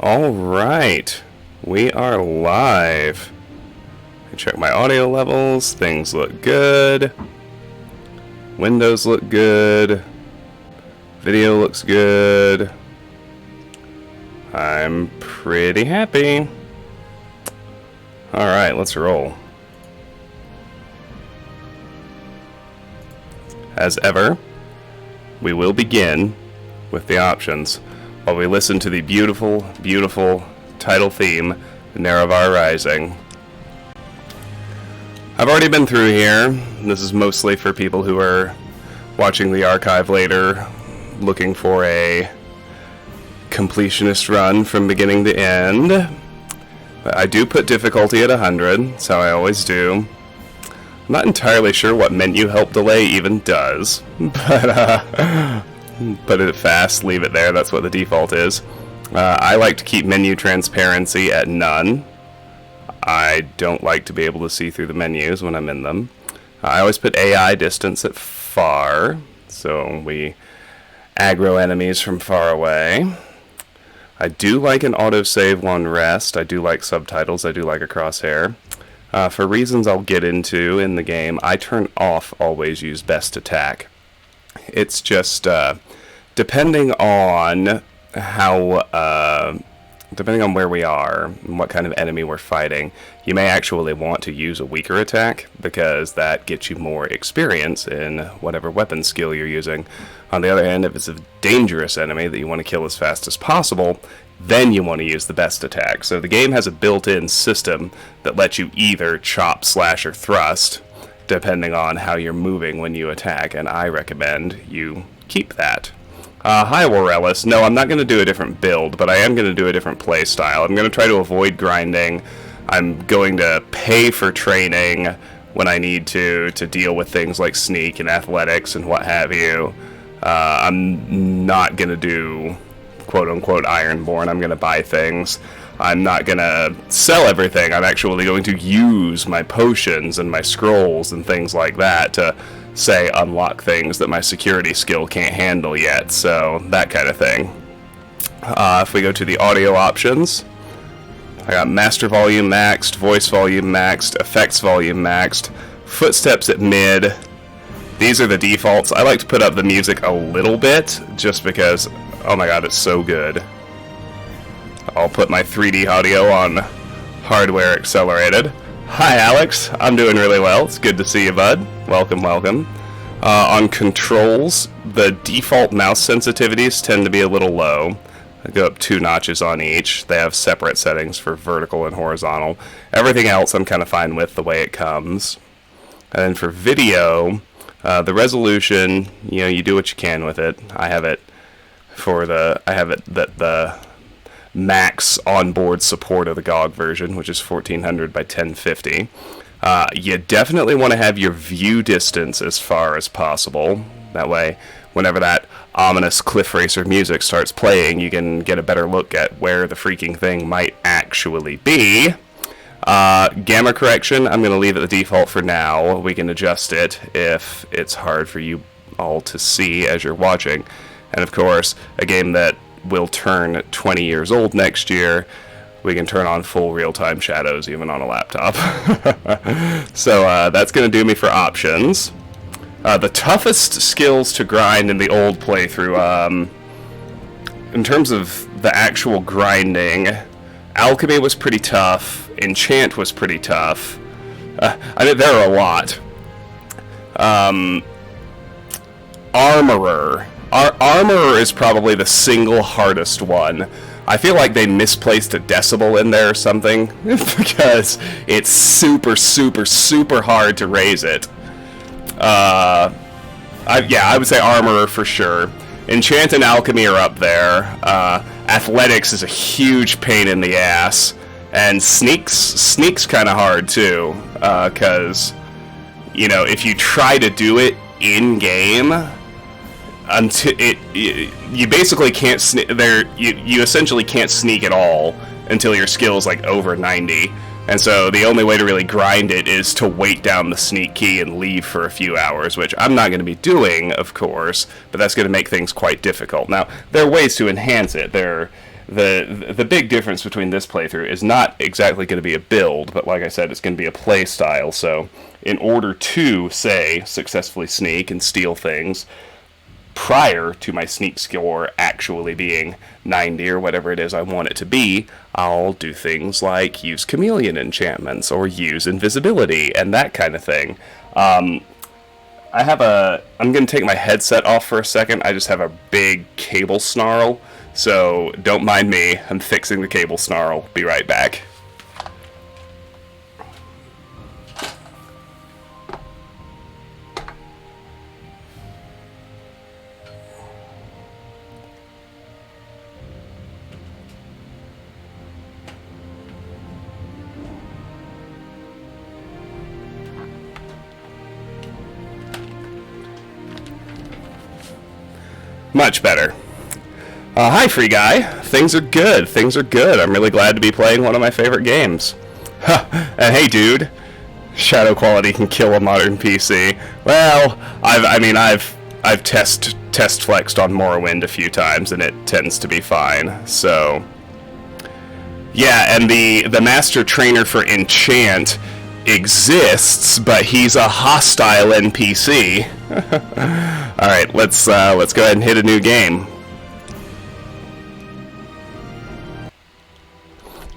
All right, we are live. I check my audio levels. Things look good. Windows look good. Video looks good. I'm pretty happy. All right, let's roll. As ever, we will begin with the options while we listen to the beautiful, beautiful title theme, Nerevar Rising. I've already been through here. This is mostly for people who are watching the archive later, looking for a completionist run from beginning to end. But I do put difficulty at 100, so I always do. I'm not entirely sure what menu help delay even does, but put it fast, leave it there, that's what the default is. I like to keep menu transparency at none. I don't like to be able to see through the menus when I'm in them. I always put AI distance at far, so we aggro enemies from far away. I do like an autosave on rest, I do like subtitles, I do like a crosshair. For reasons I'll get into in the game, I turn off always use best attack. It's just, depending on depending on where we are and what kind of enemy we're fighting, you may actually want to use a weaker attack, because that gets you more experience in whatever weapon skill you're using. On the other hand, if it's a dangerous enemy that you want to kill as fast as possible, then you want to use the best attack. So the game has a built-in system that lets you either chop, slash, or thrust, depending on how you're moving when you attack, and I recommend you keep that. Hi, Warellis. No, I'm not going to do a different build, but I am going to do a different play style. I'm going to try to avoid grinding. I'm going to pay for training when I need to deal with things like sneak and athletics and what have you. I'm not going to do quote-unquote Ironborn. I'm going to buy things. I'm not going to sell everything. I'm actually going to use my potions and my scrolls and things like that to, say, unlock things that my security skill can't handle yet. So, that kind of thing. If we go to the audio options, I got master volume maxed, voice volume maxed, effects volume maxed, footsteps at mid. These are the defaults. I like to put up the music a little bit, just because, oh my god, it's so good. I'll put my 3D audio on hardware accelerated. Hi, Alex. I'm doing really well. It's good to see you, bud. Welcome, welcome. On controls, the default mouse sensitivities tend to be a little low. I go up 2 notches on each. They have separate settings for vertical and horizontal. Everything else I'm kind of fine with the way it comes. And then for video, the resolution, you do what you can with it. I have it the max onboard support of the GOG version, which is 1400 by 1050. You definitely want to have your view distance as far as possible. That way, whenever that ominous Cliff Racer music starts playing, you can get a better look at where the freaking thing might actually be. Gamma correction, I'm going to leave it the default for now. We can adjust it if it's hard for you all to see as you're watching. And of course, a game that will turn 20 years old next year, we can turn on full real-time shadows even on a laptop. So that's going to do me for options. The toughest skills to grind in the old playthrough, in terms of the actual grinding, alchemy was pretty tough, enchant was pretty tough. I mean, there are a lot. Armorer. Armorer is probably the single hardest one. I feel like they misplaced a decibel in there or something, because it's super, super, super hard to raise it. I would say Armorer for sure. Enchant and Alchemy are up there. Athletics is a huge pain in the ass. And Sneak's kind of hard too, because, if you try to do it in-game, until you basically can't sneak there. You essentially can't sneak at all until your skill is like over 90, and so the only way to really grind it is to wait down the sneak key and leave for a few hours, which I'm not going to be doing, of course, but that's going to make things quite difficult. Now, there are ways to enhance it. There the big difference between this playthrough is not exactly going to be a build, but like I said, it's going to be a play style. So in order to, say, successfully sneak and steal things prior to my sneak score actually being 90 or whatever it is I want it to be, I'll do things like use chameleon enchantments or use invisibility and that kind of thing. I'm going to take my headset off for a second. I just have a big cable snarl, so don't mind me. I'm fixing the cable snarl. Be right back. Much better. Hi, free guy. Things are good. Things are good. I'm really glad to be playing one of my favorite games. And hey, dude. Shadow quality can kill a modern PC. Well, I've test flexed on Morrowind a few times, and it tends to be fine. So, yeah, and the master trainer for Enchant exists, but he's a hostile NPC. All right, let's go ahead and hit a new game.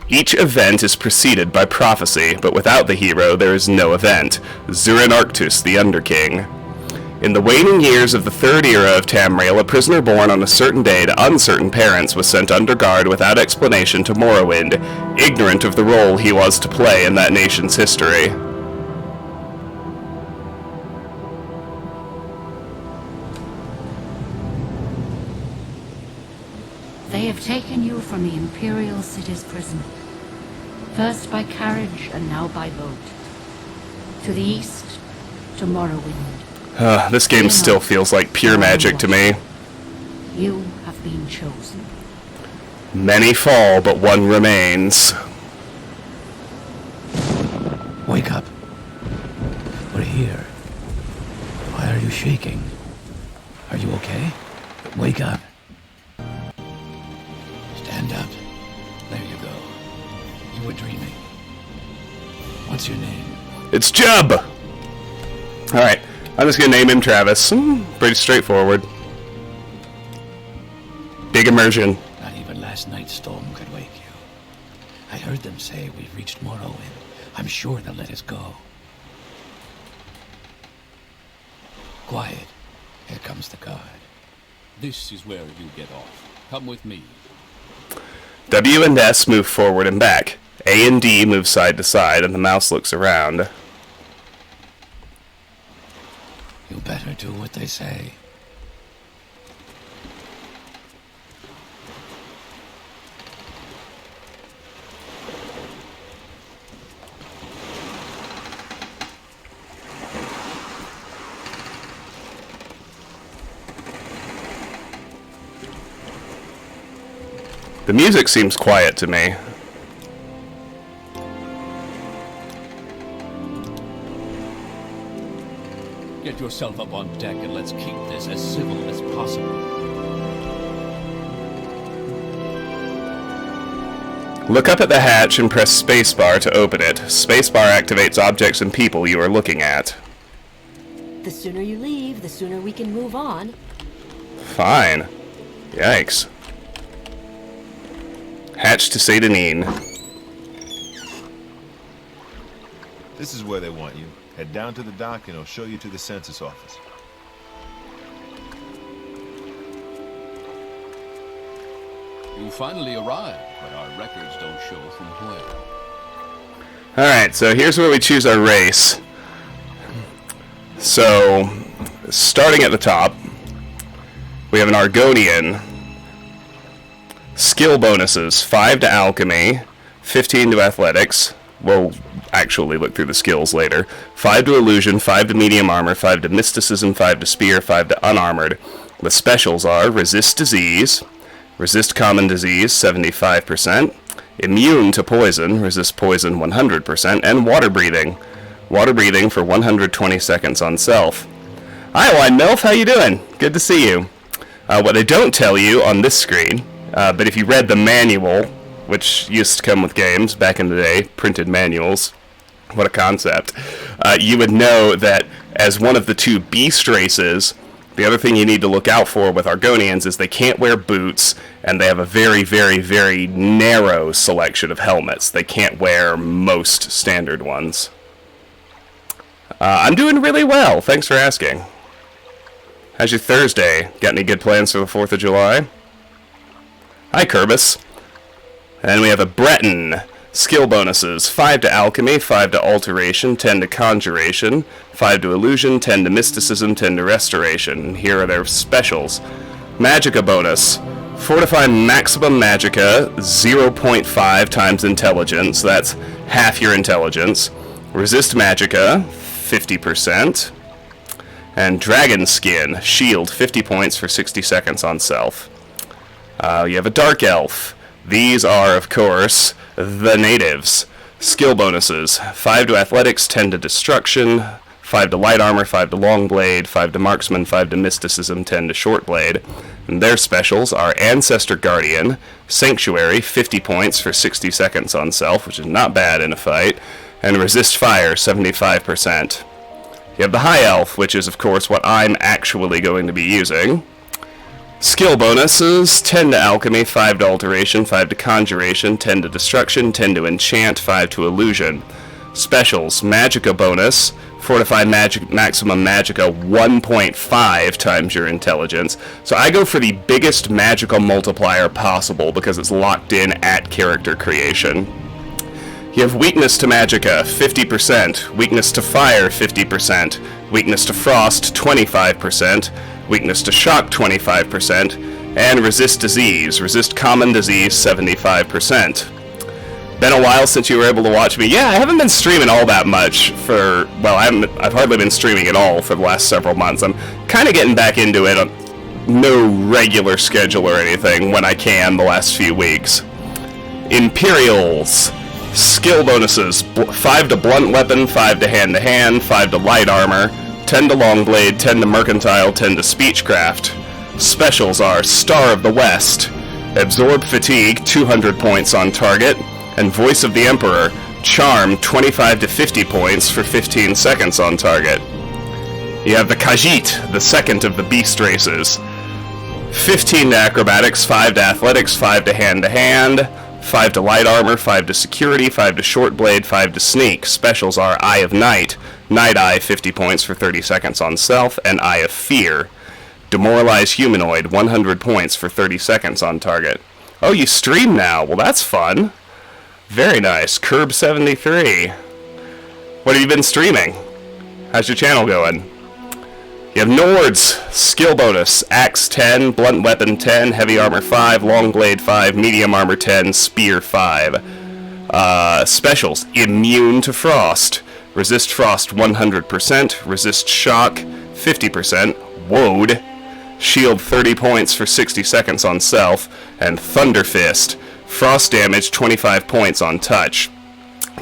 Each event is preceded by prophecy, but without the hero, there is no event. Zurin Arctus, the Underking. In the waning years of the Third Era of Tamriel, a prisoner born on a certain day to uncertain parents was sent under guard without explanation to Morrowind, ignorant of the role he was to play in that nation's history. They have taken you from the Imperial City's prison, first by carriage and now by boat. To the east, to Morrowind. This game still feels like pure magic to me. You have been chosen. Many fall, but one remains. Wake up. We're here. Why are you shaking? Are you okay? Wake up. Stand up. There you go. You were dreaming. What's your name? It's Jub! Alright, I'm just gonna name him Travis. Pretty straightforward. Big immersion. Not even last night's storm could wake you. I heard them say we've reached Morrowind. I'm sure they'll let us go. Quiet. Here comes the guard. This is where you get off. Come with me. W and S move forward and back. A and D move side to side, and the mouse looks around. You better do what they say. The music seems quiet to me. Get yourself up on deck and let's keep this as civil as possible. Look up at the hatch and press spacebar to open it. Spacebar activates objects and people you are looking at. The sooner you leave, the sooner we can move on. Fine. Yikes. Hatch to Seyda Neen. This is where they want you. Head down to the dock and I'll show you to the census office. You finally arrived, but our records don't show from where. Alright, so here's where we choose our race. So, starting at the top, we have an Argonian. Skill bonuses, 5 to alchemy, 15 to athletics. We'll actually look through the skills later. 5 to illusion, 5 to medium armor, 5 to mysticism, 5 to spear, 5 to unarmored. The specials are resist disease, resist common disease 75%, immune to poison, resist poison 100%, and water breathing. Water breathing for 120 seconds on self. Hi, Wine Milf, how you doing? Good to see you. What they don't tell you on this screen, But if you read the manual, which used to come with games back in the day, printed manuals, what a concept, you would know that as one of the two beast races, the other thing you need to look out for with Argonians is they can't wear boots, and they have a very, very, very narrow selection of helmets. They can't wear most standard ones. I'm doing really well, thanks for asking. How's your Thursday? Got any good plans for the 4th of July? Hi, Kerbis. And we have a Breton. Skill bonuses, 5 to Alchemy, 5 to Alteration, 10 to Conjuration, 5 to Illusion, 10 to Mysticism, 10 to Restoration. Here are their specials. Magicka bonus, Fortify Maximum Magicka, 0.5 times Intelligence, that's half your Intelligence. Resist Magicka, 50%. And Dragon Skin, Shield, 50 points for 60 seconds on self. You have a Dark Elf. These are, of course, the natives. Skill bonuses, 5 to Athletics, 10 to Destruction, 5 to Light Armor, 5 to Long Blade, 5 to Marksman, 5 to Mysticism, 10 to Short Blade. And their specials are Ancestor Guardian, Sanctuary, 50 points for 60 seconds on self, which is not bad in a fight, and Resist Fire, 75%. You have the High Elf, which is, of course, what I'm actually going to be using. Skill bonuses, 10 to Alchemy, 5 to Alteration, 5 to Conjuration, 10 to Destruction, 10 to Enchant, 5 to Illusion. Specials, Magicka bonus, Fortify Maximum Magicka 1.5 times your Intelligence. So I go for the biggest magical multiplier possible because it's locked in at character creation. You have Weakness to Magicka, 50%, Weakness to Fire, 50%, Weakness to Frost, 25%, Weakness to Shock, 25%, and Resist Disease, Resist Common Disease, 75%. Been a while since you were able to watch me. Yeah, I haven't been streaming all that much for, well, I've hardly been streaming at all for the last several months. I'm kind of getting back into it, no regular schedule or anything, when I can the last few weeks. Imperials. Skill bonuses, 5 to Blunt Weapon, 5 to Hand-to-Hand, 5 to Light Armor, 10 to Long Blade, 10 to Mercantile, 10 to Speechcraft. Specials are Star of the West, Absorb Fatigue, 200 points on target, and Voice of the Emperor, Charm, 25 to 50 points for 15 seconds on target. You have the Khajiit, the second of the beast races. 15 to Acrobatics, 5 to Athletics, 5 to Hand-to-Hand, 5 to Light Armor, 5 to Security, 5 to Short Blade, 5 to Sneak. Specials are Eye of Night, Night Eye, 50 points for 30 seconds on self, and Eye of Fear. Demoralize Humanoid, 100 points for 30 seconds on target. Oh, you stream now. Well, that's fun. Very nice. Curb73. What have you been streaming? How's your channel going? You have Nords, skill bonus, Axe 10, Blunt Weapon 10, Heavy Armor 5, Long Blade 5, Medium Armor 10, Spear 5. Specials, Immune to Frost, Resist Frost 100%, Resist Shock 50%, Woad, Shield 30 points for 60 seconds on self, and Thunder Fist, Frost damage 25 points on touch.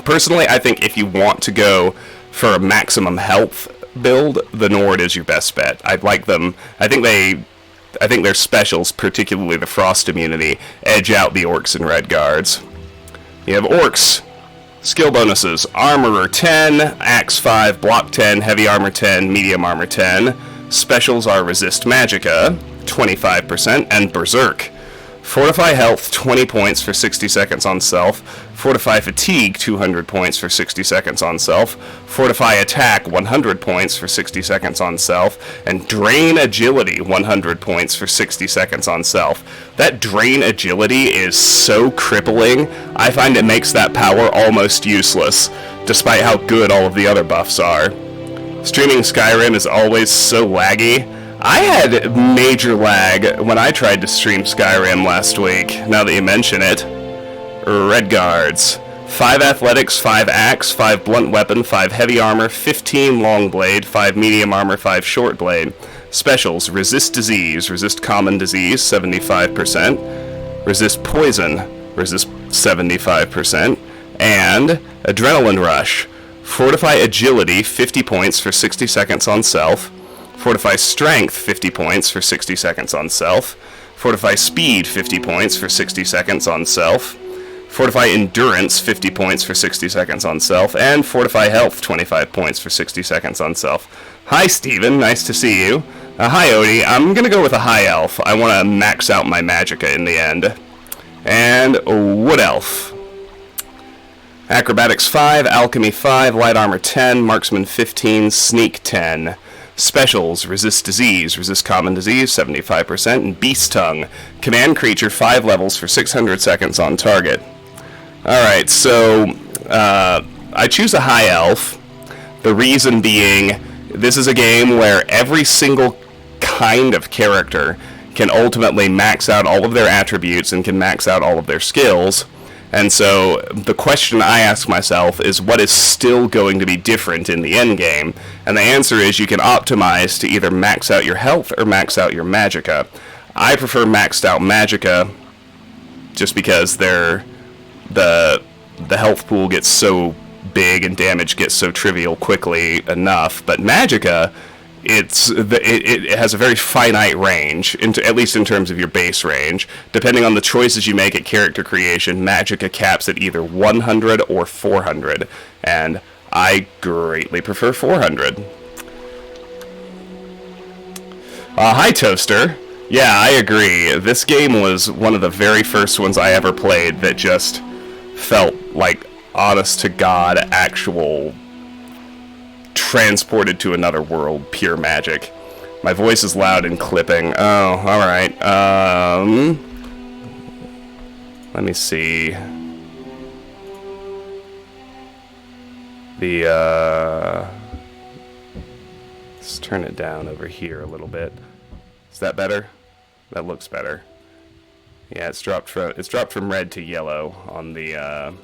Personally, I think if you want to go for a maximum health build, the Nord is your best bet. I like them. I think their specials, particularly the Frost immunity, edge out the Orcs and Red Guards. You have Orcs. Skill bonuses. Armorer 10, Axe 5, Block 10, Heavy Armor 10, Medium Armor 10. Specials are Resist Magicka, 25%, and Berserk. Fortify Health, 20 points for 60 seconds on self. Fortify Fatigue, 200 points for 60 seconds on self. Fortify Attack, 100 points for 60 seconds on self. And Drain Agility, 100 points for 60 seconds on self. That Drain Agility is so crippling, I find it makes that power almost useless, despite how good all of the other buffs are. Streaming Skyrim is always so laggy. I had major lag when I tried to stream Skyrim last week, now that you mention it. Red Guards. 5 Athletics, 5 Axe, 5 Blunt Weapon, 5 Heavy Armor, 15 Long Blade, 5 Medium Armor, 5 Short Blade. Specials, Resist Disease, Resist Common Disease, 75%. Resist Poison, Resist 75%. And Adrenaline Rush. Fortify Agility, 50 points for 60 seconds on self. Fortify Strength, 50 points for 60 seconds on self. Fortify speed, 50 points for 60 seconds on self. Fortify endurance, 50 points for 60 seconds on self. And fortify health, 25 points for 60 seconds on self. Hi, Steven. Nice to see you. Hi, Odie. I'm going to go with a high elf. I want to max out my magicka in the end. And wood elf. Acrobatics 5, alchemy 5, light armor 10, marksman 15, sneak 10. Specials, resist disease, resist common disease 75%, and beast tongue. Command creature 5 levels for 600 seconds on target. Alright, so I choose a high elf. The reason being, this is a game where every single kind of character can ultimately max out all of their attributes and can max out all of their skills. And so the question I ask myself is, what is still going to be different in the end game? And the answer is you can optimize to either max out your health or max out your magicka. I prefer maxed out magicka just because the health pool gets so big and damage gets so trivial quickly enough. But magicka, it has a very finite range, at least in terms of your base range. Depending on the choices you make at character creation, magicka caps at either 100 or 400, and I greatly prefer 400. Hi, Toaster. Yeah, I agree. This game was one of the very first ones I ever played that just felt like honest-to-God actual transported to another world, pure magic. My voice is loud and clipping. Oh, alright. Let me see. Let's turn it down over here a little bit. Is that better? That looks better. Yeah, it's dropped from red to yellow on the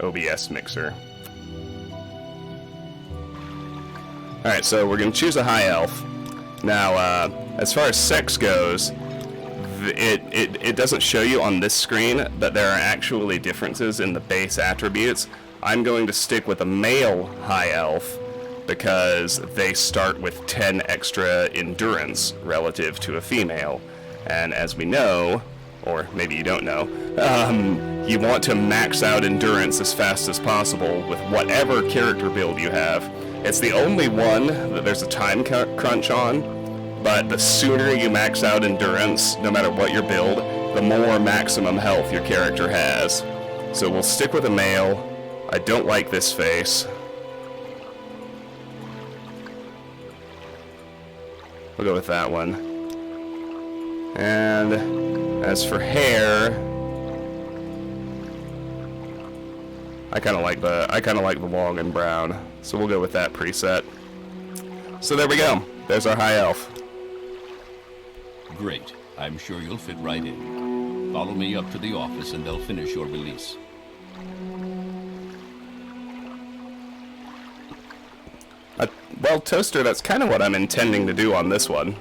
OBS mixer. Alright, so we're going to choose a high elf. Now, as far as sex goes, it doesn't show you on this screen, but there are actually differences in the base attributes. I'm going to stick with a male high elf because they start with 10 extra endurance relative to a female. And as we know, or maybe you don't know, you want to max out endurance as fast as possible with whatever character build you have. It's the only one that there's a time crunch on, but the sooner you max out endurance, no matter what your build, the more maximum health your character has. So we'll stick with a male. I don't like this face. We'll go with that one. And as for hair, I kind of like the long and brown, so we'll go with that preset. So there we go. There's our high elf. Great. I'm sure you'll fit right in. Follow me up to the office and they'll finish your release. Well, Toaster, that's kind of what I'm intending to do on this one.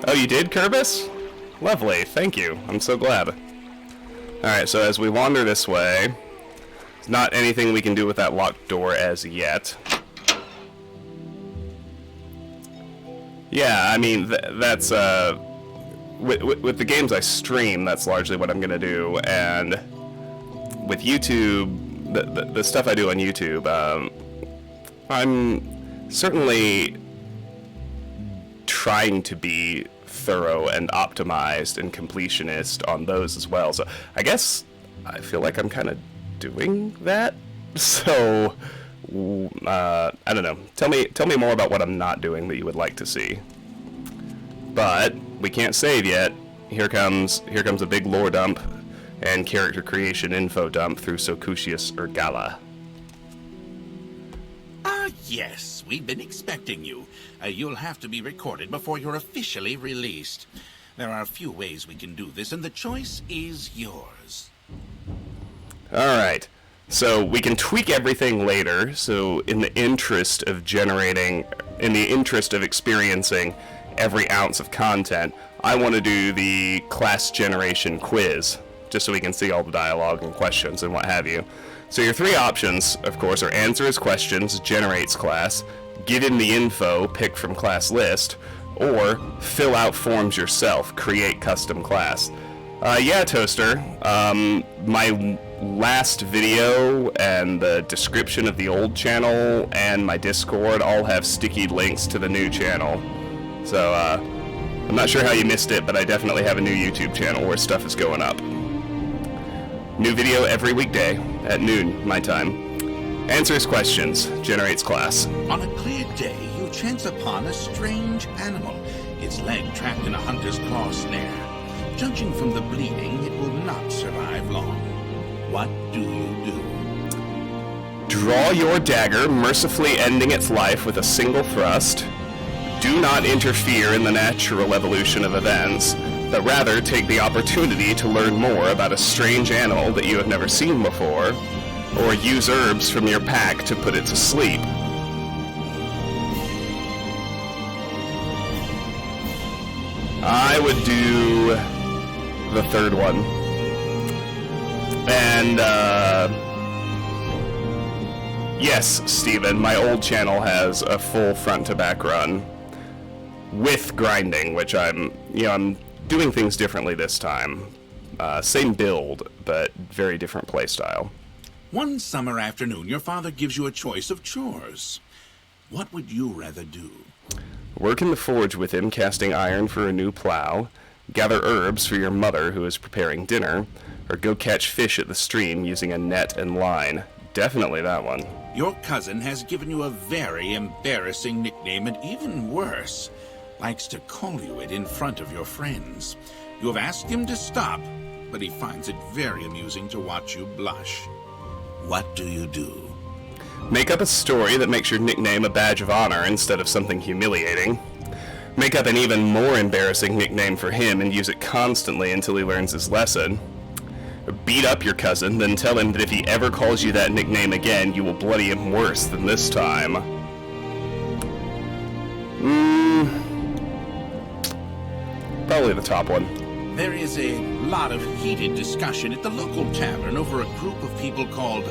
Oh, you did, Kerbis? Lovely, thank you. I'm so glad. Alright, so as we wander this way, there's not anything we can do with that locked door as yet. Yeah, I mean, that's, with the games I stream, that's largely what I'm gonna do, and with YouTube, the stuff I do on YouTube, I'm certainly trying to be thorough and optimized and completionist on those as well. So I guess I feel like I'm kind of doing that. So I don't know. Tell me more about what I'm not doing that you would like to see. But we can't save yet. Here comes a big lore dump and character creation info dump through Socucius Urgala. Yes, we've been expecting you. You'll have to be recorded before you're officially released. There are a few ways we can do this, and the choice is yours. Alright, so we can tweak everything later, so in the interest of experiencing every ounce of content, I want to do the class generation quiz just so we can see all the dialogue and questions and what have you. So your 3 options, of course, are answer his questions, generates class, give him the info, pick from class list, or fill out forms yourself, create custom class. Yeah, Toaster, my last video and the description of the old channel and my Discord all have sticky links to the new channel. So, I'm not sure how you missed it, but I definitely have a new YouTube channel where stuff is going up. New video every weekday at noon, my time. Answers questions, generates class. On a clear day, you chance upon a strange animal, its leg trapped in a hunter's claw snare. Judging from the bleeding, it will not survive long. What do you do? Draw your dagger, mercifully ending its life with a single thrust. Do not interfere in the natural evolution of events, but rather take the opportunity to learn more about a strange animal that you have never seen before, or use herbs from your pack to put it to sleep. I would do the third one. And, yes, Steven, my old channel has a full front-to-back run with grinding, which I'm doing things differently this time. Same build, but very different playstyle. One summer afternoon, your father gives you a choice of chores. What would you rather do? Work in the forge with him, casting iron for a new plow, gather herbs for your mother who is preparing dinner, or go catch fish at the stream using a net and line. Definitely that one. Your cousin has given you a very embarrassing nickname, and even worse, likes to call you it in front of your friends. You have asked him to stop, but he finds it very amusing to watch you blush. What do you do? Make up a story that makes your nickname a badge of honor instead of something humiliating. Make up an even more embarrassing nickname for him and use it constantly until he learns his lesson. Beat up your cousin, then tell him that if he ever calls you that nickname again, you will bloody him worse than this time. Probably the top one. There is a lot of heated discussion at the local tavern over a group of people called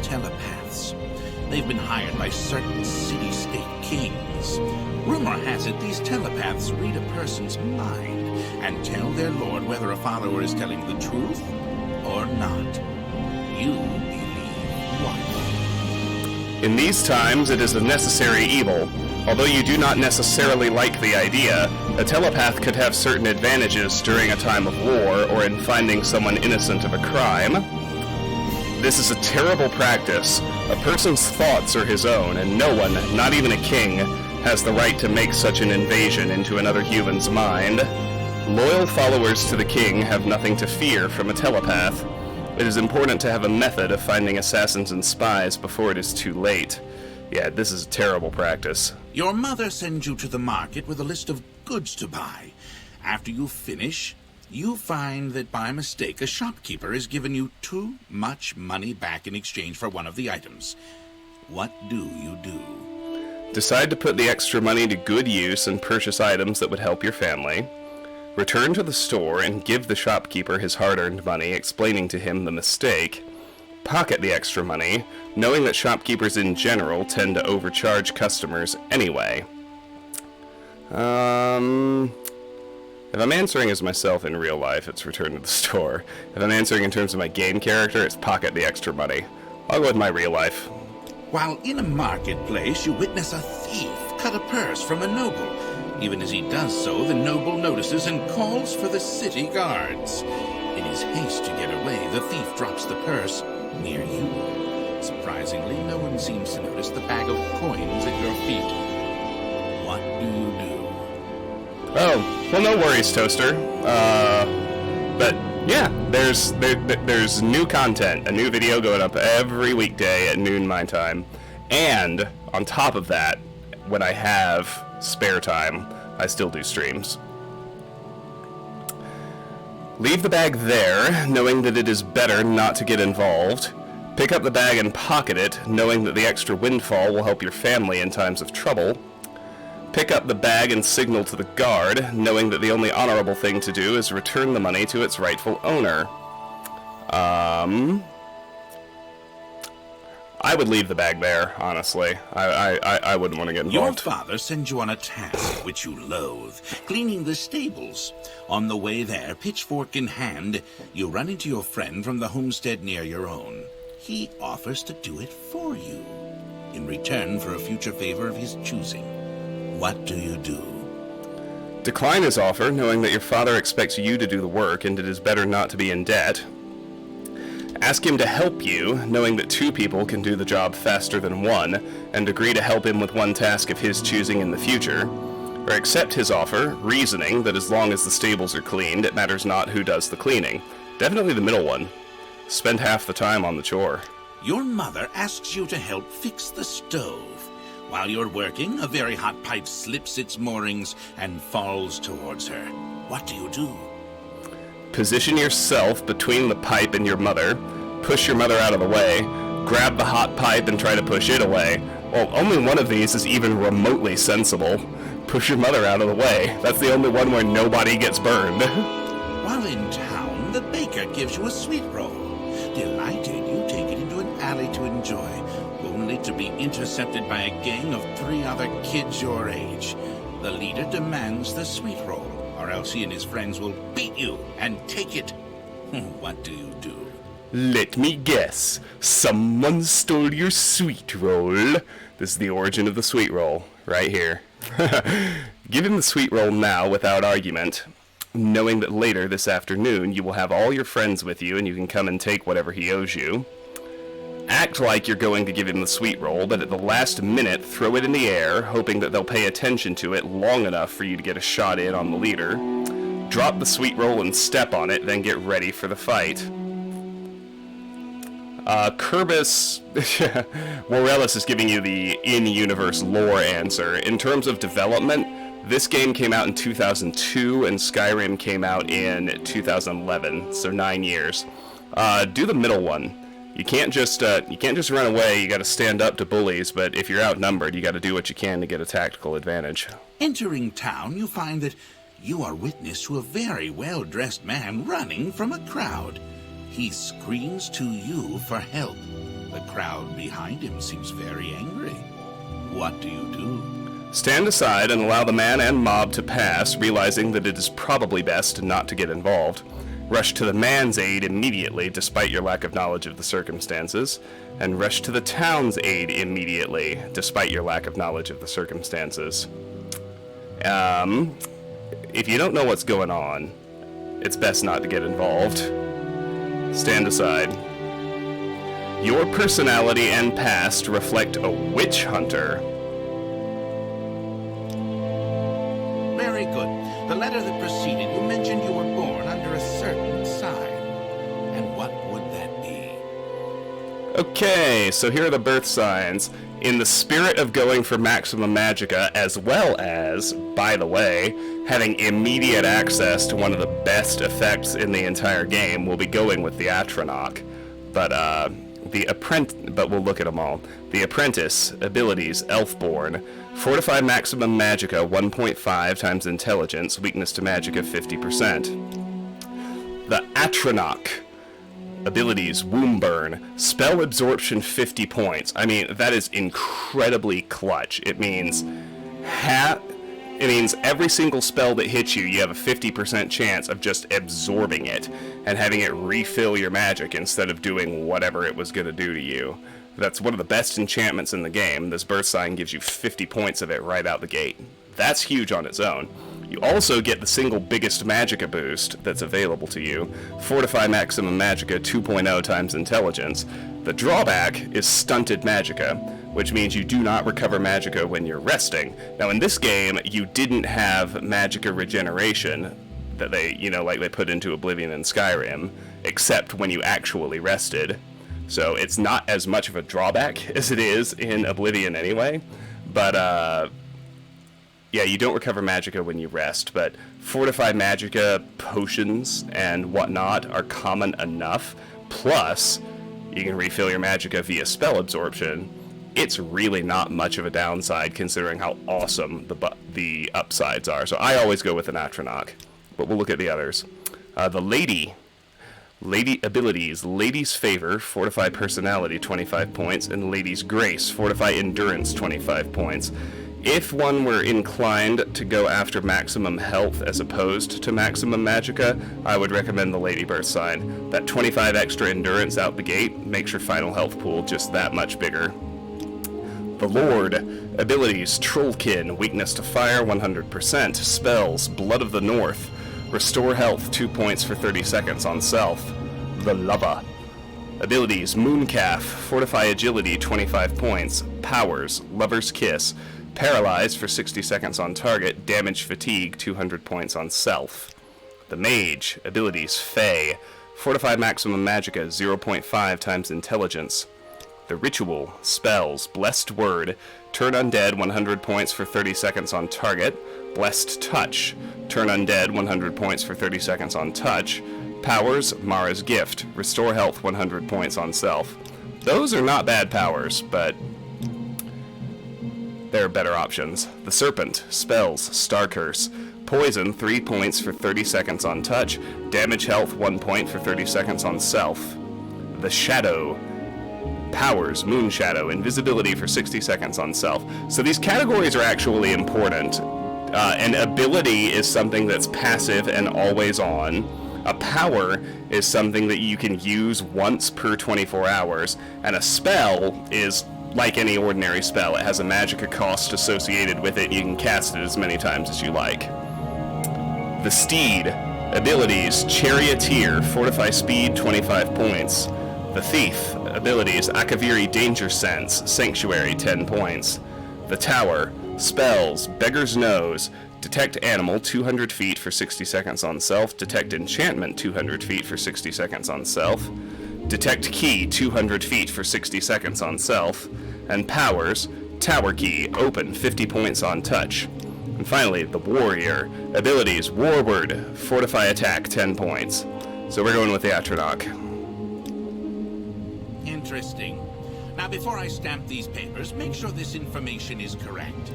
telepaths. They've been hired by certain city-state kings. Rumor has it these telepaths read a person's mind and tell their lord whether a follower is telling the truth or not. You believe what? In these times, it is a necessary evil. Although you do not necessarily like the idea, a telepath could have certain advantages during a time of war or in finding someone innocent of a crime. This is a terrible practice. A person's thoughts are his own, and no one, not even a king, has the right to make such an invasion into another human's mind. Loyal followers to the king have nothing to fear from a telepath. It is important to have a method of finding assassins and spies before it is too late. Yeah, this is a terrible practice. Your mother sends you to the market with a list of goods to buy. After you finish, you find that by mistake a shopkeeper has given you too much money back in exchange for one of the items. What do you do? Decide to put the extra money to good use and purchase items that would help your family. Return to the store and give the shopkeeper his hard-earned money, explaining to him the mistake. Pocket the extra money, knowing that shopkeepers in general tend to overcharge customers anyway. If I'm answering as myself in real life, it's return to the store. If I'm answering in terms of my game character, it's pocket the extra money. I'll go with my real life. While in a marketplace, you witness a thief cut a purse from a noble. Even as he does so, the noble notices and calls for the city guards. In his haste to get away, the thief drops the purse near you. Surprisingly, no one seems to notice the bag of coins at your feet. What do you do? Oh, well, no worries, Toaster. But yeah, there's new content, a new video going up every weekday at noon my time. And on top of that, when I have spare time, I still do streams. Leave the bag there, knowing that it is better not to get involved. Pick up the bag and pocket it, knowing that the extra windfall will help your family in times of trouble. Pick up the bag and signal to the guard, knowing that the only honorable thing to do is return the money to its rightful owner. I would leave the bag there, honestly. I wouldn't want to get Your involved. father sends you on a task which you loathe, cleaning the stables. On the way there, pitchfork in hand, you run into your friend from the homestead near your own. He offers to do it for you, in return for a future favor of his choosing. What do you do? Decline his offer, knowing that your father expects you to do the work and it is better not to be in debt. Ask him to help you, knowing that 2 people can do the job faster than 1, and agree to help him with one task of his choosing in the future. Or accept his offer, reasoning that as long as the stables are cleaned, it matters not who does the cleaning. Definitely the middle one. Spend half the time on the chore. Your mother asks you to help fix the stove. While you're working, a very hot pipe slips its moorings and falls towards her. What do you do? Position yourself between the pipe and your mother, push your mother out of the way, grab the hot pipe and try to push it away. Well, only one of these is even remotely sensible. Push your mother out of the way. That's the only one where nobody gets burned. While in town, the baker gives you a sweet roll. Delighted, you take it into an alley to enjoy, only to be intercepted by a gang of 3 other kids your age. The leader demands the sweet roll, or else he and his friends will beat you and take it. What do you do? Let me guess. Someone stole your sweet roll. This is the origin of the sweet roll, right here. Give him the sweet roll now without argument, knowing that later this afternoon you will have all your friends with you and you can come and take whatever he owes you. Act like you're going to give him the sweet roll, but at the last minute throw it in the air, hoping that they'll pay attention to it long enough for you to get a shot in on the leader. Drop the sweet roll and step on it, then get ready for the fight. Kerbis Morales is giving you the in-universe lore answer. In terms of development, this game came out in 2002 and Skyrim came out in 2011, so 9 years. Do the middle one. You can't just run away. You got to stand up to bullies, but if you're outnumbered, you got to do what you can to get a tactical advantage. Entering town, you find that you are witness to a very well-dressed man running from a crowd. He screams to you for help. The crowd behind him seems very angry. What do you do? Stand aside and allow the man and mob to pass, realizing that it is probably best not to get involved. Rush to the man's aid immediately, despite your lack of knowledge of the circumstances, and rush to the town's aid immediately, despite your lack of knowledge of the circumstances. If you don't know what's going on, it's best not to get involved. Stand aside. Your personality and past reflect a witch hunter. Very good. The letter that preceded, you mentioned you were born under a certain sign. And what would that be? Okay, so here are the birth signs. In the spirit of going for maximum magicka, as well as, by the way, having immediate access to one of the best effects in the entire game, we'll be going with the Atronach. But we'll look at them all. The Apprentice, abilities, Elfborn, Fortify maximum magicka 1.5 times intelligence, weakness to magicka 50%. The Atronach, abilities, Woundburn, spell absorption 50 points. I mean, that is incredibly clutch. It means every single spell that hits you, you have a 50% chance of just absorbing it and having it refill your magic instead of doing whatever it was going to do to you. That's one of the best enchantments in the game. This birth sign gives you 50 points of it right out the gate. That's huge on its own. You also get the single biggest magicka boost that's available to you, Fortify maximum magicka 2.0 times intelligence. The drawback is stunted magicka, which means you do not recover magicka when you're resting. Now in this game, you didn't have magicka regeneration that they put into Oblivion and Skyrim, except when you actually rested. So it's not as much of a drawback as it is in Oblivion anyway, but yeah, you don't recover magicka when you rest, but Fortify magicka potions and whatnot are common enough, plus you can refill your magicka via spell absorption. It's really not much of a downside considering how awesome the upsides are. So I always go with an Atronach, but we'll look at the others. The Lady Lady abilities, Lady's Favor, Fortify Personality, 25 points, and Lady's Grace, Fortify Endurance, 25 points. If one were inclined to go after maximum health as opposed to maximum magicka, I would recommend the Lady Birth sign. That 25 extra endurance out the gate makes your final health pool just that much bigger. The Lord. Abilities, Trollkin, Weakness to Fire, 100%. Spells, Blood of the North. Restore health, 2 points for 30 seconds on self. The Lover. Abilities, Mooncalf, Fortify Agility, 25 points. Powers, Lover's Kiss. Paralyze for 60 seconds on target. Damage Fatigue, 200 points on self. The Mage. Abilities, Fey. Fortify Maximum Magicka, 0.5 times Intelligence. The Ritual. Spells, Blessed Word. Turn Undead, 100 points for 30 seconds on target. Blessed Touch. Turn Undead, 100 points for 30 seconds on touch. Powers, Mara's Gift. Restore health, 100 points on self. Those are not bad powers, but there are better options. The Serpent. Spells, Star Curse. Poison, 3 points for 30 seconds on touch. Damage health, 1 point for 30 seconds on self. The Shadow. Powers, Moon Shadow, invisibility for 60 seconds on self. So these categories are actually important. An ability is something that's passive and always on. A power is something that you can use once per 24 hours. And a spell is like any ordinary spell. It has a magicka cost associated with it. You can cast it as many times as you like. The Steed. Abilities, Charioteer, Fortify Speed, 25 points. The Thief. Abilities, Akaviri Danger Sense, Sanctuary, 10 points. The Tower. Spells, Beggar's Nose, Detect Animal, 200 feet for 60 seconds on self. Detect Enchantment, 200 feet for 60 seconds on self. Detect Key, 200 feet for 60 seconds on self. And Powers, Tower Key, Open, 50 points on touch. And finally, the Warrior. Abilities, Warward, Fortify Attack, 10 points. So we're going with the Atronach. Interesting. Now, before I stamp these papers, make sure this information is correct.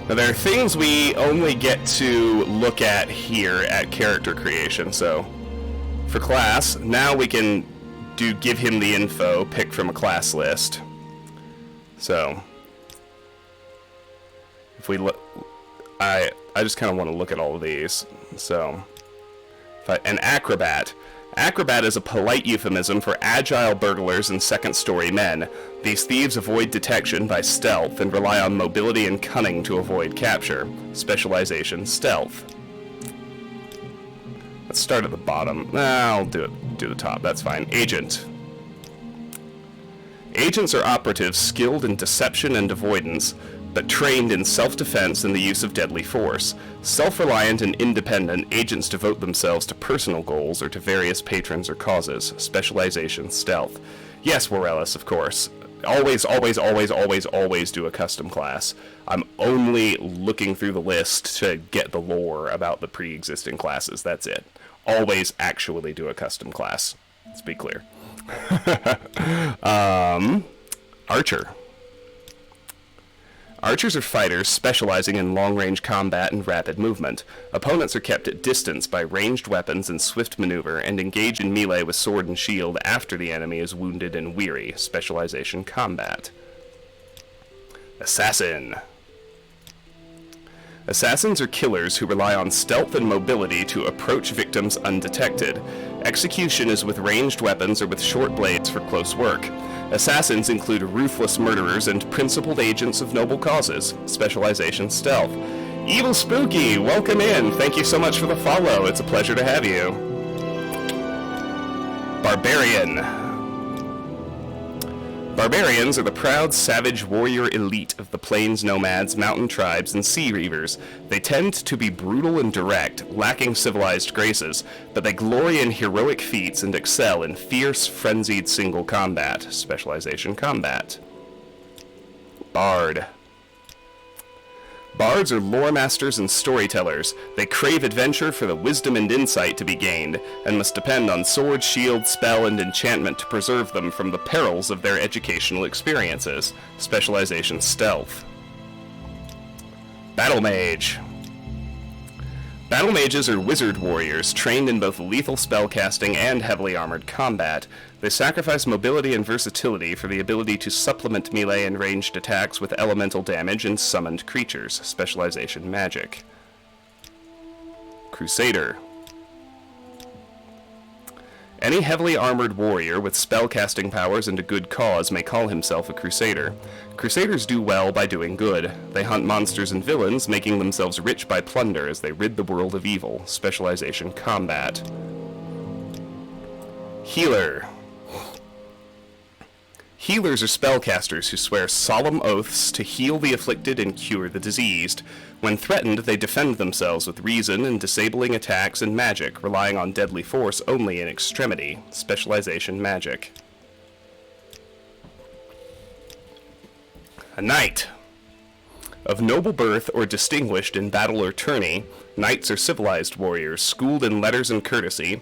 Now, there are things we only get to look at here at character creation. So, for class, now we can give him the info, pick from a class list. So, if we look, I just kind of want to look at all of these. So, an acrobat. Acrobat is a polite euphemism for agile burglars and second-story men. These thieves avoid detection by stealth and rely on mobility and cunning to avoid capture. Specialization, stealth. Let's start at the bottom. I'll do the top, that's fine. Agent. Agents are operatives skilled in deception and avoidance, but trained in self-defense and the use of deadly force. Self-reliant and independent, agents devote themselves to personal goals or to various patrons or causes. Specialization, stealth. Yes, Warellis, of course. Always, always, always, always, always do a custom class. I'm only looking through the list to get the lore about the pre-existing classes. That's it. Always actually do a custom class. Let's be clear. Archer. Archers are fighters specializing in long-range combat and rapid movement. Opponents are kept at distance by ranged weapons and swift maneuver, and engage in melee with sword and shield after the enemy is wounded and weary. Specialization, combat. Assassin. Assassins are killers who rely on stealth and mobility to approach victims undetected. Execution is with ranged weapons or with short blades for close work. Assassins include ruthless murderers and principled agents of noble causes. Specialization, stealth. Evil Spooky, welcome in. Thank you so much for the follow. It's a pleasure to have you. Barbarian. Barbarians are the proud, savage warrior elite of the plains nomads, mountain tribes, and sea reavers. They tend to be brutal and direct, lacking civilized graces, but they glory in heroic feats and excel in fierce, frenzied single combat. Specialization, combat. Bard. Bards are lore masters and storytellers. They crave adventure for the wisdom and insight to be gained, and must depend on sword, shield, spell, and enchantment to preserve them from the perils of their educational experiences. Specialization, stealth. Battle Mage. Battle mages are wizard warriors trained in both lethal spellcasting and heavily armored combat. They sacrifice mobility and versatility for the ability to supplement melee and ranged attacks with elemental damage and summoned creatures. Specialization magic. Crusader. Any heavily armored warrior with spellcasting powers and a good cause may call himself a crusader. Crusaders do well by doing good. They hunt monsters and villains, making themselves rich by plunder as they rid the world of evil. Specialization combat. Healer. Healers are spellcasters who swear solemn oaths to heal the afflicted and cure the diseased. When threatened, they defend themselves with reason and disabling attacks and magic, relying on deadly force only in extremity. Specialization magic. A knight. Of noble birth or distinguished in battle or tourney, knights are civilized warriors, schooled in letters and courtesy,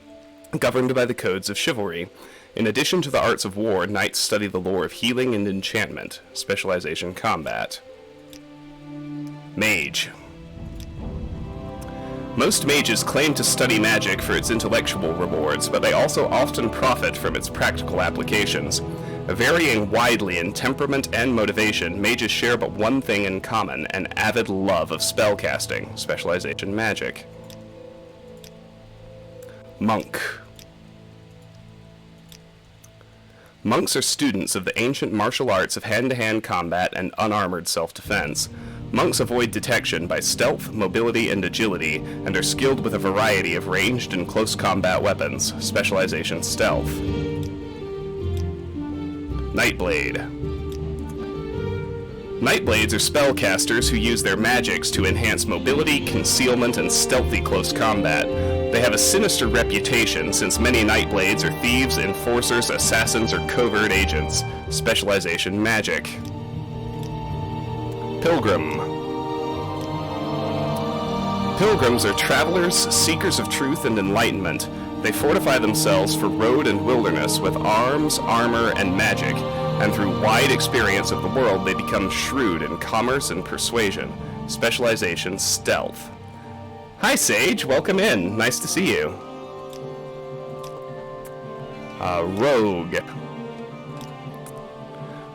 governed by the codes of chivalry. In addition to the arts of war, knights study the lore of healing and enchantment. Specialization combat. Mage. Most mages claim to study magic for its intellectual rewards, but they also often profit from its practical applications. Varying widely in temperament and motivation, mages share but one thing in common, an avid love of spellcasting. Specialization magic. Monk. Monks are students of the ancient martial arts of hand-to-hand combat and unarmored self-defense. Monks avoid detection by stealth, mobility, and agility, and are skilled with a variety of ranged and close combat weapons. Specialization stealth. Nightblade. Nightblades are spellcasters who use their magics to enhance mobility, concealment, and stealthy close combat. They have a sinister reputation, since many Nightblades are thieves, enforcers, assassins, or covert agents. Specialization magic. Pilgrim. Pilgrims are travelers, seekers of truth and enlightenment. They fortify themselves for road and wilderness with arms, armor, and magic, and through wide experience of the world they become shrewd in commerce and persuasion. Specialization stealth. Hi Sage, welcome in. Nice to see you. Rogue.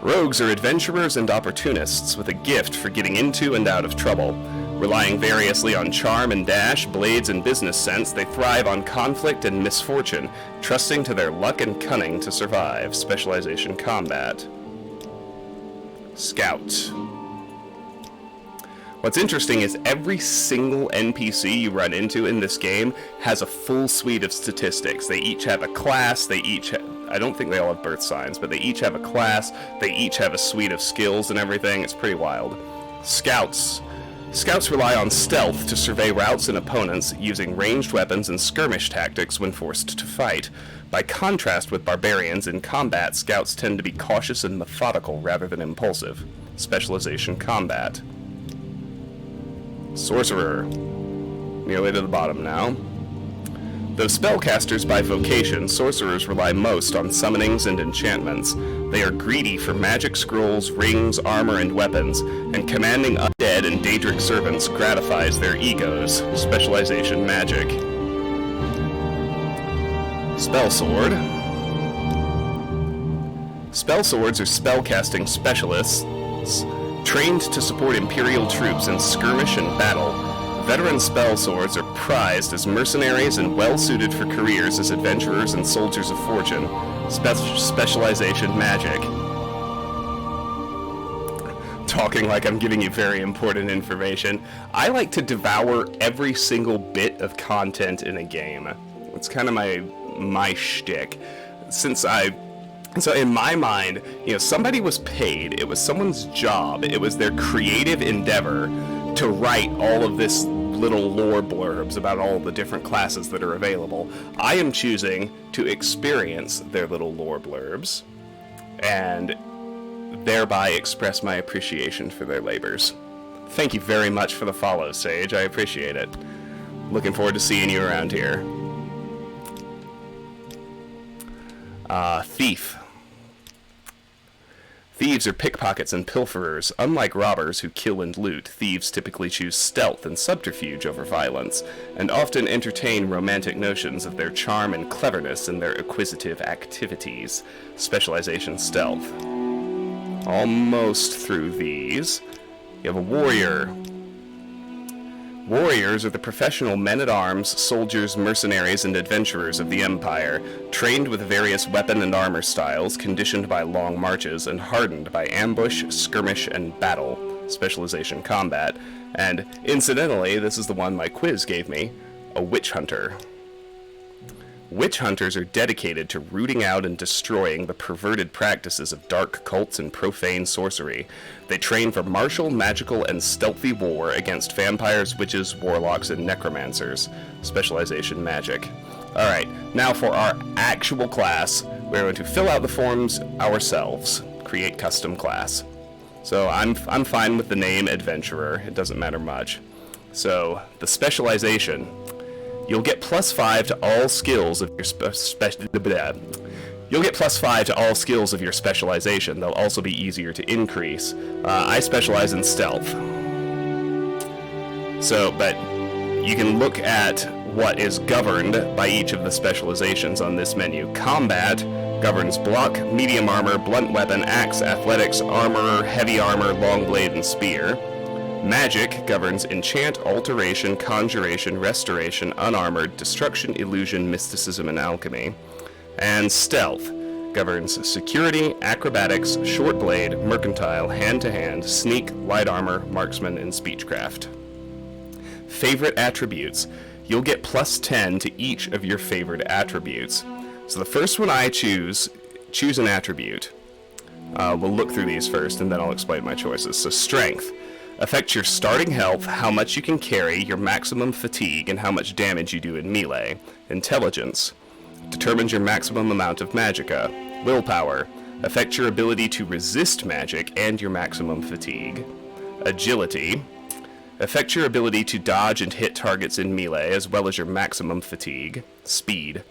Rogues are adventurers and opportunists with a gift for getting into and out of trouble. Relying variously on charm and dash, blades and business sense, they thrive on conflict and misfortune, trusting to their luck and cunning to survive. Specialization combat. Scout. What's interesting is every single NPC you run into in this game has a full suite of statistics. They each have a class, I don't think they all have birth signs, but they each have a class, they each have a suite of skills and everything. It's pretty wild. Scouts. Scouts rely on stealth to survey routes and opponents, using ranged weapons and skirmish tactics when forced to fight. By contrast with barbarians in combat, scouts tend to be cautious and methodical rather than impulsive. Specialization combat. Sorcerer. Nearly to the bottom now. Though spellcasters by vocation, sorcerers rely most on summonings and enchantments. They are greedy for magic scrolls, rings, armor, and weapons, and commanding undead and daedric servants gratifies their egos. Specialization magic. Spellsword. Spellswords are spellcasting specialists trained to support Imperial troops in skirmish and battle. Veteran spellswords are prized as mercenaries and well-suited for careers as adventurers and soldiers of fortune. Specialization magic. Talking like I'm giving you very important information. I like to devour every single bit of content in a game. It's kind of my shtick. So in my mind, somebody was paid. It was someone's job. It was their creative endeavor to write all of this little lore blurbs about all the different classes that are available. I am choosing to experience their little lore blurbs and thereby express my appreciation for their labors. Thank you very much for the follow, Sage. I appreciate it. Looking forward to seeing you around here. Thief. Thieves are pickpockets and pilferers. Unlike robbers who kill and loot, thieves typically choose stealth and subterfuge over violence, and often entertain romantic notions of their charm and cleverness in their acquisitive activities. Specialization stealth. Almost through these. You have a warrior. Warriors are the professional men-at-arms, soldiers, mercenaries, and adventurers of the Empire, trained with various weapon and armor styles, conditioned by long marches, and hardened by ambush, skirmish, and battle. Specialization combat. And, incidentally, this is the one my quiz gave me, a witch hunter. Witch hunters are dedicated to rooting out and destroying the perverted practices of dark cults and profane sorcery. They train for martial, magical, and stealthy war against vampires, witches, warlocks, and necromancers. Specialization magic. Alright, now for our actual class, we're going to fill out the forms ourselves. Create custom class. So I'm fine with the name Adventurer, it doesn't matter much. So, the specialization. You'll get +5 to all skills of your You'll get +5 to all skills of your specialization. They'll also be easier to increase. I specialize in stealth. So, but you can look at what is governed by each of the specializations on this menu. Combat governs block, medium armor, blunt weapon, axe, athletics, armor, heavy armor, long blade, and spear. Magic governs enchant, alteration, conjuration, restoration, unarmored, destruction, illusion, mysticism, and alchemy. And stealth governs security, acrobatics, short blade, mercantile, hand-to-hand, sneak, light armor, marksman, and speechcraft. Favorite attributes. You'll get +10 to each of your favorite attributes. So the first one I choose an attribute. We'll look through these first, and then I'll explain my choices. So strength. Affects your starting health, how much you can carry, your maximum fatigue, and how much damage you do in melee. Intelligence. Determines your maximum amount of magicka. Willpower. Affects your ability to resist magic and your maximum fatigue. Agility. Affects your ability to dodge and hit targets in melee, as well as your maximum fatigue. Speed.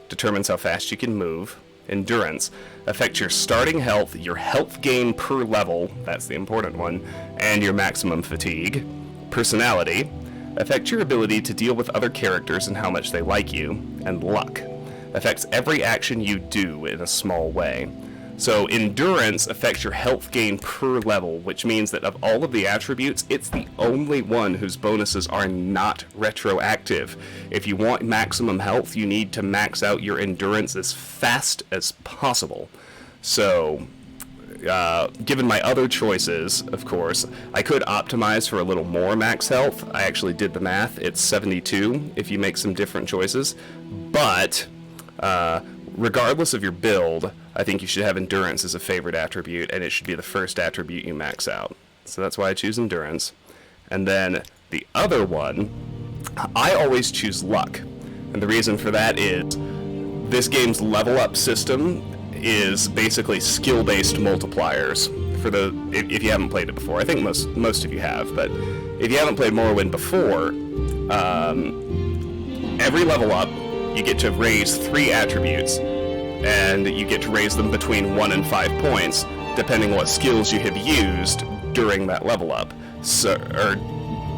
Determines how fast you can move. Endurance. Affects your starting health, your health gain per level, that's the important one, and your maximum fatigue. Personality. Affects your ability to deal with other characters and how much they like you. And luck. Affects every action you do in a small way. So endurance affects your health gain per level, which means that of all of the attributes, it's the only one whose bonuses are not retroactive. If you want maximum health, you need to max out your endurance as fast as possible. So, given my other choices, of course, I could optimize for a little more max health. I actually did the math. It's 72 if you make some different choices. But, regardless of your build, I think you should have endurance as a favorite attribute, and it should be the first attribute you max out. So that's why I choose endurance. And then the other one, I always choose luck. And the reason for that is this game's level up system is basically skill-based multipliers. For if you haven't played it before, I think most of you have, but if you haven't played Morrowind before, every level up, you get to raise 3 attributes, and you get to raise them between 1 and 5 points, depending what skills you have used during that level up. So, or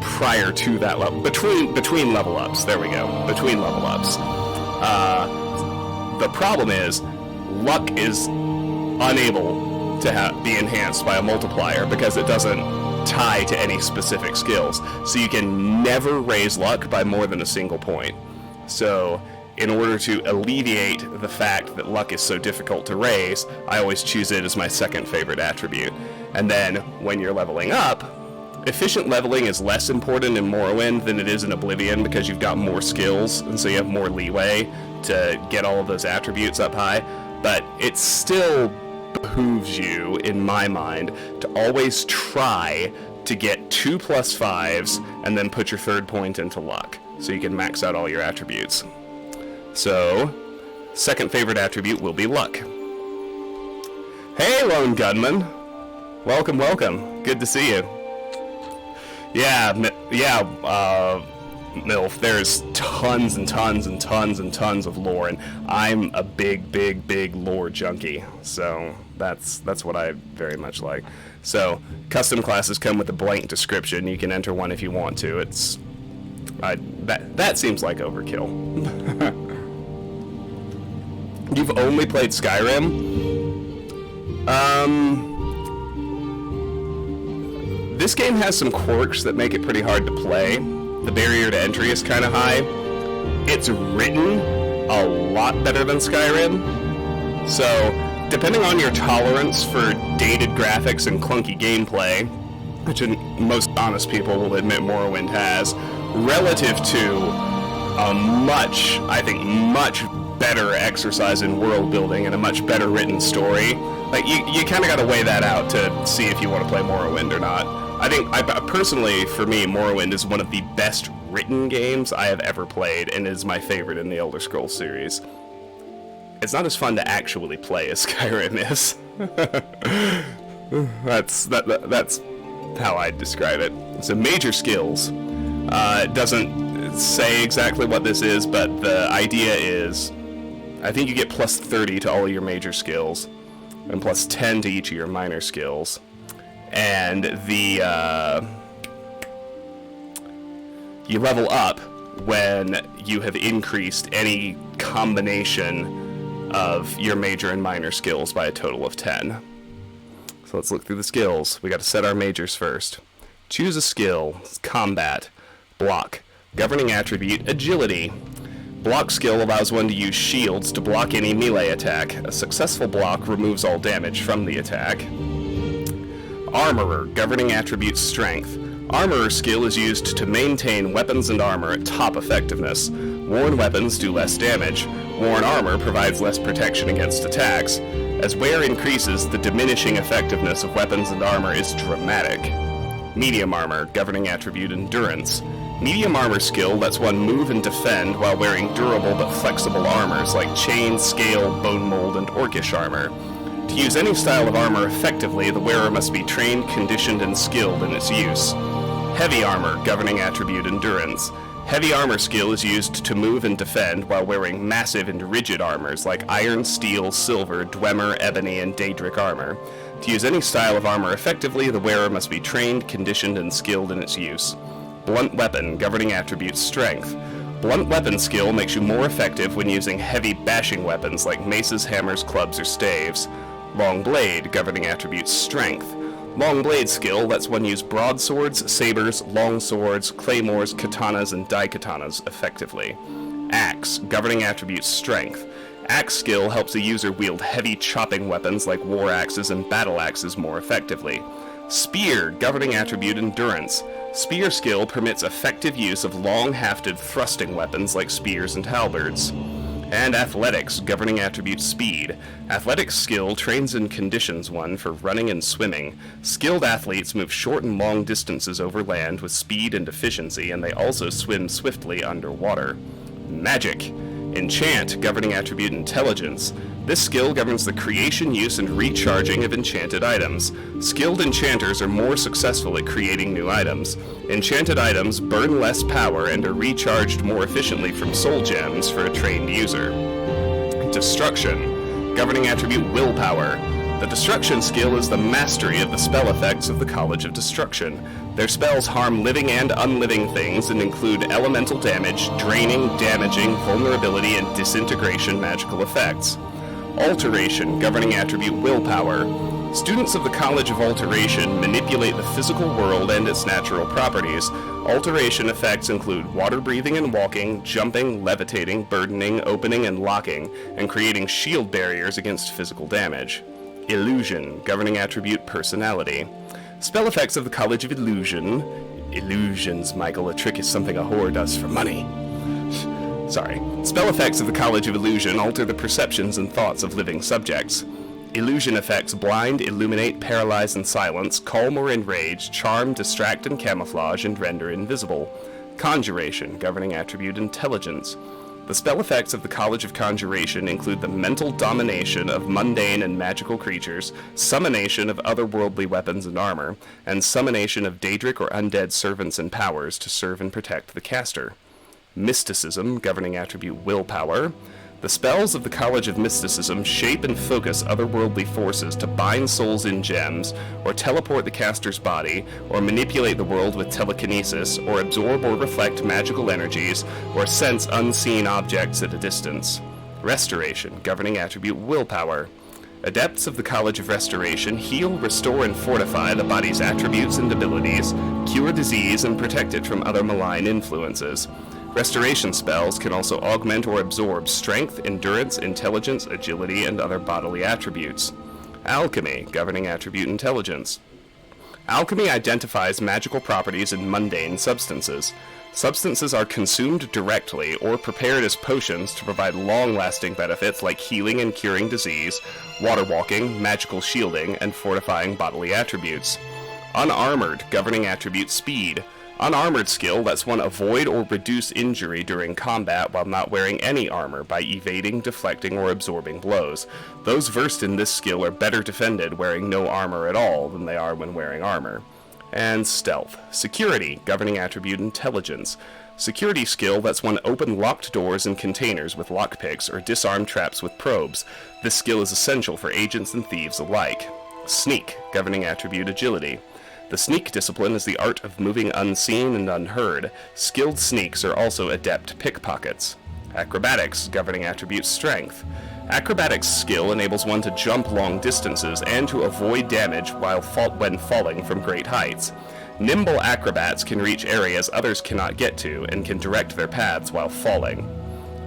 prior to that level, between level ups. There we go. Between level ups. The problem is, luck is unable to be enhanced by a multiplier because it doesn't tie to any specific skills. So you can never raise luck by more than a single point. So, in order to alleviate the fact that luck is so difficult to raise, I always choose it as my second favorite attribute. And then, when you're leveling up, efficient leveling is less important in Morrowind than it is in Oblivion because you've got more skills, and so you have more leeway to get all of those attributes up high. But it still behooves you, in my mind, to always try to get 2 +5s and then put your third point into luck, so you can max out all your attributes. So, second favorite attribute will be luck. Hey, Lone Gunman! Welcome, welcome. Good to see you. Yeah, MILF, there's tons and tons and tons and tons of lore, and I'm a big lore junkie, so That's what I very much like. So, custom classes come with a blank description. You can enter one if you want to. That seems like overkill. You've only played Skyrim? This game has some quirks that make it pretty hard to play. The barrier to entry is kind of high. It's written a lot better than Skyrim. So, depending on your tolerance for dated graphics and clunky gameplay, which most honest people will admit Morrowind has, relative to a much better exercise in world building and a much better written story, like you kind of got to weigh that out to see if you want to play Morrowind or not. Personally, for me, Morrowind is one of the best written games I have ever played, and is my favorite in the Elder Scrolls series. It's not as fun to actually play as Skyrim is. That's how I'd describe it. So major skills. It doesn't say exactly what this is, but the idea is, I think you get plus 30 to all of your major skills, and plus 10 to each of your minor skills. And you level up when you have increased any combination of your major and minor skills by a total of 10. So let's look through the skills. We got to set our majors first. Choose a skill. Combat. Block. Governing attribute, agility. Block skill allows one to use shields to block any melee attack. A successful block removes all damage from the attack. Armorer. Governing attribute, strength. Armorer skill is used to maintain weapons and armor at top effectiveness. Worn weapons do less damage. Worn armor provides less protection against attacks. As wear increases, the diminishing effectiveness of weapons and armor is dramatic. Medium armor. Governing attribute, endurance. Medium armor skill lets one move and defend while wearing durable but flexible armors like chain, scale, bone mold, and orcish armor. To use any style of armor effectively, the wearer must be trained, conditioned, and skilled in its use. Heavy armor. Governing attribute, endurance. Heavy armor skill is used to move and defend while wearing massive and rigid armors like iron, steel, silver, dwemer, ebony, and daedric armor. To use any style of armor effectively, the wearer must be trained, conditioned, and skilled in its use. Blunt weapon. Governing attribute, strength. Blunt weapon skill makes you more effective when using heavy bashing weapons like maces, hammers, clubs, or staves. Long blade. Governing attribute, strength. Long blade skill lets one use broadswords, sabers, long swords, claymores, katanas, and daikatanas effectively. Axe. Governing attribute, strength. Axe skill helps a user wield heavy chopping weapons like war axes and battle axes more effectively. Spear. Governing attribute, endurance. Spear skill permits effective use of long-hafted thrusting weapons like spears and halberds. And athletics. Governing attribute, speed. Athletics skill trains and conditions one for running and swimming. Skilled athletes move short and long distances over land with speed and efficiency, and they also swim swiftly underwater. Magic. Enchant. Governing attribute, intelligence. This skill governs the creation, use, and recharging of enchanted items. Skilled enchanters are more successful at creating new items. Enchanted items burn less power and are recharged more efficiently from soul gems for a trained user. Destruction. Governing attribute, willpower. The destruction skill is the mastery of the spell effects of the College of Destruction. Their spells harm living and unliving things and include elemental damage, draining, damaging, vulnerability, and disintegration magical effects. Alteration. Governing attribute, willpower. Students of the College of Alteration manipulate the physical world and its natural properties. Alteration effects include water breathing and walking, jumping, levitating, burdening, opening, and locking, and creating shield barriers against physical damage. Illusion. Governing attribute, personality. Spell effects of the College of Illusion. Illusions, Michael. A trick is something a whore does for money. Sorry. Spell effects of the College of Illusion alter the perceptions and thoughts of living subjects. Illusion effects blind, illuminate, paralyze, and silence, calm or enrage, charm, distract, and camouflage, and render invisible. Conjuration. Governing attribute, intelligence. The spell effects of the College of Conjuration include the mental domination of mundane and magical creatures, summonation of otherworldly weapons and armor, and summonation of daedric or undead servants and powers to serve and protect the caster. Mysticism. Governing attribute, willpower. The spells of the College of Mysticism shape and focus otherworldly forces to bind souls in gems, or teleport the caster's body, or manipulate the world with telekinesis, or absorb or reflect magical energies, or sense unseen objects at a distance. Restoration, governing attribute willpower. Adepts of the College of Restoration heal, restore, and fortify the body's attributes and abilities, cure disease, and protect it from other malign influences. Restoration spells can also augment or absorb strength, endurance, intelligence, agility, and other bodily attributes. Alchemy, governing attribute intelligence. Alchemy identifies magical properties in mundane substances. Substances are consumed directly or prepared as potions to provide long-lasting benefits like healing and curing disease, water walking, magical shielding, and fortifying bodily attributes. Unarmored, governing attribute speed. Unarmored skill lets one avoid or reduce injury during combat while not wearing any armor by evading, deflecting, or absorbing blows. Those versed in this skill are better defended wearing no armor at all than they are when wearing armor. And stealth. Security, governing attribute intelligence. Security skill lets one open locked doors and containers with lockpicks or disarm traps with probes. This skill is essential for agents and thieves alike. Sneak, governing attribute agility. The sneak discipline is the art of moving unseen and unheard. Skilled sneaks are also adept pickpockets. Acrobatics, governing attribute strength. Acrobatics skill enables one to jump long distances and to avoid damage when falling from great heights. Nimble acrobats can reach areas others cannot get to and can direct their paths while falling.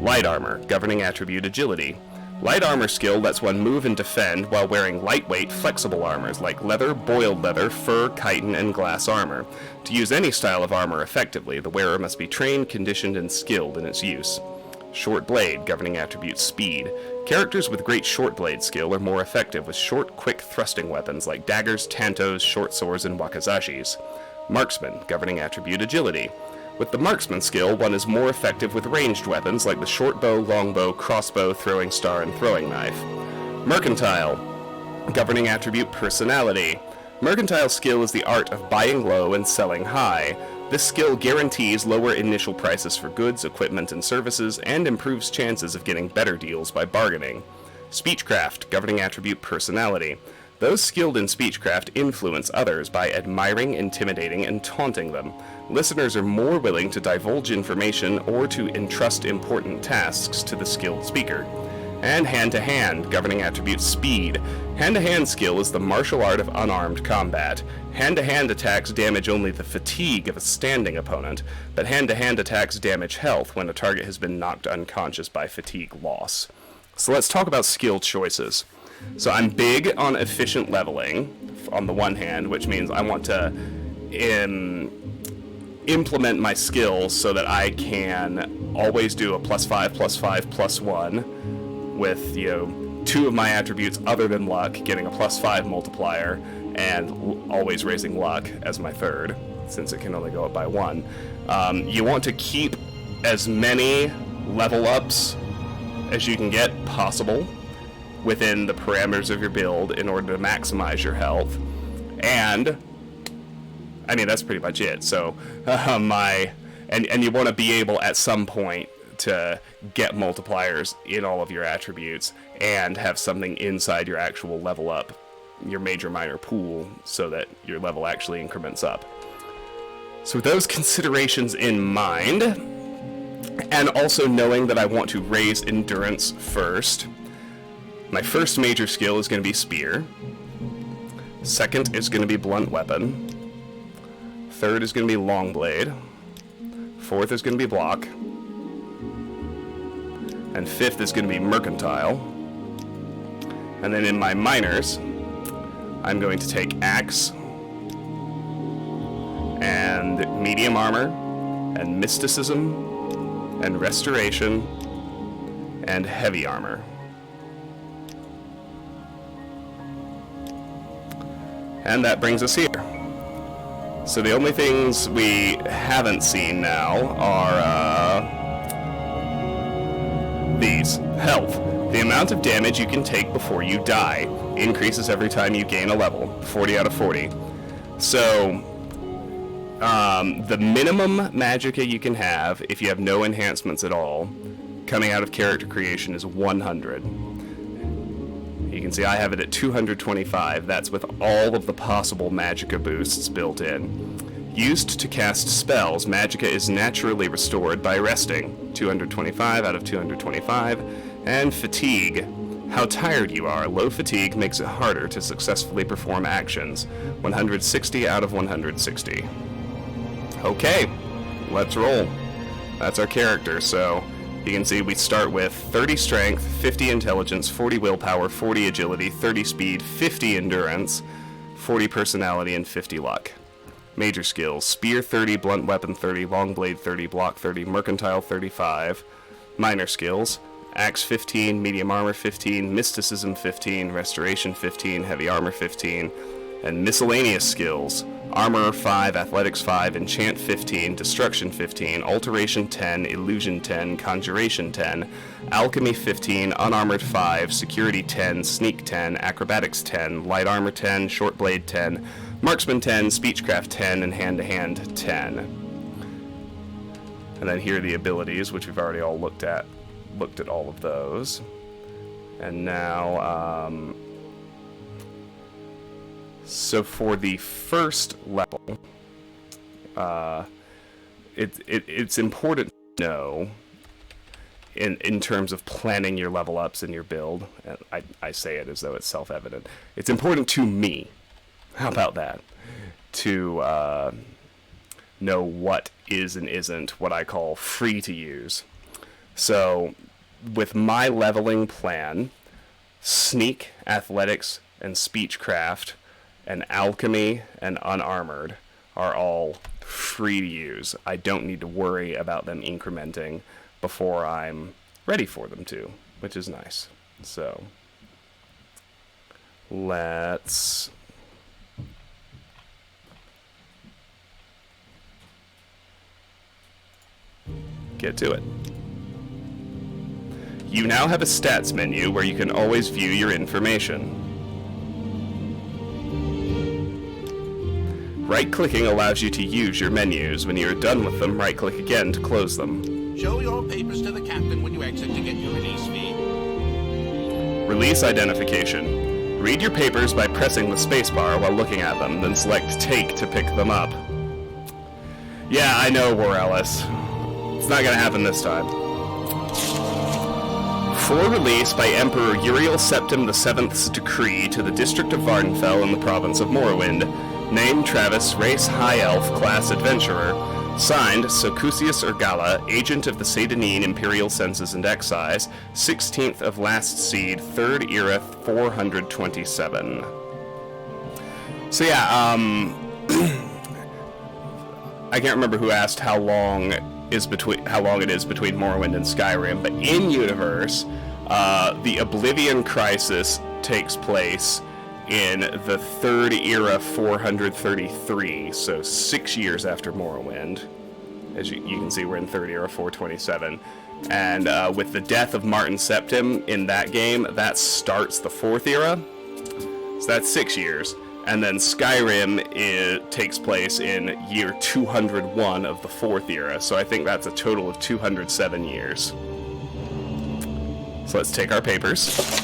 Light armor, governing attribute agility. Light armor skill lets one move and defend while wearing lightweight, flexible armors like leather, boiled leather, fur, chitin, and glass armor. To use any style of armor effectively, the wearer must be trained, conditioned, and skilled in its use. Short blade, governing attribute speed. Characters with great short blade skill are more effective with short, quick thrusting weapons like daggers, tantos, short swords, and wakazashis. Marksman, governing attribute agility. With the marksman skill, one is more effective with ranged weapons like the short bow, longbow, crossbow, throwing star, and throwing knife. Mercantile, governing attribute personality. Mercantile skill is the art of buying low and selling high. This skill guarantees lower initial prices for goods, equipment, and services, and improves chances of getting better deals by bargaining. Speechcraft, governing attribute personality. Those skilled in speechcraft influence others by admiring, intimidating, and taunting them. Listeners are more willing to divulge information or to entrust important tasks to the skilled speaker. And hand-to-hand, governing attribute speed. Hand-to-hand skill is the martial art of unarmed combat. Hand-to-hand attacks damage only the fatigue of a standing opponent, but hand-to-hand attacks damage health when a target has been knocked unconscious by fatigue loss. So let's talk about skill choices. So I'm big on efficient leveling, on the one hand, which means I want to implement my skills so that I can always do a +5, +5, +1 with, two of my attributes other than luck, getting a +5 multiplier, and always raising luck as my third, since it can only go up by 1. You want to keep as many level ups as you can get possible within the parameters of your build in order to maximize your health. And I mean, that's pretty much it. So and you want to be able at some point to get multipliers in all of your attributes and have something inside your actual level up, your major minor pool, so that your level actually increments up. So with those considerations in mind, and also knowing that I want to raise endurance first, my first major skill is going to be spear. Second is going to be blunt weapon. Third is going to be long blade. Fourth is going to be block. And fifth is going to be mercantile. And then in my minors, I'm going to take axe and medium armor and mysticism and restoration and heavy armor. And that brings us here. So the only things we haven't seen now are these. Health. The amount of damage you can take before you die increases every time you gain a level. 40 out of 40. So the minimum magicka you can have, if you have no enhancements at all, coming out of character creation is 100. You can see I have it at 225. That's with all of the possible magicka boosts built in. Used to cast spells, magicka is naturally restored by resting. 225 out of 225. And fatigue. How tired you are. Low fatigue makes it harder to successfully perform actions. 160 out of 160. Okay, let's roll. That's our character, so you can see we start with 30 strength, 50 intelligence, 40 willpower, 40 agility, 30 speed, 50 endurance, 40 personality, and 50 luck. Major skills: spear 30, blunt weapon 30, long blade 30, block 30, mercantile 35. Minor skills: axe 15, medium armor 15, mysticism 15, restoration 15, heavy armor 15. And miscellaneous skills: armor 5, athletics 5, enchant 15, destruction 15, alteration 10, illusion 10, conjuration 10, alchemy 15, unarmored 5, security 10, sneak 10, acrobatics 10, light armor 10, short blade 10, marksman 10, speechcraft 10, and hand-to-hand 10. And then here are the abilities, which we've already all looked at all of those. And now, so for the first level, it's important to know, in terms of planning your level ups and your build, and I say it as though it's self-evident, it's important to me, how about that, to know what is and isn't what I call free to use. So with my leveling plan, sneak, athletics, and speechcraft, and alchemy and unarmored are all free to use. I don't need to worry about them incrementing before I'm ready for them to, which is nice. So let's get to it. You now have a stats menu where you can always view your information. Right-clicking allows you to use your menus. When you're done with them, right-click again to close them. Show your papers to the captain when you exit to get your release fee. Release identification. Read your papers by pressing the spacebar while looking at them, then select Take to pick them up. Yeah, I know, Morales. It's not gonna happen this time. For release by Emperor Uriel Septim VII's decree to the District of Vardenfell in the province of Morrowind. Name Travis, race High Elf, class Adventurer. Signed, Socusius Urgala, agent of the Seyda Neen Imperial Census and Excise, 16th of Last Seed, 3rd Era, 427. So yeah, I can't remember who asked how long it is between Morrowind and Skyrim, but in universe, the Oblivion Crisis takes place in the 3rd Era 433, so 6 years after Morrowind. As you can see, we're in 3rd Era 427. And with the death of Martin Septim in that game, that starts the 4th Era. So that's 6 years. And then Skyrim takes place in year 201 of the 4th Era, so I think that's a total of 207 years. So let's take our papers.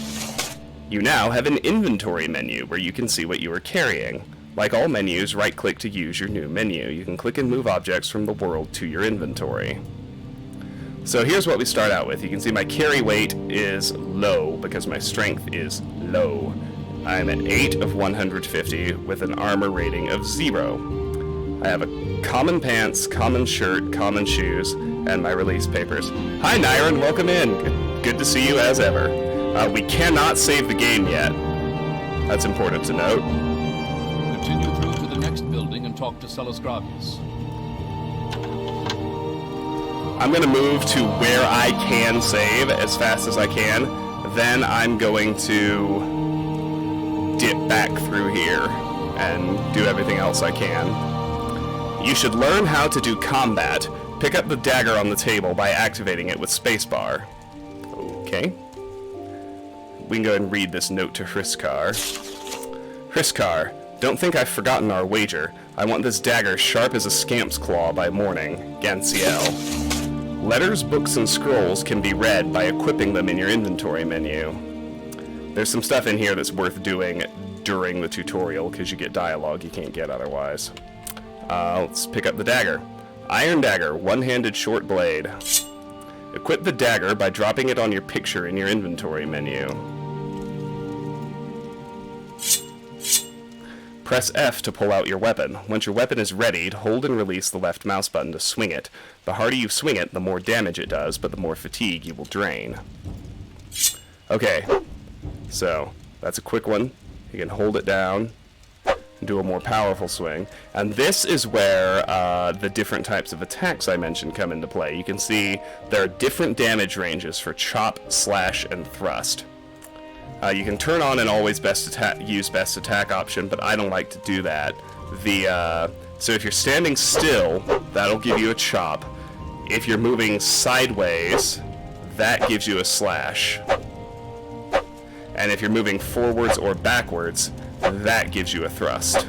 You now have an inventory menu where you can see what you are carrying. Like all menus, right-click to use your new menu. You can click and move objects from the world to your inventory. So here's what we start out with. You can see my carry weight is low because my strength is low. I'm at 8 of 150 with an armor rating of 0. I have a common pants, common shirt, common shoes, and my release papers. Hi Nyron, welcome in. Good to see you as ever. We cannot save the game yet. That's important to note. Continue through to the next building and talk to Celes Gravius. I'm going to move to where I can save as fast as I can. Then I'm going to dip back through here and do everything else I can. You should learn how to do combat. Pick up the dagger on the table by activating it with spacebar. Okay. We can go ahead and read this note to Hriskar. Hriskar, don't think I've forgotten our wager. I want this dagger sharp as a scamp's claw by morning. Gansiel. Letters, books, and scrolls can be read by equipping them in your inventory menu. There's some stuff in here that's worth doing during the tutorial, because you get dialogue you can't get otherwise. Let's pick up the dagger. Iron dagger, one-handed short blade. Equip the dagger by dropping it on your picture in your inventory menu. Press F to pull out your weapon. Once your weapon is readied, hold and release the left mouse button to swing it. The harder you swing it, the more damage it does, but the more fatigue you will drain. Okay, so that's a quick one. You can hold it down and do a more powerful swing. And this is where the different types of attacks I mentioned come into play. You can see there are different damage ranges for chop, slash, and thrust. You can turn on and always use best attack option, but I don't like to do that. So if you're standing still, that'll give you a chop. If you're moving sideways, that gives you a slash. And if you're moving forwards or backwards, that gives you a thrust.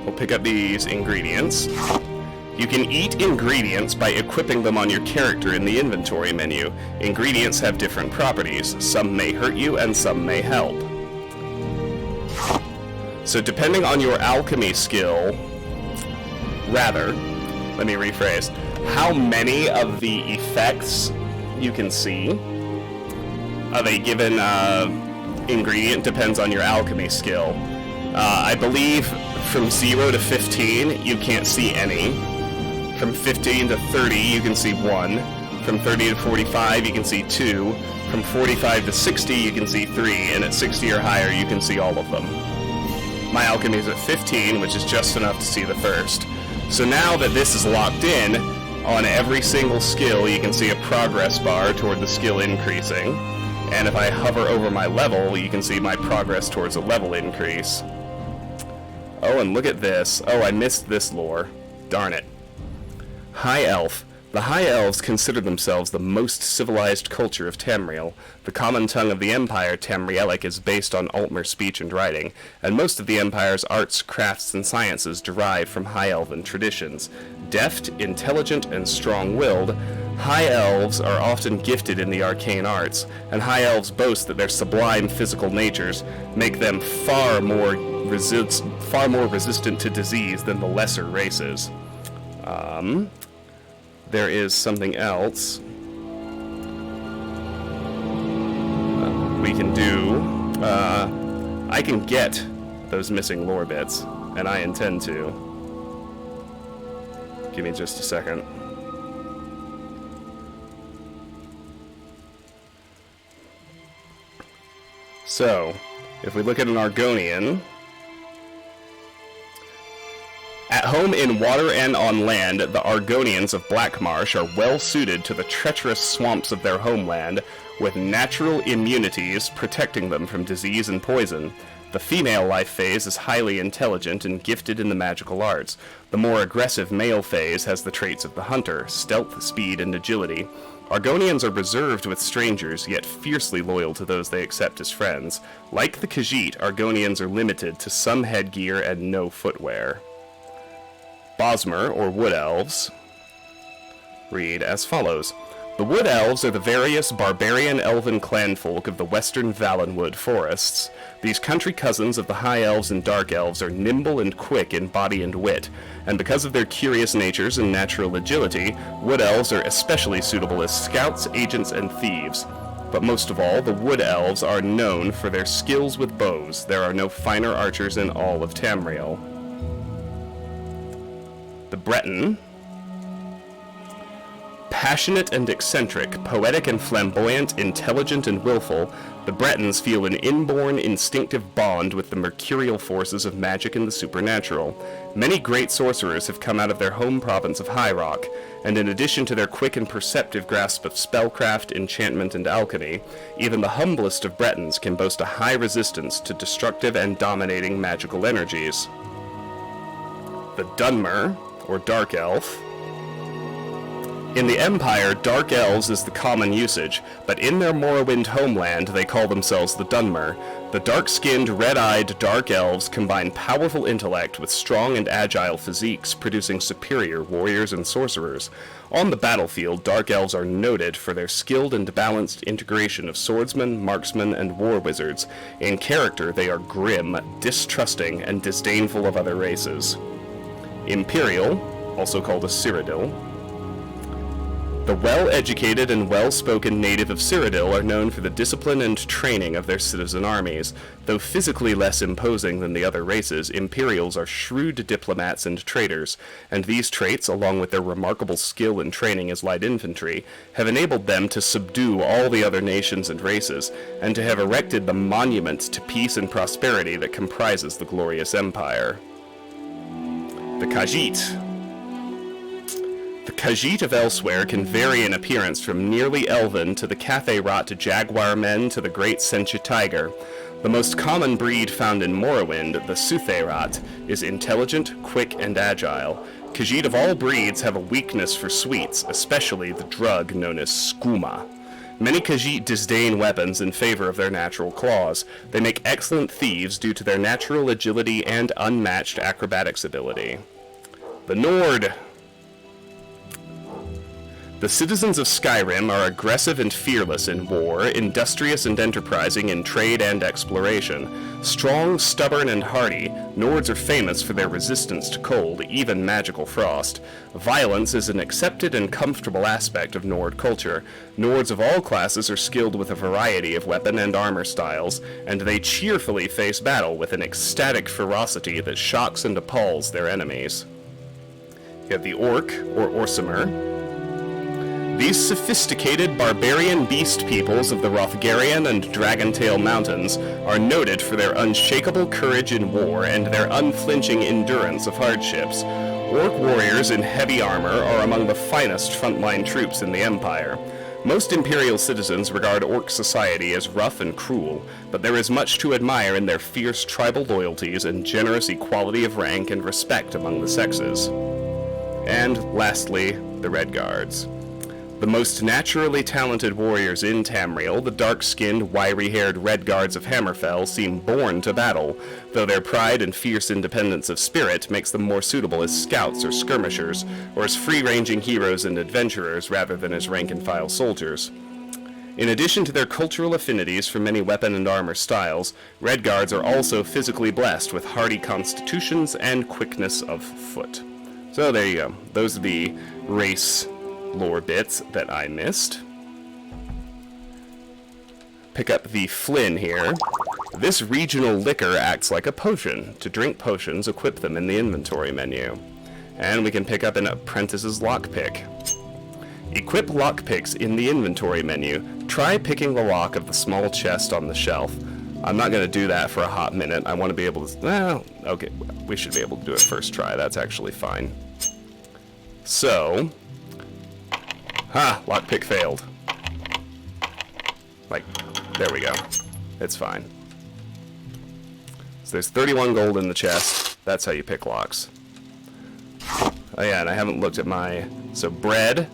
We'll pick up these ingredients. You can eat ingredients by equipping them on your character in the inventory menu. Ingredients have different properties. Some may hurt you and some may help. So depending on your alchemy skill, let me rephrase, how many of the effects you can see of a given ingredient depends on your alchemy skill. I believe from 0 to 15 you can't see any. From 15 to 30 you can see 1. From 30 to 45 you can see 2. From 45 to 60 you can see 3. And at 60 or higher you can see all of them. My alchemy is at 15, which is just enough to see the first. So now that this is locked in, on every single skill you can see a progress bar toward the skill increasing. And if I hover over my level, you can see my progress towards a level increase. Oh, and look at this. Oh, I missed this lore. Darn it. High Elf. The High Elves consider themselves the most civilized culture of Tamriel. The common tongue of the Empire, Tamrielic, is based on Altmer speech and writing, and most of the Empire's arts, crafts, and sciences derive from High Elven traditions. Deft, intelligent, and strong-willed, High Elves are often gifted in the arcane arts, and High Elves boast that their sublime physical natures make them far more resistant to disease than the lesser races. There is something else we can do. I can get those missing lore bits, and I intend to. Give me just a second. So, if we look at an Argonian, at home in water and on land, the Argonians of Blackmarsh are well suited to the treacherous swamps of their homeland, with natural immunities protecting them from disease and poison. The female life phase is highly intelligent and gifted in the magical arts. The more aggressive male phase has the traits of the hunter, stealth, speed, and agility. Argonians are reserved with strangers, yet fiercely loyal to those they accept as friends. Like the Khajiit, Argonians are limited to some headgear and no footwear. Bosmer, or Wood Elves, read as follows. The Wood Elves are the various barbarian elven clanfolk of the western Valenwood forests. These country cousins of the High Elves and Dark Elves are nimble and quick in body and wit, and because of their curious natures and natural agility, Wood Elves are especially suitable as scouts, agents, and thieves. But most of all, the Wood Elves are known for their skills with bows. There are no finer archers in all of Tamriel. The Breton. Passionate and eccentric, poetic and flamboyant, intelligent and willful, the Bretons feel an inborn, instinctive bond with the mercurial forces of magic and the supernatural. Many great sorcerers have come out of their home province of High Rock, and in addition to their quick and perceptive grasp of spellcraft, enchantment, and alchemy, even the humblest of Bretons can boast a high resistance to destructive and dominating magical energies. The Dunmer, or Dark Elf. In the Empire, Dark Elves is the common usage, but in their Morrowind homeland, they call themselves the Dunmer. The dark-skinned, red-eyed Dark Elves combine powerful intellect with strong and agile physiques, producing superior warriors and sorcerers. On the battlefield, Dark Elves are noted for their skilled and balanced integration of swordsmen, marksmen, and war wizards. In character, they are grim, distrusting, and disdainful of other races. Imperial, also called a Cyrodiil. The well-educated and well-spoken native of Cyrodiil are known for the discipline and training of their citizen armies. Though physically less imposing than the other races, Imperials are shrewd diplomats and traders, and these traits, along with their remarkable skill and training as light infantry, have enabled them to subdue all the other nations and races, and to have erected the monument to peace and prosperity that comprises the glorious empire. The Khajiit. The Khajiit of elsewhere can vary in appearance from nearly elven to the Cathay Rat to Jaguar men to the Great Sencha Tiger. The most common breed found in Morrowind, the Suthay Rat, is intelligent, quick, and agile. Khajiit of all breeds have a weakness for sweets, especially the drug known as skooma. Many Khajiit disdain weapons in favor of their natural claws. They make excellent thieves due to their natural agility and unmatched acrobatics ability. The Nord. The citizens of Skyrim are aggressive and fearless in war, industrious and enterprising in trade and exploration. Strong, stubborn, and hardy, Nords are famous for their resistance to cold, even magical frost. Violence is an accepted and comfortable aspect of Nord culture. Nords of all classes are skilled with a variety of weapon and armor styles, and they cheerfully face battle with an ecstatic ferocity that shocks and appalls their enemies. You have the Orc, or Orsimer. These sophisticated barbarian beast peoples of the Rothgarian and Dragontail Mountains are noted for their unshakable courage in war and their unflinching endurance of hardships. Orc warriors in heavy armor are among the finest frontline troops in the Empire. Most Imperial citizens regard Orc society as rough and cruel, but there is much to admire in their fierce tribal loyalties and generous equality of rank and respect among the sexes. And lastly, the Red Guards. The most naturally talented warriors in Tamriel, the dark-skinned, wiry-haired Red Guards of Hammerfell, seem born to battle, though their pride and fierce independence of spirit makes them more suitable as scouts or skirmishers, or as free-ranging heroes and adventurers rather than as rank-and-file soldiers. In addition to their cultural affinities for many weapon and armor styles, Red Guards are also physically blessed with hardy constitutions and quickness of foot. So there you go. Those are the race lore bits that I missed. Pick up the Flynn here. This regional liquor acts like a potion. To drink potions, equip them in the inventory menu. And we can pick up an apprentice's lockpick. Equip lockpicks in the inventory menu. Try picking the lock of the small chest on the shelf. I'm not going to do that for a hot minute. I want to be able to... Well, okay, we should be able to do it first try. That's actually fine. So... lockpick failed. Like, there we go. It's fine. So there's 31 gold in the chest. That's how you pick locks. Oh yeah, and I haven't looked at my... So bread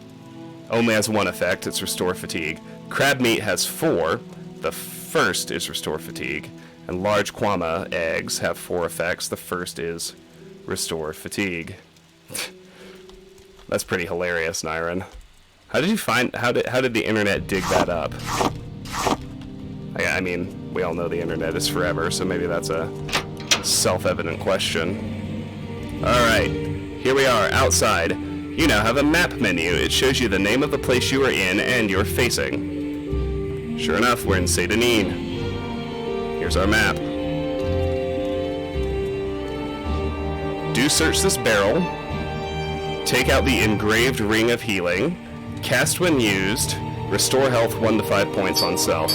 only has one effect. It's restore fatigue. Crab meat has 4. The first is restore fatigue. And large kwama eggs have 4 effects. The first is restore fatigue. That's pretty hilarious, Nyron. How did you find... How did the internet dig that up? I mean, we all know the internet is forever, so maybe that's a self-evident question. Alright, here we are, outside. You now have a map menu. It shows you the name of the place you are in and you're facing. Sure enough, we're in Seyda Neen. Here's our map. Do search this barrel. Take out the engraved ring of healing. Cast when used. Restore health 1 to 5 points on self.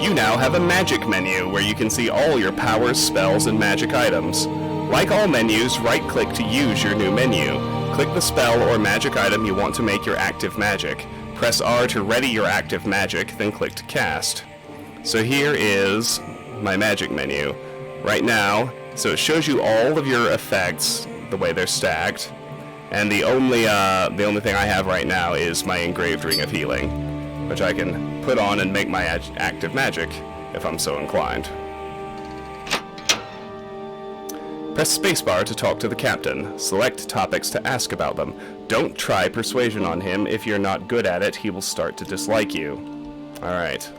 You now have a magic menu where you can see all your powers, spells, and magic items. Like all menus, right-click to use your new menu. Click the spell or magic item you want to make your active magic. Press R to ready your active magic, then click to cast. So here is my magic menu. Right now, so it shows you all of your effects, the way they're stacked. And the only thing I have right now is my engraved ring of healing, which I can put on and make my active magic if I'm so inclined. Press spacebar to talk to the captain. Select topics to ask about them. Don't try persuasion on him. If you're not good at it, he will start to dislike you. Alright.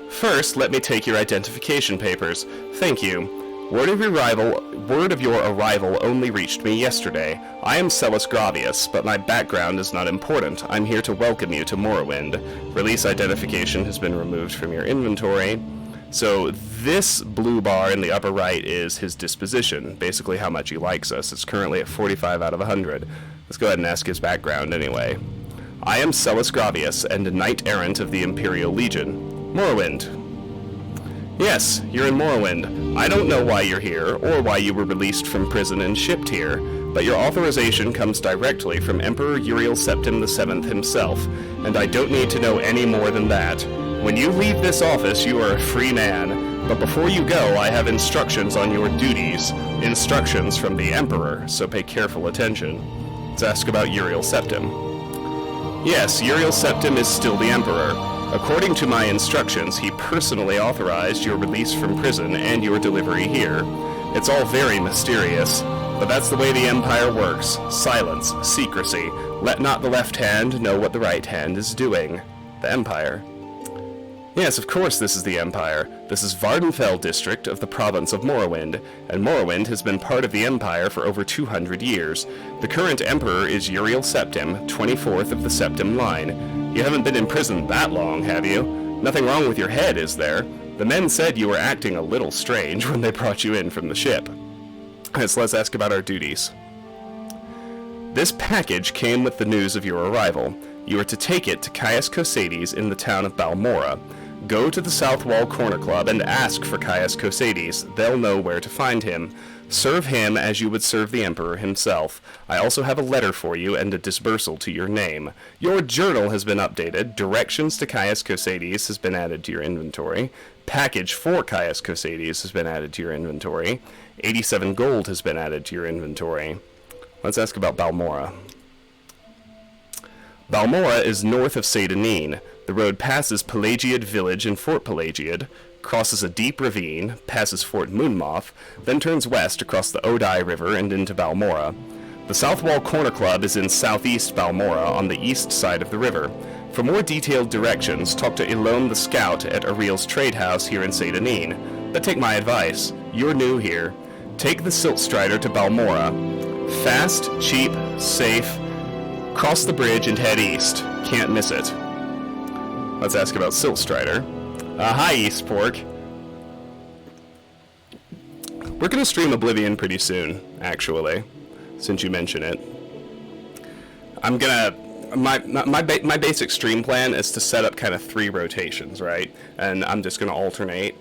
First, let me take your identification papers. Thank you. Word of your arrival only reached me yesterday. I am Celis Gravius, but my background is not important. I'm here to welcome you to Morrowind. Release identification has been removed from your inventory. So this blue bar in the upper right is his disposition, basically how much he likes us. It's currently at 45 out of 100. Let's go ahead and ask his background anyway. I am Celis Gravius, and a knight-errant of the Imperial Legion. Morrowind. Yes, you're in Morrowind. I don't know why you're here, or why you were released from prison and shipped here, but your authorization comes directly from Emperor Uriel Septim VII himself, and I don't need to know any more than that. When you leave this office, you are a free man, but before you go, I have instructions on your duties. Instructions from the Emperor, so pay careful attention. Let's ask about Uriel Septim. Yes, Uriel Septim is still the Emperor. According to my instructions, he personally authorized your release from prison and your delivery here. It's all very mysterious, but that's the way the Empire works. Silence, secrecy. Let not the left hand know what the right hand is doing. The Empire. Yes, of course this is the Empire. This is Vardenfell district of the province of Morrowind, and Morrowind has been part of the Empire for over 200 years. The current Emperor is Uriel Septim, 24th of the Septim line. You haven't been in prison that long, have you? Nothing wrong with your head, is there? The men said you were acting a little strange when they brought you in from the ship. So let's ask about our duties. This package came with the news of your arrival. You are to take it to Caius Cosades in the town of Balmora. Go to the South Wall Corner Club and ask for Caius Cosades. They'll know where to find him. Serve him as you would serve the Emperor himself. I also have a letter for you and a disbursal to your name. Your journal has been updated. Directions to Caius Cosades has been added to your inventory. Package for Caius Cosades has been added to your inventory. 87 gold has been added to your inventory. Let's ask about Balmora. Balmora is north of Seyda Neen. The road passes Pelagiad Village and Fort Pelagiad, crosses a deep ravine, passes Fort Moonmoth, then turns west across the Odai River and into Balmora. The South Wall Corner Club is in southeast Balmora on the east side of the river. For more detailed directions, talk to Ilome the Scout at Ariel's Trade House here in Seyda Neen. But take my advice. You're new here. Take the Silt Strider to Balmora. Fast, cheap, safe. Cross the bridge and head east. Can't miss it. Let's ask about Silt Strider. Hi, Eastpork. We're going to stream Oblivion pretty soon, actually, since you mention it. I'm going to... My basic stream plan is to set up kind of 3 rotations, right? And I'm just going to alternate.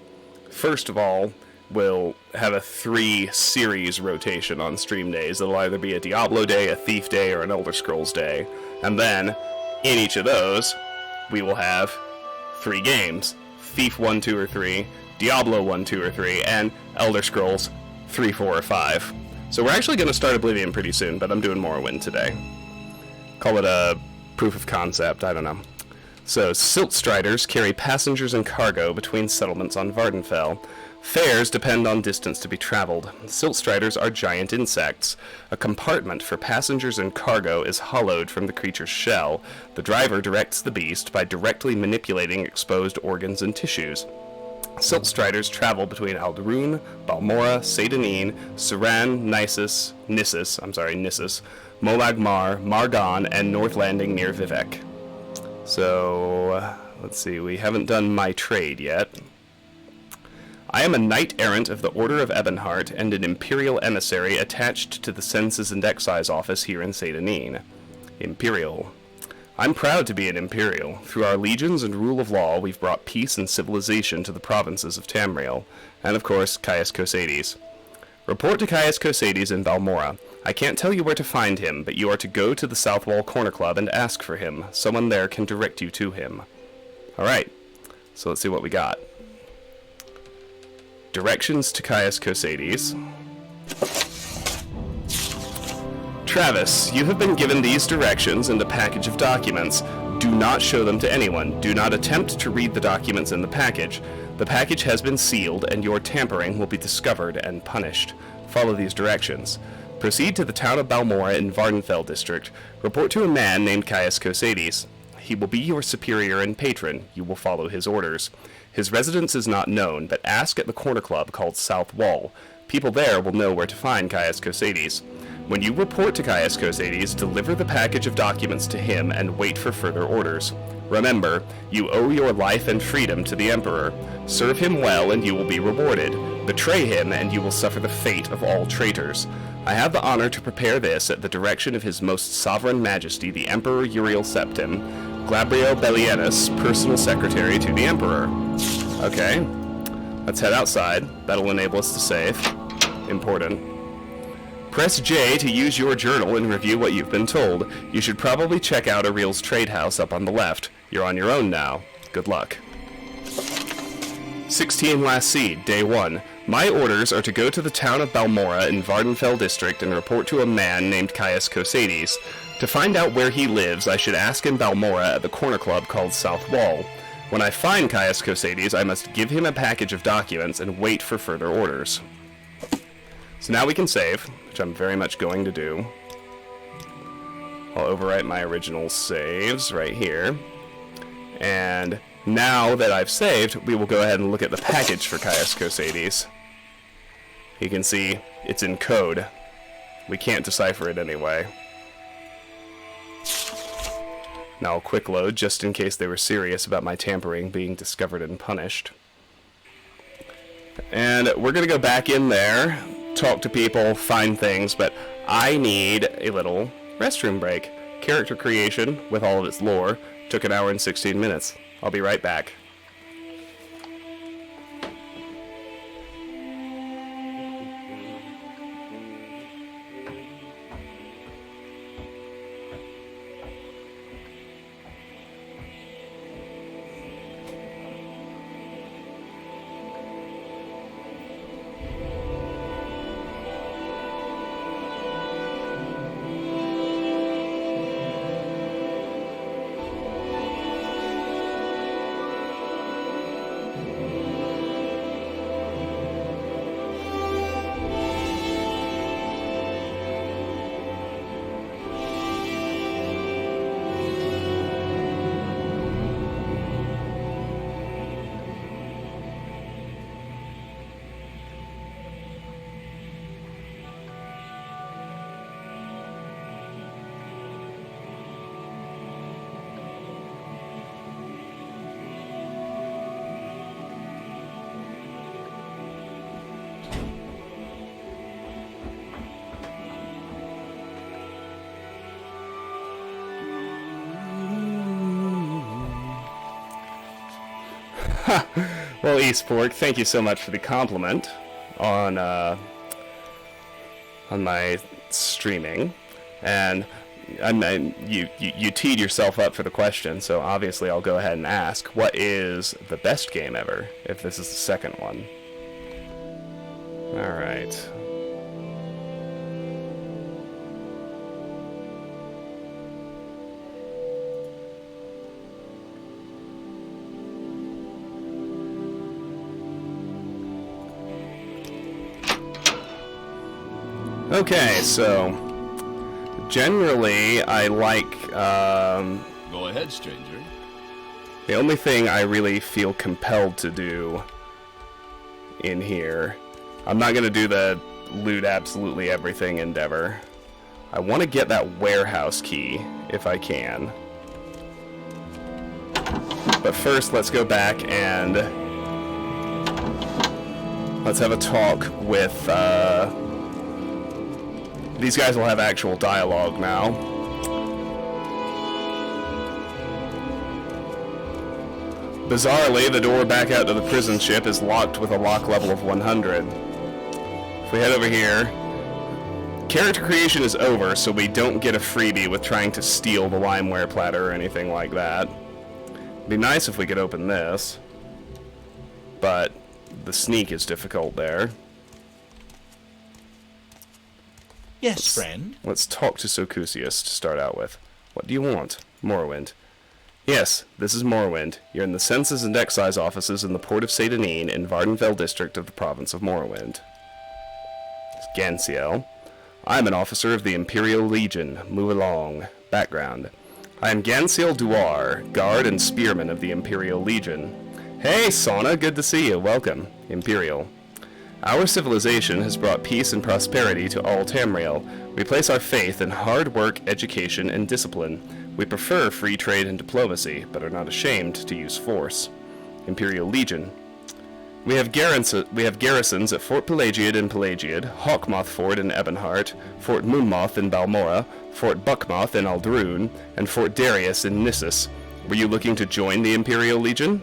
First of all, we'll have a 3-series rotation on stream days. It'll either be a Diablo day, a Thief day, or an Elder Scrolls day. And then, in each of those, we will have 3 games. Thief 1, 2, or 3, Diablo 1, 2, or 3, and Elder Scrolls 3, 4, or 5. So we're actually going to start Oblivion pretty soon, but I'm doing Morrowind today. Call it a proof of concept, I don't know. So, Silt Striders carry passengers and cargo between settlements on Vardenfell. Fares depend on distance to be traveled. Silt Striders are giant insects. A compartment for passengers and cargo is hollowed from the creature's shell. The driver directs the beast by directly manipulating exposed organs and tissues. Silt Striders travel between Alderun, Balmora, Seyda Neen, Suran, Nissus, Molag Mar, Margon, and North Landing near Vivek. So, let's see, we haven't done my trade yet. I am a knight-errant of the Order of Ebonheart and an Imperial emissary attached to the Census and Excise Office here in Seyda Neen. Imperial. I'm proud to be an Imperial. Through our legions and rule of law, we've brought peace and civilization to the provinces of Tamriel, and of course, Caius Cosades. Report to Caius Cosades in Balmora. I can't tell you where to find him, but you are to go to the South Wall Corner Club and ask for him. Someone there can direct you to him. Alright, so let's see what we got. Directions to Caius Cosades. Travis, you have been given these directions and a package of documents. Do not show them to anyone. Do not attempt to read the documents in the package. The package has been sealed, and your tampering will be discovered and punished. Follow these directions. Proceed to the town of Balmora in Vardenfell district. Report to a man named Caius Cosades. He will be your superior and patron. You will follow his orders. His residence is not known, but ask at the corner club called South Wall. People there will know where to find Caius Cosades. When you report to Caius Cosades, deliver the package of documents to him and wait for further orders. Remember, you owe your life and freedom to the Emperor. Serve him well and you will be rewarded. Betray him and you will suffer the fate of all traitors. I have the honor to prepare this at the direction of His Most Sovereign Majesty the Emperor Uriel Septim, Glabrio Bellienus, personal secretary to the Emperor. Okay, let's head outside. That'll enable us to save. Important. Press J to use your journal and review what you've been told. You should probably check out Ariel's trade house up on the left. You're on your own now. Good luck. 16 Last Seed, Day 1. My orders are to go to the town of Balmora in Vardenfell district and report to a man named Caius Cosades. To find out where he lives, I should ask in Balmora at the corner club called South Wall. When I find Caius Cosades, I must give him a package of documents and wait for further orders. So now we can save, which I'm very much going to do. I'll overwrite my original saves right here. And now that I've saved, we will go ahead and look at the package for Caius Cosades. You can see it's in code. We can't decipher it anyway. Now I'll quick load just in case they were serious about my tampering being discovered and punished. And we're going to go back in there, talk to people, find things, but I need a little restroom break. Character creation, with all of its lore, took 1 hour and 16 minutes. I'll be right back. Well, Eastpork, thank you so much for the compliment on my streaming, and you teed yourself up for the question, so obviously I'll go ahead and ask, what is the best game ever, if this is the second one? Alright. Okay, so generally I like Go ahead, stranger. the only thing I really feel compelled to do in here, I'm not going to do the loot absolutely everything endeavor. I want to get that warehouse key if I can. But first, let's go back and let's have a talk with these guys will have actual dialogue now. Bizarrely, the door back out to the prison ship is locked with a lock level of 100. If we head over here, character creation is over, so we don't get a freebie with trying to steal the limeware platter or anything like that. It'd be nice if we could open this, but the sneak is difficult there. Yes, friend? Let's talk to Socusius to start out with. What do you want? Morrowind. Yes, this is Morrowind. You're in the Census and Excise offices in the port of Seyda Neen in Vardenfell district of the province of Morrowind. Gansiel. I'm an officer of the Imperial Legion. Move along. Background. I am Gansiel Duar, guard and spearman of the Imperial Legion. Hey, Sauna, good to see you. Welcome. Imperial. Our civilization has brought peace and prosperity to all Tamriel. We place our faith in hard work, education, and discipline. We prefer free trade and diplomacy, but are not ashamed to use force. Imperial Legion. We have garrisons at Fort Pelagiad in Pelagiad, Hawkmoth Fort in Ebonheart, Fort Moonmoth in Balmora, Fort Buckmoth in Aldroon, and Fort Darius in Nissus. Were you looking to join the Imperial Legion?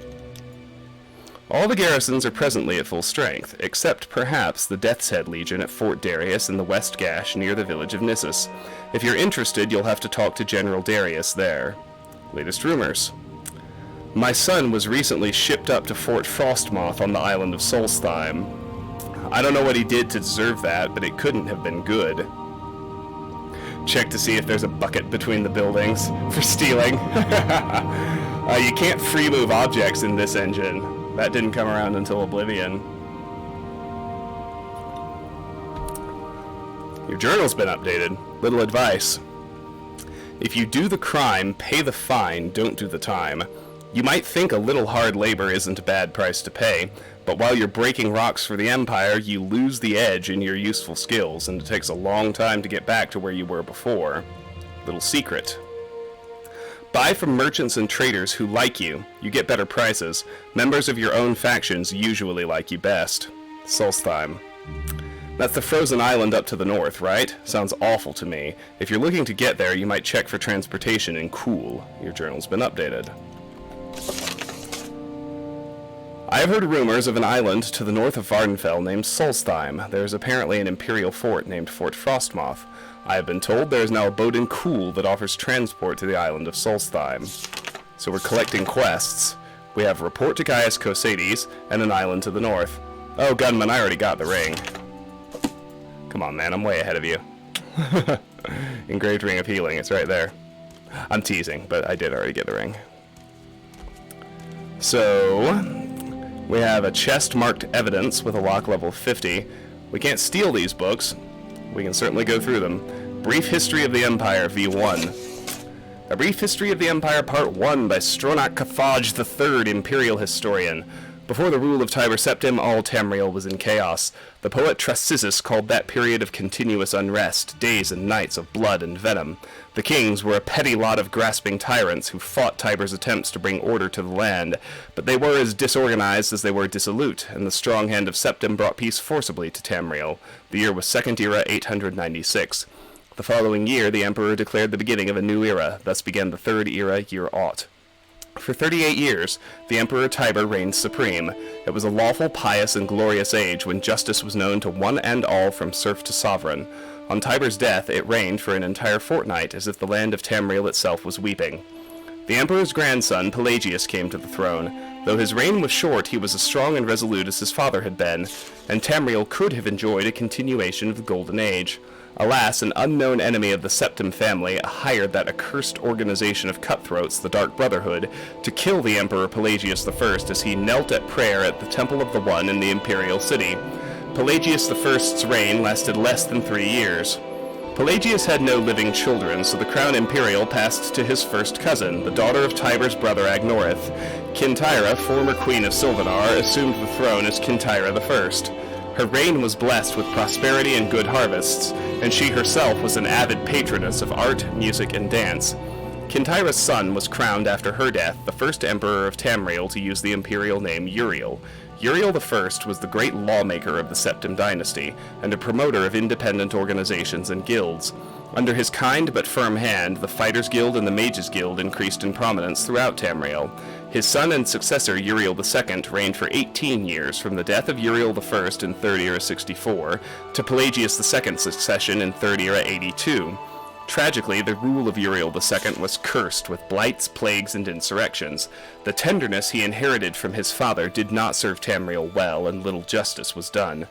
All the garrisons are presently at full strength, except perhaps the Death's Head Legion at Fort Darius in the West Gash near the village of Nissus. If you're interested, you'll have to talk to General Darius there. Latest rumors. My son was recently shipped up to Fort Frostmoth on the island of Solstheim. I don't know what he did to deserve that, but it couldn't have been good. Check to see if there's a bucket between the buildings for stealing. You can't free move objects in this engine. That didn't come around until Oblivion. Your journal's been updated. Little advice. If you do the crime, pay the fine, don't do the time. You might think a little hard labor isn't a bad price to pay, but while you're breaking rocks for the Empire, you lose the edge in your useful skills, and it takes a long time to get back to where you were before. Little secret. Buy from merchants and traders who like you. You get better prices. Members of your own factions usually like you best. Solstheim. That's the frozen island up to the north, right? Sounds awful to me. If you're looking to get there, you might check for transportation in Cool. Your journal's been updated. I have heard rumors of an island to the north of Vardenfell named Solstheim. There is apparently an Imperial fort named Fort Frostmoth. I have been told there is now a boat in Cool that offers transport to the island of Solstheim. So we're collecting quests. We have Report to Gaius Cosades and an island to the north. Oh, Gunman, I already got the ring. Come on, man, I'm way ahead of you. Engraved Ring of Healing, it's right there. I'm teasing, but I did already get the ring. So, we have a chest marked Evidence with a lock level 50. We can't steal these books. We can certainly go through them. Brief History of the Empire, V1. A Brief History of the Empire, Part 1 by Stronach Cathage III, Imperial Historian. Before the rule of Tiber Septim, all Tamriel was in chaos. The poet Trasisis called that period of continuous unrest, days and nights of blood and venom. The kings were a petty lot of grasping tyrants who fought Tiber's attempts to bring order to the land, but they were as disorganized as they were dissolute, and the strong hand of Septim brought peace forcibly to Tamriel. The year was Second Era 896. The following year, the Emperor declared the beginning of a new era, thus began the Third Era, Year Aught. For 38 years, the Emperor Tiber reigned supreme. It was a lawful, pious, and glorious age when justice was known to one and all from serf to sovereign. On Tiber's death, it reigned for an entire fortnight, as if the land of Tamriel itself was weeping. The Emperor's grandson, Pelagius, came to the throne. Though his reign was short, he was as strong and resolute as his father had been, and Tamriel could have enjoyed a continuation of the Golden Age. Alas, an unknown enemy of the Septim family hired that accursed organization of cutthroats, the Dark Brotherhood, to kill the Emperor Pelagius I as he knelt at prayer at the Temple of the One in the Imperial City. Pelagius I's reign lasted less than 3 years. Pelagius had no living children, so the crown imperial passed to his first cousin, the daughter of Tiber's brother Agnorith. Kintyra, former queen of Sylvanar, assumed the throne as Kintyra I. Her reign was blessed with prosperity and good harvests, and she herself was an avid patroness of art, music, and dance. Kintyra's son was crowned after her death, the first emperor of Tamriel to use the imperial name Uriel. Uriel I was the great lawmaker of the Septim dynasty, and a promoter of independent organizations and guilds. Under his kind but firm hand, the Fighters Guild and the Mages Guild increased in prominence throughout Tamriel. His son and successor, Uriel II, reigned for 18 years, from the death of Uriel I in 3rd Era 64 to Pelagius II's succession in 3rd Era 82. Tragically, the rule of Uriel II was cursed with blights, plagues, and insurrections. The tenderness he inherited from his father did not serve Tamriel well, and little justice was done.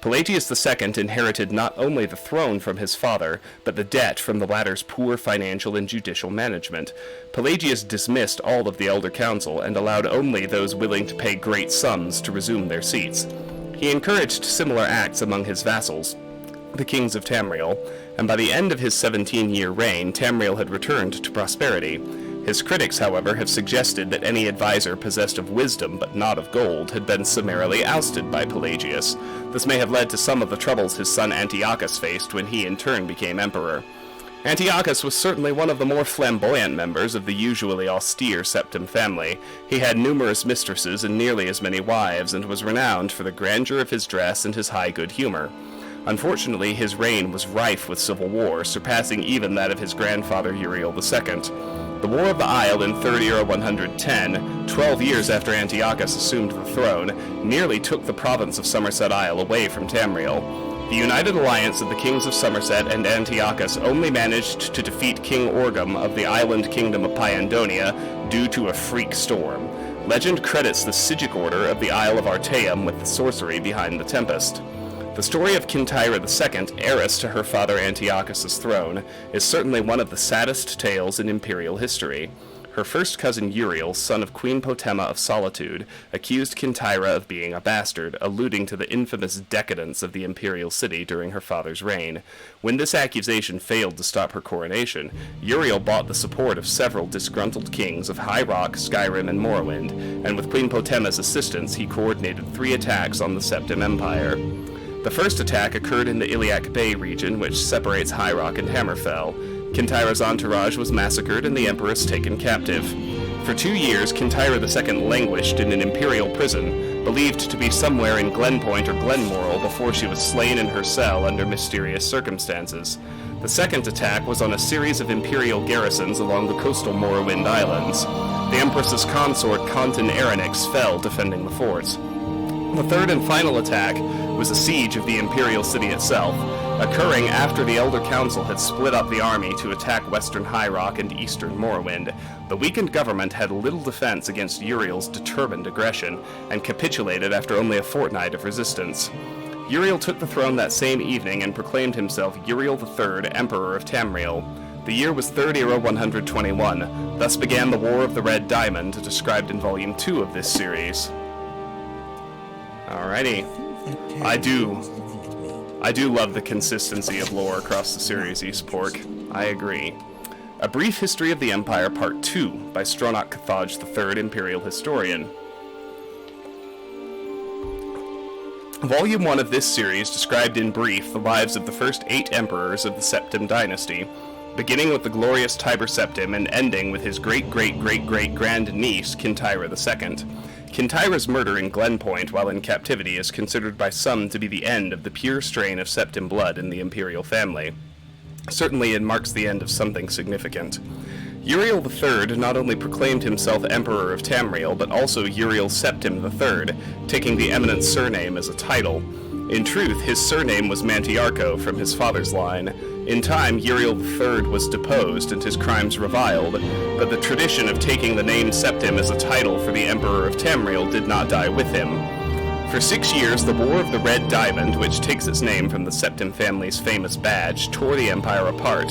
Pelagius II inherited not only the throne from his father, but the debt from the latter's poor financial and judicial management. Pelagius dismissed all of the elder council and allowed only those willing to pay great sums to resume their seats. He encouraged similar acts among his vassals, the kings of Tamriel, and by the end of his 17-year reign, Tamriel had returned to prosperity. His critics, however, have suggested that any advisor possessed of wisdom but not of gold had been summarily ousted by Pelagius. This may have led to some of the troubles his son Antiochus faced when he in turn became emperor. Antiochus was certainly one of the more flamboyant members of the usually austere Septim family. He had numerous mistresses and nearly as many wives, and was renowned for the grandeur of his dress and his high good humor. Unfortunately, his reign was rife with civil war, surpassing even that of his grandfather Uriel II. The War of the Isle in 3rd Era 110, 12 years after Antiochus assumed the throne, nearly took the province of Somerset Isle away from Tamriel. The united alliance of the kings of Somerset and Antiochus only managed to defeat King Orgum of the island kingdom of Pyandonia due to a freak storm. Legend credits the Sigic order of the Isle of Artaeum with the sorcery behind the tempest. The story of Kintyra II, heiress to her father Antiochus's throne, is certainly one of the saddest tales in imperial history. Her first cousin Uriel, son of Queen Potema of Solitude, accused Kintyra of being a bastard, alluding to the infamous decadence of the imperial city during her father's reign. When this accusation failed to stop her coronation, Uriel bought the support of several disgruntled kings of High Rock, Skyrim, and Morrowind, and with Queen Potema's assistance he coordinated 3 attacks on the Septim Empire. The first attack occurred in the Iliac Bay region, which separates High Rock and Hammerfell. Kintyra's entourage was massacred and the Empress taken captive. For 2 years, Kintyra II languished in an imperial prison, believed to be somewhere in Glenpoint or Glenmoral before she was slain in her cell under mysterious circumstances. The second attack was on a series of imperial garrisons along the coastal Morrowind Islands. The Empress's consort Contin Aranix fell defending the forts. The third and final attack was a siege of the imperial city itself, occurring after the Elder Council had split up the army to attack western High Rock and eastern Morrowind. The weakened government had little defense against Uriel's determined aggression, and capitulated after only a fortnight of resistance. Uriel took the throne that same evening and proclaimed himself Uriel III, Emperor of Tamriel. The year was 3rd Era 121. Thus began the War of the Red Diamond, described in Volume 2 of this series. Alrighty. I do love the consistency of lore across the series, Eastpork. I agree. A Brief History of the Empire, Part 2, by Stronach Cathage III, Imperial Historian. Volume 1 of this series described in brief the lives of the first 8 emperors of the Septim dynasty, beginning with the glorious Tiber Septim and ending with his great-great-great-great-grand-niece, Kintyra II. Kintyra's murder in Glenpoint while in captivity is considered by some to be the end of the pure strain of Septim blood in the imperial family. Certainly it marks the end of something significant. Uriel III not only proclaimed himself Emperor of Tamriel, but also Uriel Septim III, taking the eminent surname as a title. In truth, his surname was Mantiarcho from his father's line. In time, Uriel III was deposed and his crimes reviled, but the tradition of taking the name Septim as a title for the Emperor of Tamriel did not die with him. For 6 years, the War of the Red Diamond, which takes its name from the Septim family's famous badge, tore the empire apart.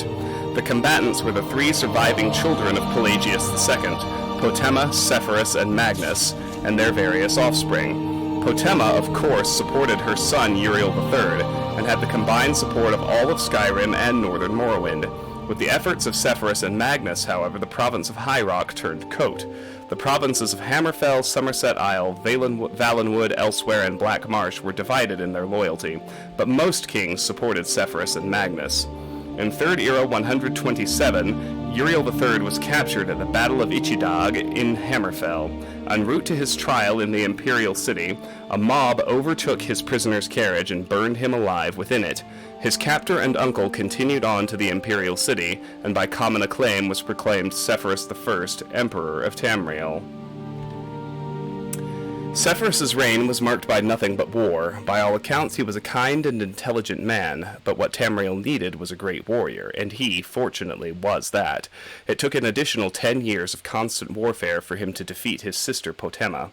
The combatants were the 3 surviving children of Pelagius II, Potema, Sepphoris, and Magnus, and their various offspring. Potema, of course, supported her son Uriel III, and had the combined support of all of Skyrim and northern Morrowind. With the efforts of Sepphoris and Magnus, however, the province of High Rock turned coat. The provinces of Hammerfell, Somerset Isle, Valenwood, Elsewhere, and Black Marsh were divided in their loyalty, but most kings supported Sepphoris and Magnus. In 3rd Era 127, Uriel III was captured at the Battle of Ichidag in Hammerfell. En route to his trial in the imperial city, a mob overtook his prisoner's carriage and burned him alive within it. His captor and uncle continued on to the imperial city, and by common acclaim was proclaimed Sepphoris I, Emperor of Tamriel. Sepphoris' reign was marked by nothing but war. By all accounts, he was a kind and intelligent man, but what Tamriel needed was a great warrior, and he, fortunately, was that. It took an additional 10 years of constant warfare for him to defeat his sister Potema.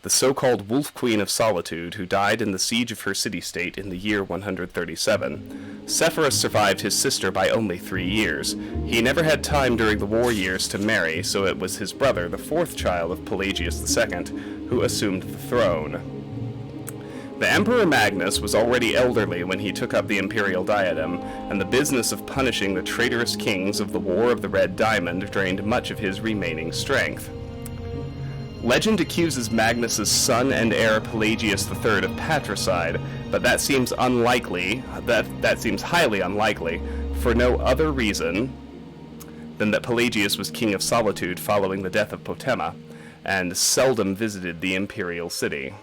the so-called Wolf Queen of Solitude, who died in the siege of her city-state in the year 137. Sepphoris survived his sister by only 3 years. He never had time during the war years to marry, so it was his brother, the fourth child of Pelagius II, who assumed the throne. The Emperor Magnus was already elderly when he took up the imperial diadem, and the business of punishing the traitorous kings of the War of the Red Diamond drained much of his remaining strength. Legend accuses Magnus's son and heir Pelagius III of patricide, but that seems unlikely. That seems highly unlikely, for no other reason than that Pelagius was king of Solitude following the death of Potema, and seldom visited the imperial city.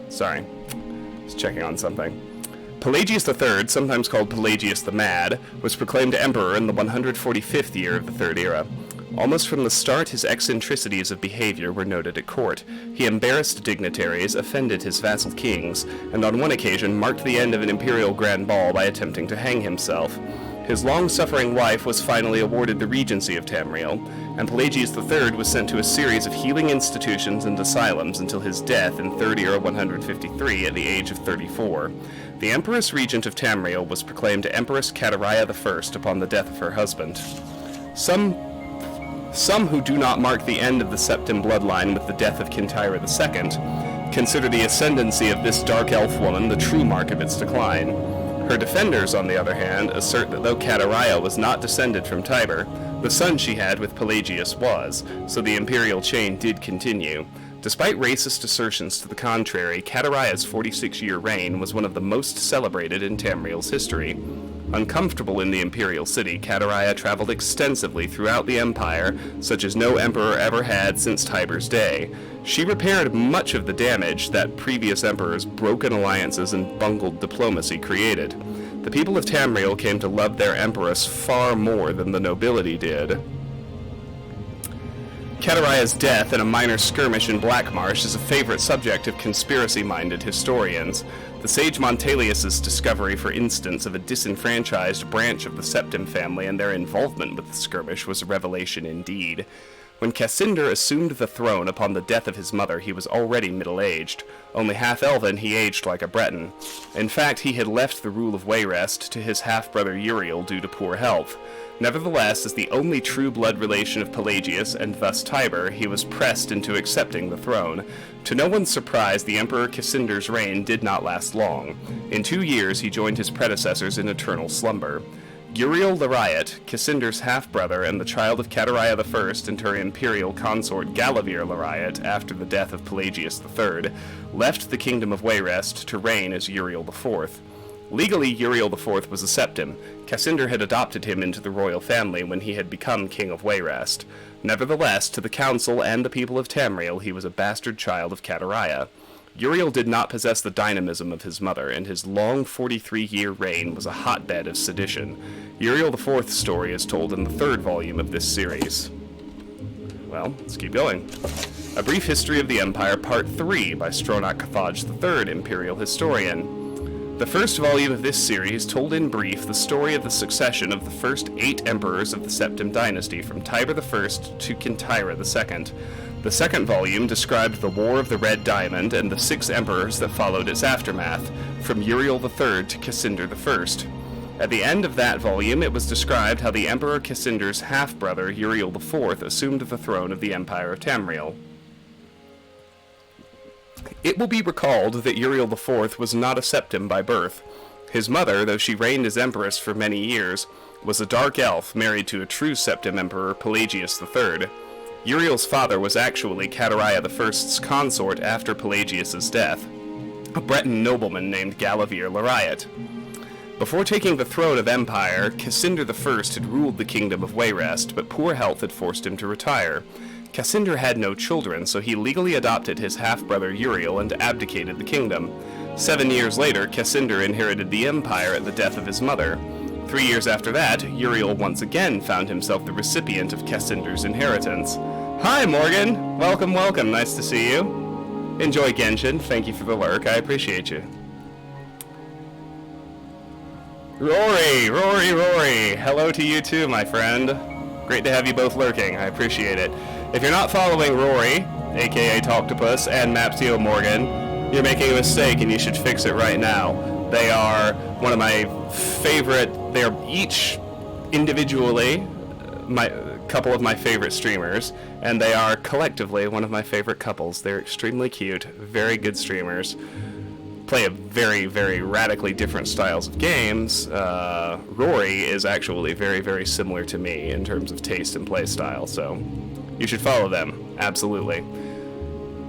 Sorry, just checking on something. Pelagius III, sometimes called Pelagius the Mad, was proclaimed emperor in the 145th year of the Third Era. Almost from the start, his eccentricities of behavior were noted at court. He embarrassed dignitaries, offended his vassal kings, and on one occasion marked the end of an imperial grand ball by attempting to hang himself. His long-suffering wife was finally awarded the regency of Tamriel, and Pelagius III was sent to a series of healing institutions and asylums until his death in Third Era 153 at the age of 34. The Empress Regent of Tamriel was proclaimed Empress Catariah I upon the death of her husband. Some who do not mark the end of the Septim bloodline with the death of Kintyre II consider the ascendancy of this dark elf woman the true mark of its decline. Her defenders, on the other hand, assert that though Catariah was not descended from Tiber, the son she had with Pelagius was, so the imperial chain did continue. Despite racist assertions to the contrary, Catariah's 46-year reign was one of the most celebrated in Tamriel's history. Uncomfortable in the imperial city, Catariah traveled extensively throughout the empire, such as no emperor ever had since Tiber's day. She repaired much of the damage that previous emperors' broken alliances and bungled diplomacy created. The people of Tamriel came to love their empress far more than the nobility did. Catariah's death in a minor skirmish in Blackmarsh is a favorite subject of conspiracy-minded historians. The sage Montelius's discovery, for instance, of a disenfranchised branch of the Septim family and their involvement with the skirmish was a revelation indeed. When Cassander assumed the throne upon the death of his mother, he was already middle-aged. Only half-elven, he aged like a Breton. In fact, he had left the rule of Wayrest to his half-brother Uriel due to poor health. Nevertheless, as the only true blood relation of Pelagius, and thus Tiber, he was pressed into accepting the throne. To no one's surprise, the Emperor Cassander's reign did not last long. In 2 years, he joined his predecessors in eternal slumber. Uriel the Riot, Cassander's half-brother and the child of Catariah I and her imperial consort Galavir the Riot, after the death of Pelagius III, left the kingdom of Wayrest to reign as Uriel IV. Legally, Uriel IV was a Septim. Cassander had adopted him into the royal family when he had become king of Wayrest. Nevertheless, to the council and the people of Tamriel, he was a bastard child of Catariah. Uriel did not possess the dynamism of his mother, and his long 43-year reign was a hotbed of sedition. Uriel IV's story is told in the 3rd volume of this series. Well, let's keep going. A Brief History of the Empire, Part 3, by Stronach Cathaj III, Imperial Historian. The first volume of this series told in brief the story of the succession of the first 8 emperors of the Septim dynasty, from Tiber I to Kintyre II. The second volume described the War of the Red Diamond and the 6 emperors that followed its aftermath, from Uriel III to Cassander I. At the end of that volume, it was described how the Emperor Cassander's half-brother, Uriel IV, assumed the throne of the Empire of Tamriel. It will be recalled that Uriel IV was not a Septim by birth. His mother, though she reigned as empress for many years, was a dark elf married to a true Septim emperor, Pelagius III. Uriel's father was actually Catariah I's consort after Pelagius's death, a Breton nobleman named Galavir the Riot. Before taking the throne of empire, Cassander I had ruled the kingdom of Wayrest, but poor health had forced him to retire. Cassander had no children, so he legally adopted his half-brother Uriel and abdicated the kingdom. 7 years later, Cassander inherited the empire at the death of his mother. 3 years after that, Uriel once again found himself the recipient of Cassander's inheritance. Hi, Morgan! Welcome, welcome. Nice to see you. Enjoy Genshin. Thank you for the lurk. I appreciate you. Rory! Hello to you too, my friend. Great to have you both lurking. I appreciate it. If you're not following Rory, aka Talktopus, and Mapsio Morgan, you're making a mistake and you should fix it right now. They are one of my favorite, they are each individually a couple of my favorite streamers, and they are collectively one of my favorite couples. They're extremely cute, very good streamers, play a very, very radically different styles of games. Rory is actually very, very similar to me in terms of taste and play style, so you should follow them, absolutely.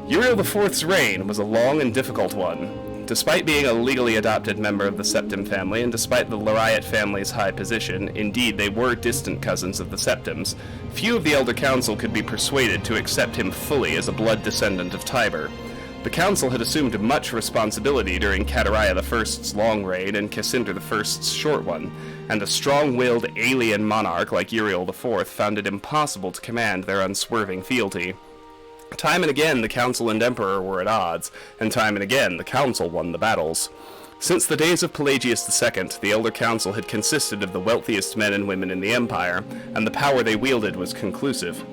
Uriel IV's reign was a long and difficult one. Despite being a legally adopted member of the Septim family, and despite the Lariat family's high position, indeed they were distant cousins of the Septims, few of the Elder Council could be persuaded to accept him fully as a blood descendant of Tiber. The Council had assumed much responsibility during Catariah I's long reign and Cassander I's short one, and a strong-willed alien monarch like Uriel IV found it impossible to command their unswerving fealty. Time and again, the Council and Emperor were at odds, and time and again, the Council won the battles. Since the days of Pelagius II, the Elder Council had consisted of the wealthiest men and women in the Empire, and the power they wielded was conclusive.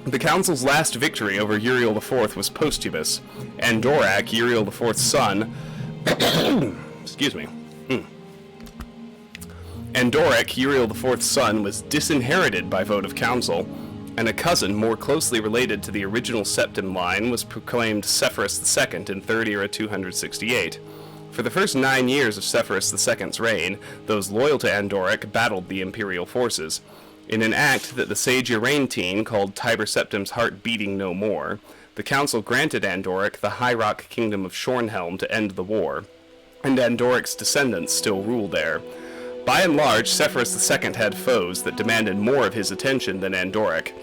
The Council's last victory over Uriel IV was posthumous, and Dorak, Uriel IV's son, excuse me, and Dorak, Uriel IV's son, was disinherited by vote of council, and a cousin more closely related to the original Septim line was proclaimed Sepphoris II in 3rd era 268. For the first 9 years of Sepphoris II's reign, those loyal to Andoric battled the imperial forces. In an act that the sage Irantine called Tiber Septim's Heart Beating No More, the council granted Andoric the High Rock Kingdom of Shornhelm to end the war, and Andoric's descendants still ruled there. By and large, Sepphoris II had foes that demanded more of his attention than Andoric.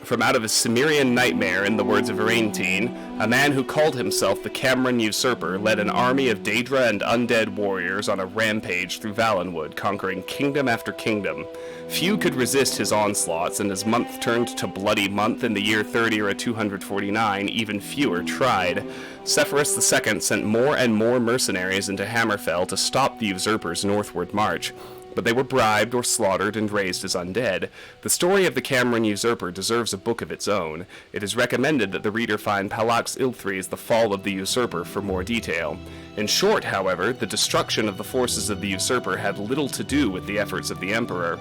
From out of his Cimmerian nightmare, in the words of Irantine, a man who called himself the Cameron Usurper led an army of Daedra and undead warriors on a rampage through Valenwood, conquering kingdom after kingdom. Few could resist his onslaughts, and as month turned to bloody month in the year 3rd era 249, even fewer tried. Sepphoris II sent more and more mercenaries into Hammerfell to stop the usurper's northward march, but they were bribed or slaughtered and raised as undead. The story of the Cameron Usurper deserves a book of its own. It is recommended that the reader find Palax Ilthri's The Fall of the Usurper for more detail. In short, however, the destruction of the forces of the usurper had little to do with the efforts of the Emperor.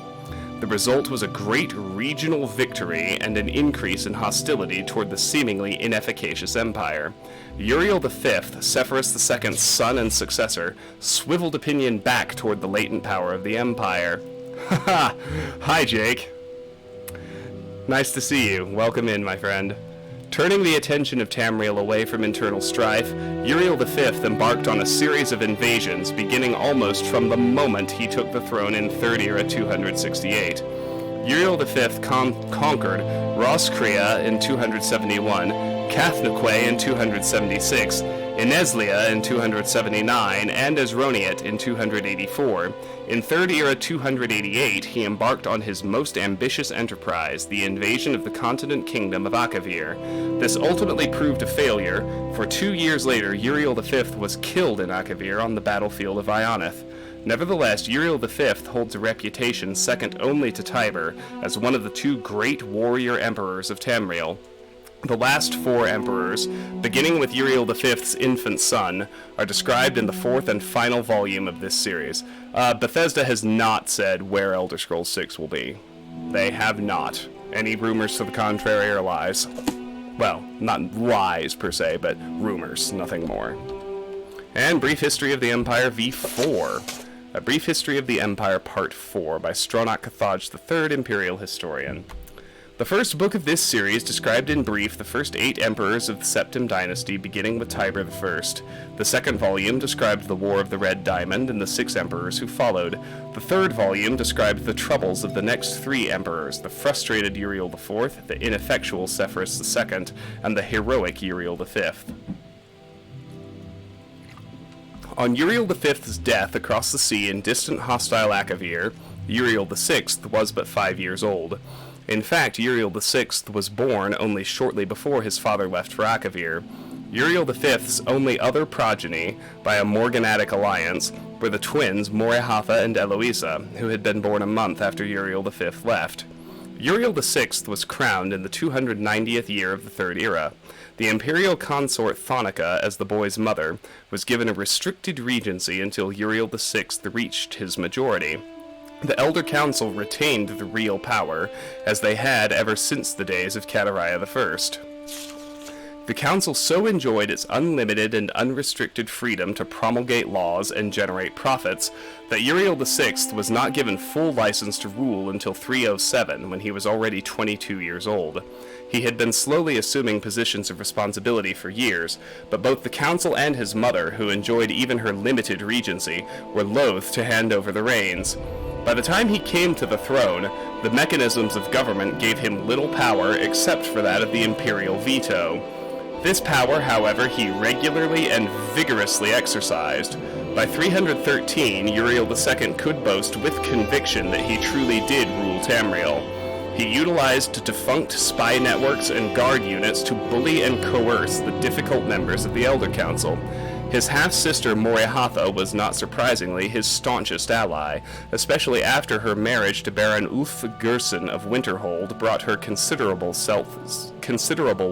The result was a great regional victory and an increase in hostility toward the seemingly inefficacious empire. Uriel V, Sepphoris II's son and successor, swiveled opinion back toward the latent power of the empire. Haha! Hi, Jake. Nice to see you. Welcome in, my friend. Turning the attention of Tamriel away from internal strife, Uriel V embarked on a series of invasions, beginning almost from the moment he took the throne in 3rd era 268. Uriel V conquered Roskria in 271, Cathnaque in 276, Ineslia in 279, and Asroniet in 284. In 3rd era 288, he embarked on his most ambitious enterprise, the invasion of the continent kingdom of Akavir. This ultimately proved a failure, for 2 years later Uriel V was killed in Akavir on the battlefield of Ionith. Nevertheless, Uriel V holds a reputation second only to Tiber as one of the 2 great warrior emperors of Tamriel. The last 4 emperors, beginning with Uriel V's infant son, are described in the 4th and final volume of this series. Bethesda has not said where Elder Scrolls 6 will be. They have not. Any rumors to the contrary are lies. Well, not lies per se, but rumors, nothing more. And Brief History of the Empire V4. A Brief History of the Empire Part 4 by Stronach Cathaj III, Imperial Historian. The first book of this series described in brief the first 8 emperors of the Septim dynasty, beginning with Tiber I. The second volume described the War of the Red Diamond and the 6 emperors who followed. The third volume described the troubles of the next 3 emperors, the frustrated Uriel IV, the ineffectual Sepphoris II, and the heroic Uriel V. On Uriel V's death across the sea in distant hostile Akavir, Uriel VI was but 5 years old. In fact, Uriel VI was born only shortly before his father left for Akavir. Uriel V's only other progeny, by a morganatic alliance, were the twins Morehotha and Eloisa, who had been born a month after Uriel V left. Uriel VI was crowned in the 290th year of the Third Era. The imperial consort Thonica, as the boy's mother, was given a restricted regency until Uriel VI reached his majority. The Elder Council retained the real power, as they had ever since the days of Catariah I. The council so enjoyed its unlimited and unrestricted freedom to promulgate laws and generate profits that Uriel VI was not given full license to rule until 307, when he was already 22 years old. He had been slowly assuming positions of responsibility for years, but both the council and his mother, who enjoyed even her limited regency, were loath to hand over the reins. By the time he came to the throne, the mechanisms of government gave him little power except for that of the imperial veto. This power, however, he regularly and vigorously exercised. By 313, Uriel II could boast with conviction that he truly did rule Tamriel. He utilized defunct spy networks and guard units to bully and coerce the difficult members of the Elder Council. His half-sister Morehotha was not surprisingly his staunchest ally, especially after her marriage to Baron Ulf Gerson of Winterhold brought her considerable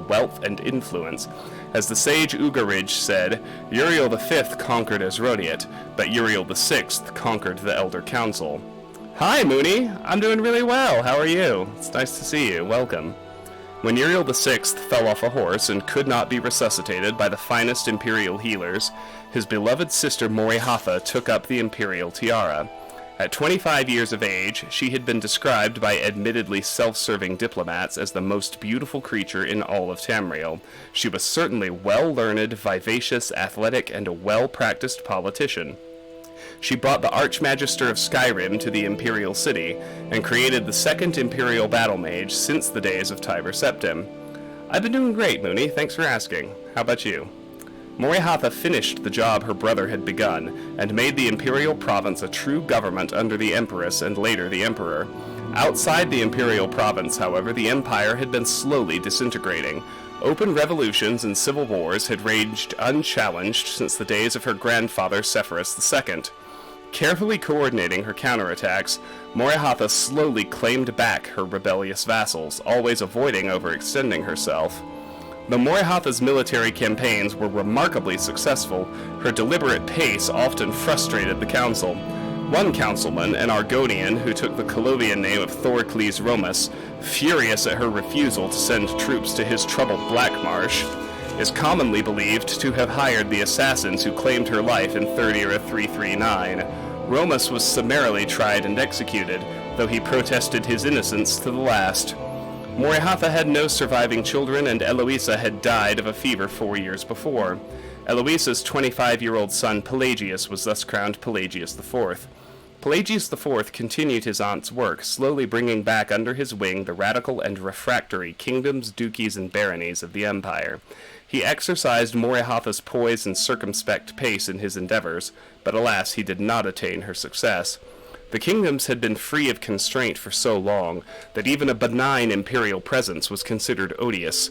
wealth and influence. As the sage Ugaridge said, Uriel V conquered Asroniet, but Uriel VI conquered the Elder Council. Hi, Mooney! I'm doing really well. How are you? It's nice to see you. Welcome. When Uriel VI fell off a horse and could not be resuscitated by the finest imperial healers, his beloved sister Morehotha took up the imperial tiara. At 25 years of age, she had been described by admittedly self-serving diplomats as the most beautiful creature in all of Tamriel. She was certainly well-learned, vivacious, athletic, and a well-practiced politician. She brought the Archmagister of Skyrim to the Imperial City, and created the second Imperial Battle Mage since the days of Tiber Septim. I've been doing great, Mooney, thanks for asking. How about you? Morehotha finished the job her brother had begun, and made the Imperial Province a true government under the Empress and later the Emperor. Outside the Imperial Province, however, the Empire had been slowly disintegrating. Open revolutions and civil wars had raged unchallenged since the days of her grandfather Sepphoris II. Carefully coordinating her counterattacks, Morehotha slowly claimed back her rebellious vassals, always avoiding overextending herself. Though Morehotha's military campaigns were remarkably successful, her deliberate pace often frustrated the council. One councilman, an Argonian who took the Colovian name of Thorocles Romus, furious at her refusal to send troops to his troubled Blackmarsh, is commonly believed to have hired the assassins who claimed her life in 3rd Era 339. Romus was summarily tried and executed, though he protested his innocence to the last. Morehotha had no surviving children, and Eloisa had died of a fever 4 years before. Eloisa's 25-year-old son Pelagius was thus crowned Pelagius IV. Pelagius IV continued his aunt's work, slowly bringing back under his wing the radical and refractory kingdoms, duchies, and baronies of the empire. He exercised Morehotha's poise and circumspect pace in his endeavors, but alas, he did not attain her success. The kingdoms had been free of constraint for so long that even a benign imperial presence was considered odious.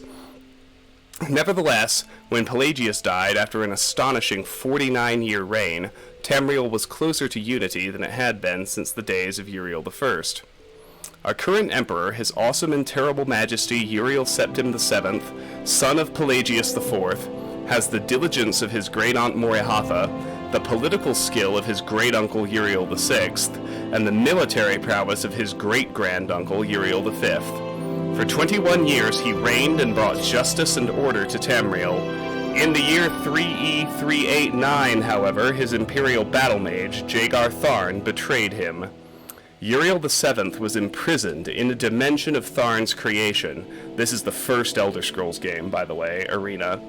Nevertheless, when Pelagius died after an astonishing 49-year reign, Tamriel was closer to unity than it had been since the days of Uriel I. Our current emperor, His Awesome and Terrible Majesty Uriel Septim VII, son of Pelagius IV, has the diligence of his great-aunt Morehotha, the political skill of his great-uncle Uriel VI, and the military prowess of his great-granduncle Uriel V. For 21 years he reigned and brought justice and order to Tamriel. In the year 3E 389, however, his imperial battle mage, Jagar Tharn, betrayed him. Uriel VII was imprisoned in a dimension of Tharn's creation. This is the first Elder Scrolls game, by the way, Arena.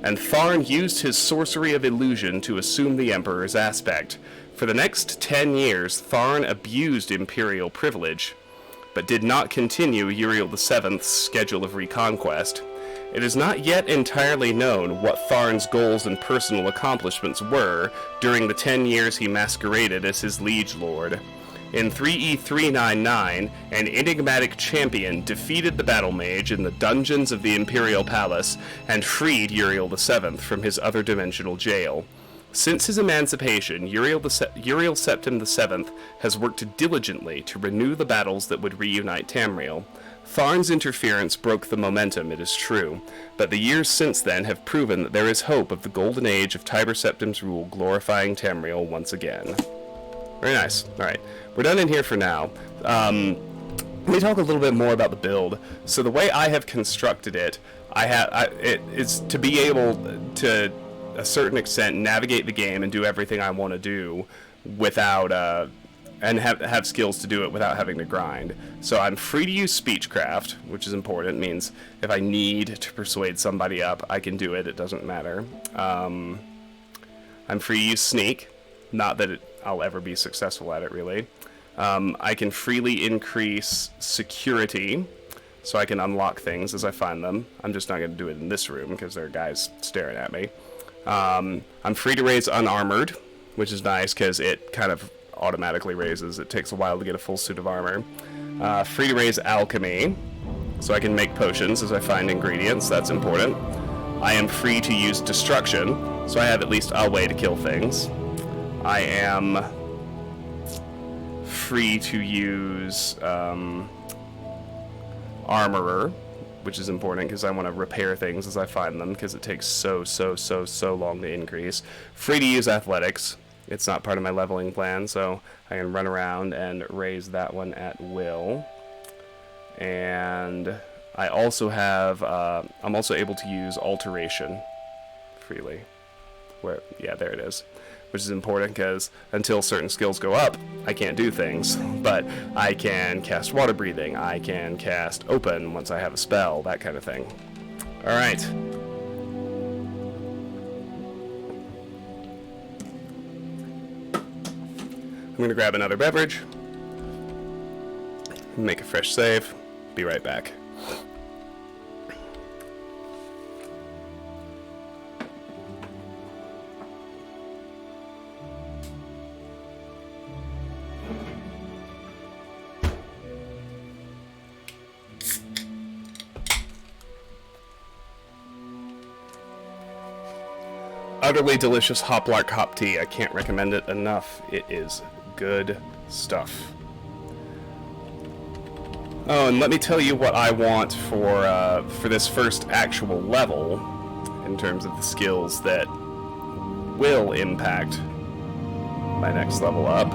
And Tharn used his sorcery of illusion to assume the Emperor's aspect. For the next 10 years, Tharn abused imperial privilege, but did not continue Uriel VII's schedule of reconquest. It is not yet entirely known what Tharn's goals and personal accomplishments were during the 10 years he masqueraded as his liege lord. In 3E399, an enigmatic champion defeated the battle mage in the dungeons of the Imperial Palace and freed Uriel VII from his other dimensional jail. Since his emancipation, Uriel Septim VII has worked diligently to renew the battles that would reunite Tamriel. Tharn's interference broke the momentum, it is true, but the years since then have proven that there is hope of the golden age of Tiber Septim's rule glorifying Tamriel once again. Very nice. Alright, we're done in here for now. Let me talk a little bit more about the build. So the way I have constructed it, it is to be able to, a certain extent, navigate the game and do everything I want to do without, and have skills to do it without having to grind. So I'm free to use speechcraft, which is important. It means if I need to persuade somebody up, I can do it. It doesn't matter. I'm free to use sneak. Not that I'll ever be successful at it, really. I can freely increase security, so I can unlock things as I find them. I'm just not going to do it in this room, because there are guys staring at me. I'm free to raise unarmored, which is nice, because it kind of automatically raises. It takes a while to get a full suit of armor. Free to raise alchemy, so I can make potions as I find ingredients. That's important. I am free to use destruction, so I have at least a way to kill things. I am free to use armorer, which is important because I want to repair things as I find them, because it takes so long to increase. Free to use athletics. It's not part of my leveling plan, so I can run around and raise that one at will. And I also have, I'm also able to use alteration freely. Yeah, there it is. Which is important because until certain skills go up, I can't do things. But I can cast water breathing, I can cast open once I have a spell, that kind of thing. Alright. I'm going to grab another beverage, make a fresh save, be right back. Utterly delicious Hoplark hop tea. I can't recommend it enough. It is good stuff. Oh, and let me tell you what I want for this first actual level in terms of the skills that will impact my next level up.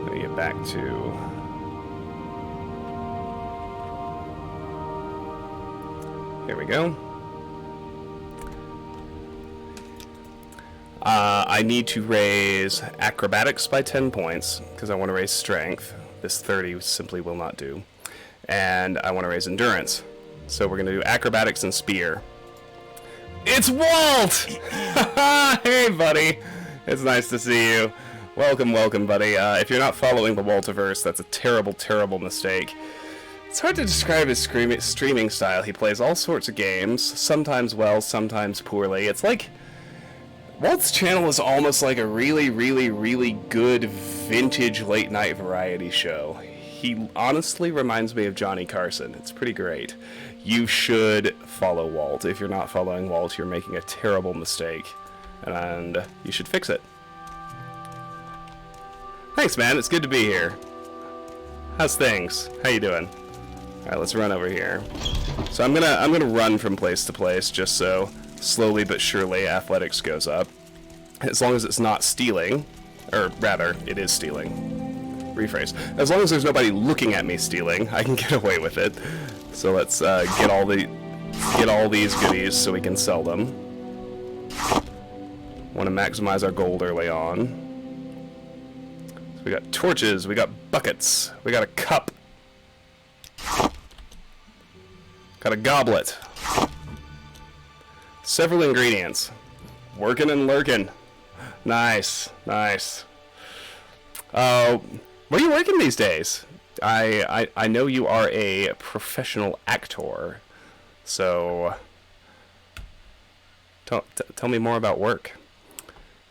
Let me get back to... Here we go. I need to raise acrobatics by 10 points, because I want to raise strength. This 30 simply will not do. And I want to raise endurance. So we're going to do acrobatics and spear. It's Walt! Hey, buddy. It's nice to see you. Welcome, buddy. If you're not following the Waltiverse, that's a terrible, terrible mistake. It's hard to describe his streaming style. He plays all sorts of games, sometimes well, sometimes poorly. It's like... Walt's channel is almost like a really, really, really good vintage late-night variety show. He honestly reminds me of Johnny Carson. It's pretty great. You should follow Walt. If you're not following Walt, you're making a terrible mistake. And you should fix it. Thanks, man. It's good to be here. How's things? How you doing? Alright, let's run over here. So I'm gonna run from place to place, just so slowly but surely athletics goes up. As long as it's not stealing, or rather, it is stealing. Rephrase. As long as there's nobody looking at me stealing, I can get away with it. So let's get all these goodies so we can sell them. Want to maximize our gold early on. So we got torches, we got buckets, we got a cup. Got a goblet. Several ingredients. Working and lurking. Nice, nice. Where are you working these days? I know you are a professional actor, so tell me more about work.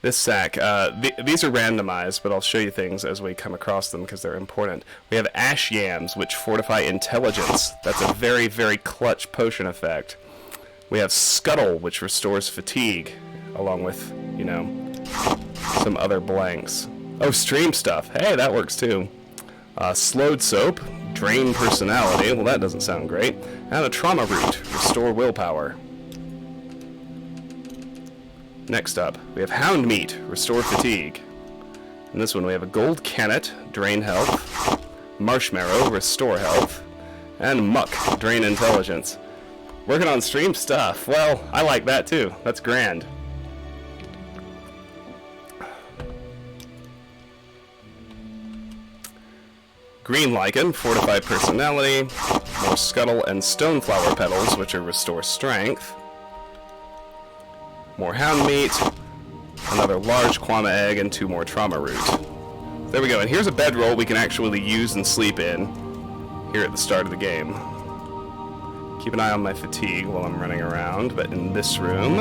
This sack, these are randomized, but I'll show you things as we come across them because they're important. We have ash yams, which fortify intelligence. That's a very, very clutch potion effect. We have scuttle, which restores fatigue, along with, you know, some other blanks. Oh, stream stuff. Hey, that works too. Slowed soap, drain personality. Well, that doesn't sound great. And a trauma root, restore willpower. Next up, we have Hound Meat, Restore Fatigue. In this one, we have a Gold Cannet, Drain Health, Marshmallow, Restore Health, and Muck, Drain Intelligence. Working on stream stuff. Well, I like that too. That's grand. Green Lichen, Fortify Personality, more Scuttle and Stoneflower Petals, which are Restore Strength. More Hound Meat, another large Kwama Egg, and 2 more Trauma Root. There we go, and here's a bedroll we can actually use and sleep in here at the start of the game. Keep an eye on my fatigue while I'm running around, but in this room,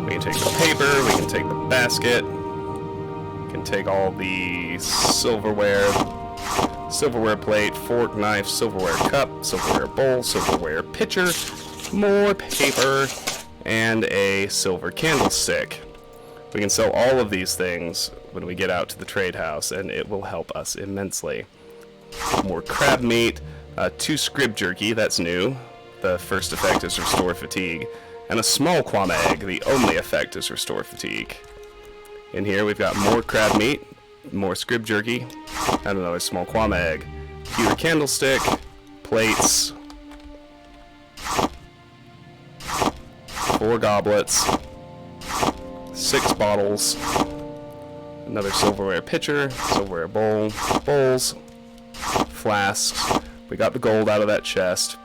we can take the paper, we can take the basket, we can take all the silverware plate, fork, knife, silverware cup, silverware bowl, silverware pitcher, more paper, and a silver candlestick. We can sell all of these things when we get out to the trade house, and it will help us immensely. More crab meat, 2 scrib jerky, that's new. The first effect is restore fatigue. And a small Kwama egg, the only effect is restore fatigue. In here we've got more crab meat, more scrib jerky, and another small Kwama egg. Pewter candlestick, plates, 4 goblets, 6 bottles, another silverware pitcher, silverware bowl, bowls, flasks. We got the gold out of that chest.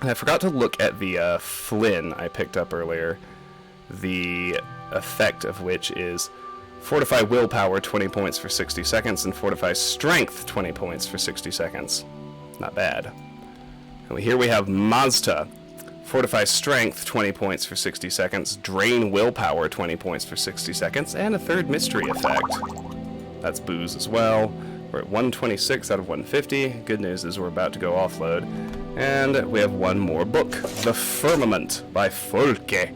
And I forgot to look at the Flynn I picked up earlier, the effect of which is Fortify Willpower 20 points for 60 seconds and Fortify Strength 20 points for 60 seconds. Not bad. And here we have Mazda. Fortify Strength, 20 points for 60 seconds. Drain Willpower, 20 points for 60 seconds. And a third mystery effect. That's booze as well. We're at 126 out of 150. Good news is we're about to go offload. And we have one more book. The Firmament by Folke.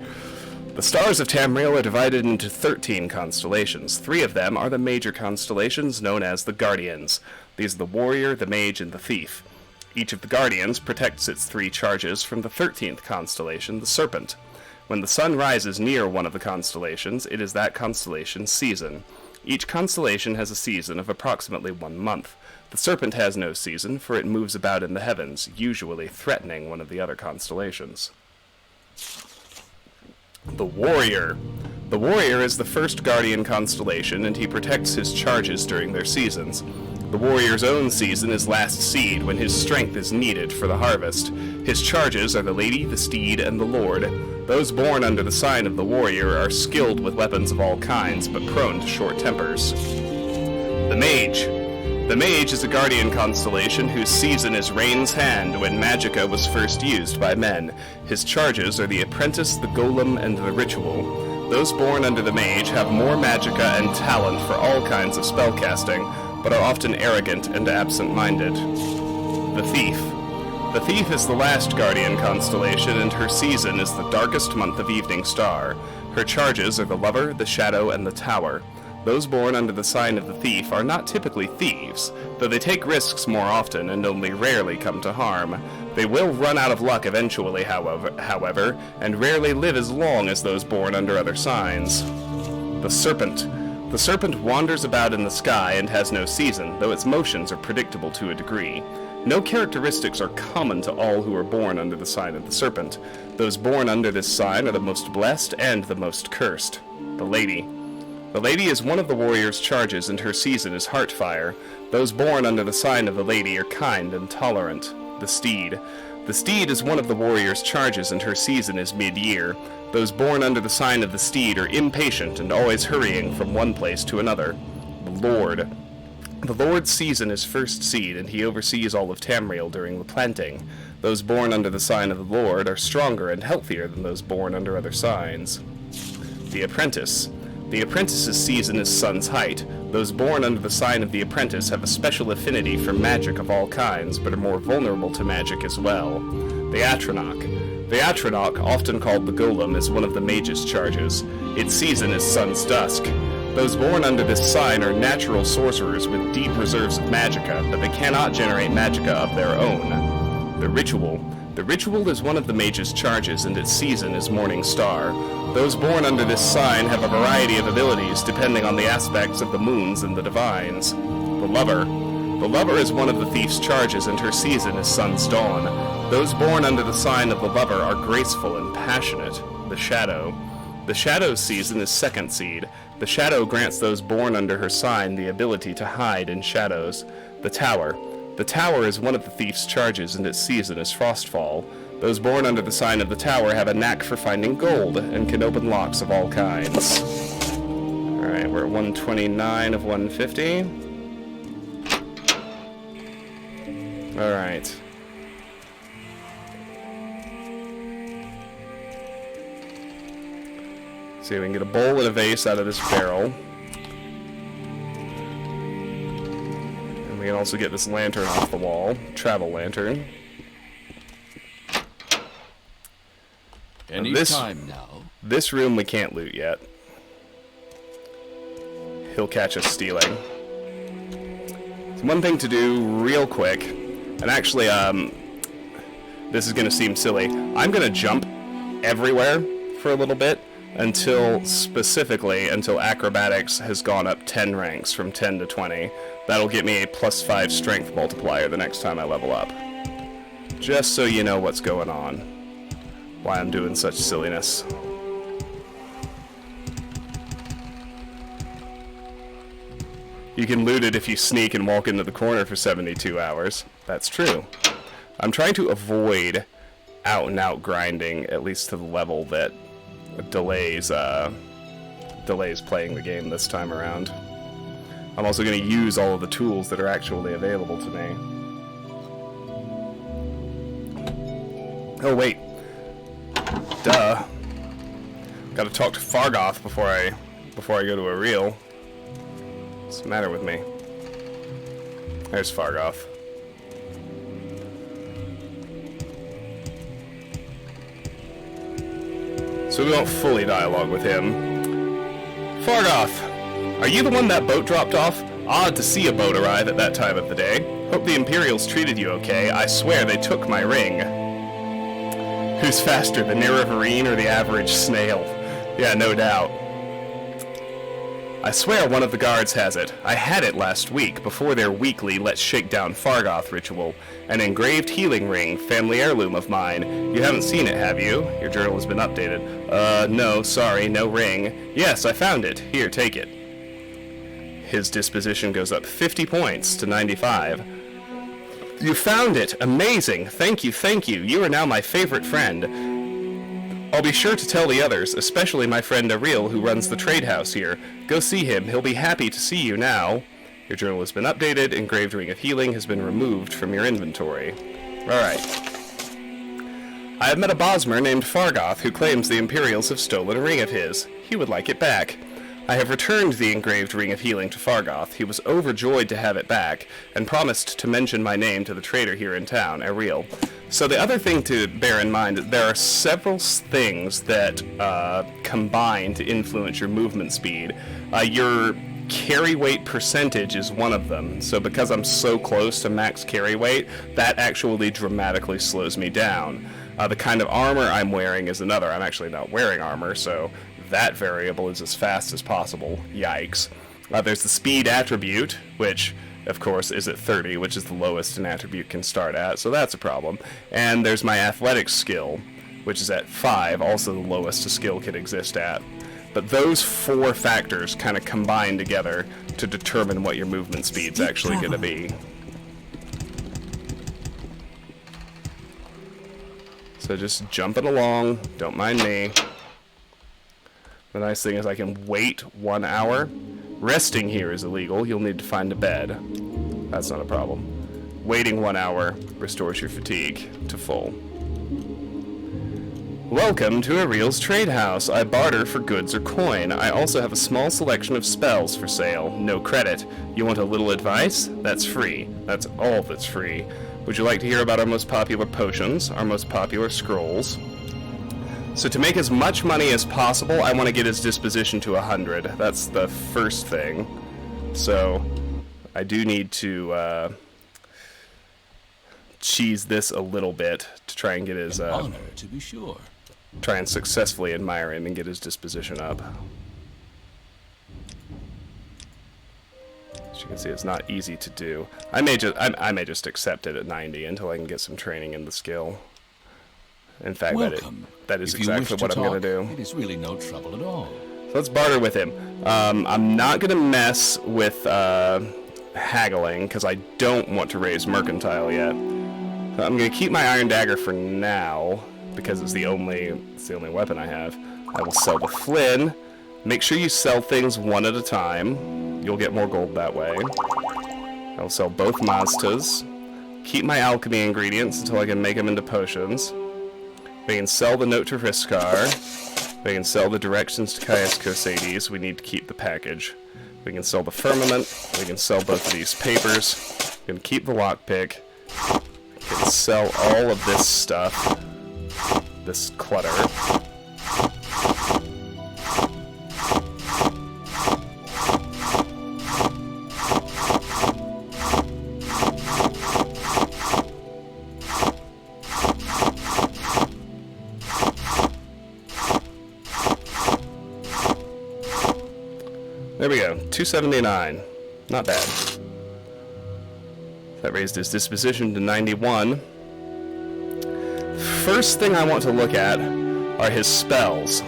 The stars of Tamriel are divided into 13 constellations. 3 of them are the major constellations known as the Guardians. These are the Warrior, the Mage, and the Thief. Each of the Guardians protects its 3 charges from the 13th constellation, the Serpent. When the sun rises near one of the constellations, it is that constellation's season. Each constellation has a season of approximately 1 month. The Serpent has no season, for it moves about in the heavens, usually threatening one of the other constellations. The Warrior. The Warrior is the first Guardian constellation, and he protects his charges during their seasons. The Warrior's own season is Last Seed, when his strength is needed for the harvest. His charges are the Lady, the Steed, and the Lord. Those born under the sign of the Warrior are skilled with weapons of all kinds, but prone to short tempers. The Mage. The Mage is a Guardian constellation whose season is Rain's Hand, when magicka was first used by men. His charges are the Apprentice, the Golem, and the Ritual. Those born under the Mage have more magicka and talent for all kinds of spellcasting, but are often arrogant and absent-minded. The Thief. The Thief is the last Guardian constellation, and her season is the darkest month of Evening Star. Her charges are the Lover, the Shadow, and the Tower. Those born under the sign of the Thief are not typically thieves, though they take risks more often and only rarely come to harm. They will run out of luck eventually, however, and rarely live as long as those born under other signs. The Serpent. The Serpent wanders about in the sky and has no season, though its motions are predictable to a degree. No characteristics are common to all who are born under the sign of the Serpent. Those born under this sign are the most blessed and the most cursed. The Lady. The Lady is one of the Warrior's charges, and her season is Heartfire. Those born under the sign of the Lady are kind and tolerant. The Steed. The Steed is one of the Warrior's charges, and her season is mid-year. Those born under the sign of the Steed are impatient and always hurrying from one place to another. The Lord. The Lord's season is First Seed, and he oversees all of Tamriel during the planting. Those born under the sign of the Lord are stronger and healthier than those born under other signs. The Apprentice. The Apprentice's season is sun's height. Those born under the sign of the Apprentice have a special affinity for magic of all kinds, but are more vulnerable to magic as well. The Atronach. The Atronach, often called the Golem, is one of the mage's charges. Its season is sun's dusk. Those born under this sign are natural sorcerers with deep reserves of magicka, but they cannot generate magicka of their own. The Ritual. The Ritual is one of the mage's charges, and its season is Morning Star. Those born under this sign have a variety of abilities depending on the aspects of the moons and the divines. The Lover. The Lover is one of the thief's charges, and her season is Sun's Dawn. Those born under the sign of the Lover are graceful and passionate. The Shadow. The Shadow's season is Second Seed. The Shadow grants those born under her sign the ability to hide in shadows. The Tower. The Tower is one of the thief's charges, and its season is Frostfall. Those born under the sign of the Tower have a knack for finding gold, and can open locks of all kinds. Alright, we're at 129 of 150. Alright. See if we can get a bowl and a vase out of this barrel. And we can also get this lantern off the wall. Travel lantern. Any time now. This room we can't loot yet. He'll catch us stealing. So one thing to do real quick, and actually, this is going to seem silly. I'm going to jump everywhere for a little bit until acrobatics has gone up 10 ranks from 10 to 20. That'll get me a +5 strength multiplier the next time I level up. Just so you know what's going on. Why I'm doing such silliness. You can loot it if you sneak and walk into the corner for 72 hours. That's true. I'm trying to avoid out-and-out grinding, at least to the level that delays playing the game this time around. I'm also going to use all of the tools that are actually available to me. Oh, wait. Duh. Gotta talk to Fargoth before I go to a reel. What's the matter with me? There's Fargoth. So we won't fully dialogue with him. Fargoth! Are you the one that boat dropped off? Odd to see a boat arrive at that time of the day. Hope the Imperials treated you okay. I swear they took my ring. Who's faster, the Nerevarine or the average snail? Yeah, no doubt. I swear one of the guards has it. I had it last week, before their weekly Let's Shake Down Fargoth ritual. An engraved healing ring, family heirloom of mine. You haven't seen it, have you? Your journal has been updated. No, sorry, no ring. Yes, I found it. Here, take it. His disposition goes up 50 points to 95. You found it! Amazing! Thank you, thank you. You are now my favorite friend. I'll be sure to tell the others, especially my friend Ariel, who runs the trade house here. Go see him. He'll be happy to see you now. Your journal has been updated. Engraved Ring of Healing has been removed from your inventory. Alright. I have met a Bosmer named Fargoth who claims the Imperials have stolen a ring of his. He would like it back. I have returned the engraved Ring of Healing to Fargoth. He was overjoyed to have it back, and promised to mention my name to the trader here in town, Ariel. So the other thing to bear in mind, there are several things that combine to influence your movement speed. Your carry weight percentage is one of them. So because I'm so close to max carry weight, that actually dramatically slows me down. The kind of armor I'm wearing is another. I'm actually not wearing armor, so that variable is as fast as possible. Yikes. There's the speed attribute, which, of course, is at 30, which is the lowest an attribute can start at, so that's a problem. And there's my athletics skill, which is at 5, also the lowest a skill can exist at. But those 4 factors kind of combine together to determine what your movement speed's actually going to be. So just jumping along, don't mind me. The nice thing is I can wait 1 hour. Resting here is illegal. You'll need to find a bed. That's not a problem. Waiting 1 hour restores your fatigue to full. Welcome to Ariel's Trade House. I barter for goods or coin. I also have a small selection of spells for sale. No credit. You want a little advice? That's free. That's all that's free. Would you like to hear about our most popular potions, our most popular scrolls? So to make as much money as possible, I want to get his disposition to 100. That's the first thing. So I do need to cheese this a little bit to try and get his... Honor, to be sure. Try and successfully admire him and get his disposition up. As you can see, it's not easy to do. I may just accept it at 90 until I can get some training in the skill. In fact, that is exactly what I'm going to do. It is really no trouble at all. So let's barter with him. I'm not going to mess with haggling because I don't want to raise mercantile yet. So I'm going to keep my iron dagger for now because it's the only weapon I have. I will sell the Flynn. Make sure you sell things one at a time. You'll get more gold that way. I will sell both Mazdas. Keep my alchemy ingredients until I can make them into potions. We can sell the note to Riskar. We can sell the directions to Caius Cosades. We need to keep the package. We can sell the firmament. We can sell both of these papers. We can keep the lockpick. We can sell all of this stuff. This clutter. There we go, 279. Not bad. That raised his disposition to 91. First thing I want to look at are his spells.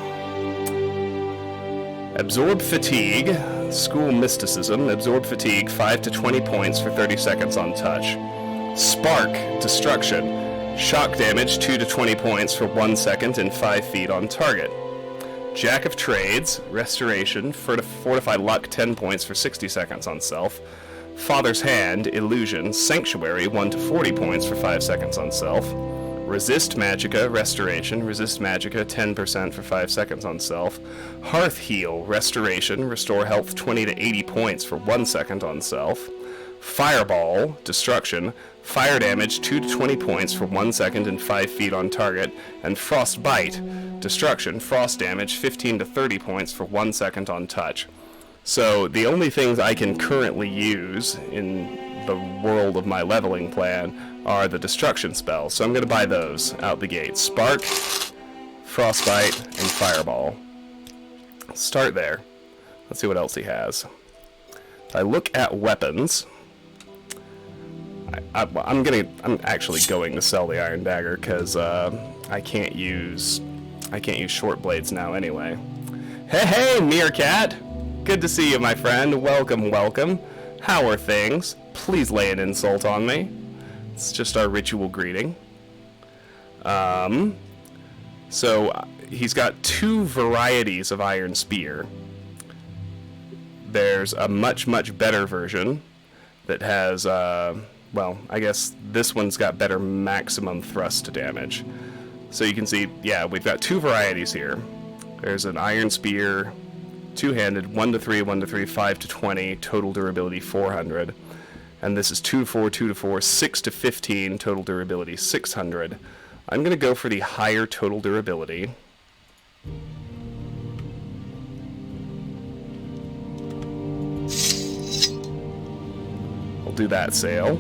Absorb Fatigue, School Mysticism, Absorb Fatigue, 5 to 20 points for 30 seconds on touch. Spark, Destruction, Shock damage, 2 to 20 points for 1 second and 5 feet on target. Jack of Trades, Restoration, Fortify Luck, 10 points for 60 seconds on self. Father's Hand, Illusion, Sanctuary, 1 to 40 points for 5 seconds on self. Resist Magicka, Restoration, Resist Magicka, 10% for 5 seconds on self. Hearth Heal, Restoration, Restore Health 20 to 80 points for 1 second on self. Fireball, Destruction, Fire damage 2 to 20 points for 1 second and 5 feet on target. And Frostbite, Destruction, Frost damage 15 to 30 points for 1 second on touch. So the only things I can currently use in the world of my leveling plan are the destruction spells. So I'm going to buy those out the gate. Spark, Frostbite, and Fireball. Start there. Let's see what else he has. I look at weapons. I'm actually going to sell the Iron Dagger because I can't use short blades now anyway. Hey, Meerkat! Good to see you, my friend. Welcome, welcome. How are things? Please lay an insult on me. It's just our ritual greeting. So he's got 2 varieties of Iron Spear. There's a much better version that has, well, I guess this one's got better maximum thrust damage. So you can see, yeah, we've got 2 varieties here. There's an Iron Spear, 2-handed, 1 to 3, 1 to 3, 5 to 20, total durability 400. And this is 2 to 4, 2 to 4, 6 to 15, total durability 600. I'm going to go for the higher total durability. I'll do that sale.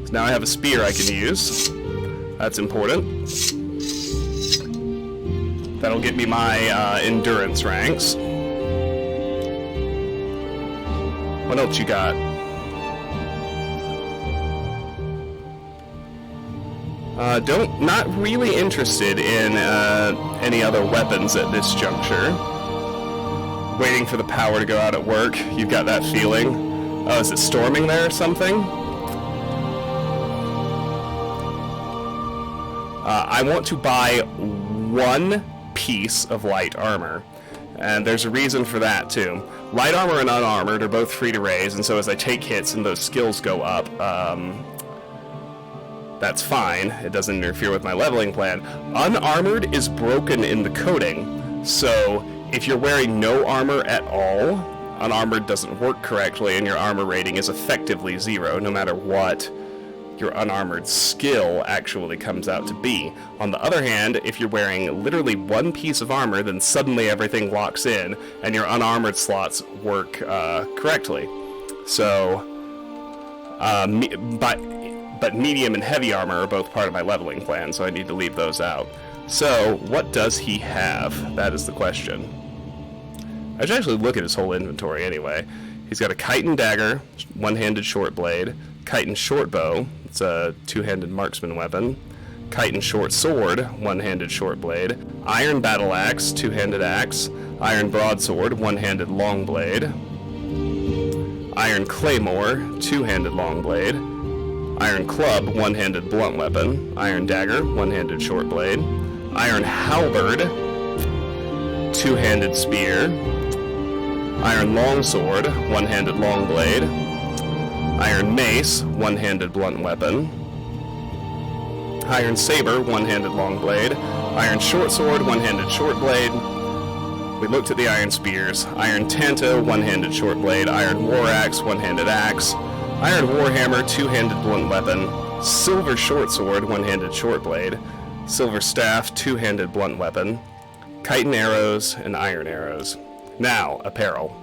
So now I have a spear I can use. That's important. That'll get me my endurance ranks. What else you got? Not really interested in any other weapons at this juncture. Waiting for the power to go out at work. You've got that feeling. Oh, is it storming there or something? I want to buy 1 piece of light armor. And there's a reason for that, too. Light armor and unarmored are both free to raise, and so as I take hits and those skills go up, That's fine. It doesn't interfere with my leveling plan. Unarmored is broken in the coding. So if you're wearing no armor at all, unarmored doesn't work correctly, and your armor rating is effectively 0, no matter what your unarmored skill actually comes out to be. On the other hand, if you're wearing literally one piece of armor, then suddenly everything locks in, and your unarmored slots work correctly. So, but medium and heavy armor are both part of my leveling plan, so I need to leave those out. So, what does he have? That is the question. I should actually look at his whole inventory anyway. He's got a chitin dagger, one-handed short blade, chitin short bow, it's a two-handed marksman weapon, chitin short sword, one-handed short blade, iron battle axe, two-handed axe, iron broadsword, one-handed long blade, iron claymore, two-handed long blade, iron club, one-handed blunt weapon, iron dagger, one-handed short blade, iron halberd, two-handed spear, iron longsword, one-handed long blade, iron mace, one-handed blunt weapon, iron saber, one-handed long blade, iron short sword, one-handed short blade. We looked at the iron spears, iron tanta, one-handed short blade, iron war axe, one-handed axe, iron warhammer, two-handed blunt weapon, silver short sword, one-handed short blade, silver staff, two-handed blunt weapon, chitin arrows, and iron arrows. Now, apparel.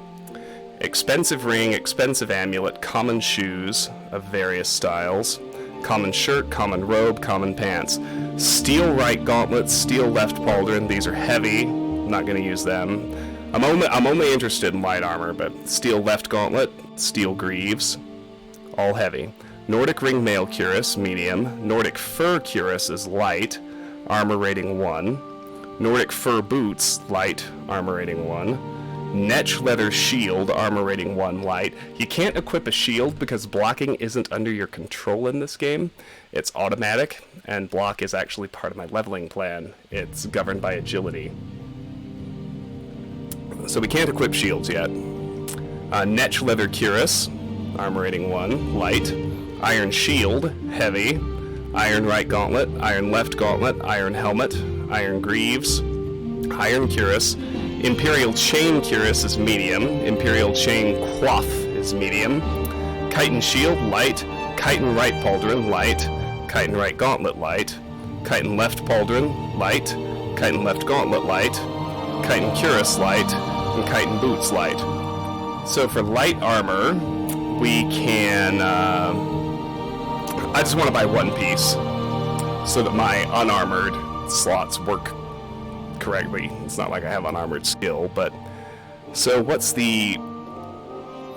Expensive ring, expensive amulet, common shoes of various styles, common shirt, common robe, common pants, steel right gauntlets, steel left pauldron. These are heavy. I'm not going to use them. I'm only interested in light armor, but steel left gauntlet, steel greaves, all heavy. Nordic ring mail cuirass, medium. Nordic fur cuirass is light, armor rating 1. Nordic fur boots, light, armor rating 1. Netch leather shield, armor rating 1, light. You can't equip a shield because blocking isn't under your control in this game. It's automatic, and block is actually part of my leveling plan. It's governed by agility. So we can't equip shields yet. Netch leather cuirass, armor rating 1, light. Iron shield, heavy. Iron right gauntlet, iron left gauntlet, iron helmet, iron greaves, iron cuirass. Imperial chain cuirass is medium. Imperial chain coif is medium. Chitin shield, light. Chitin right pauldron, light. Chitin right gauntlet, light. Chitin left pauldron, light. Chitin left gauntlet, light. Chitin cuirass, light. And chitin boots, light. So for light armor, we can... I just want to buy one piece so that my unarmored slots work correctly. It's not like I have unarmored skill, but... So what's the...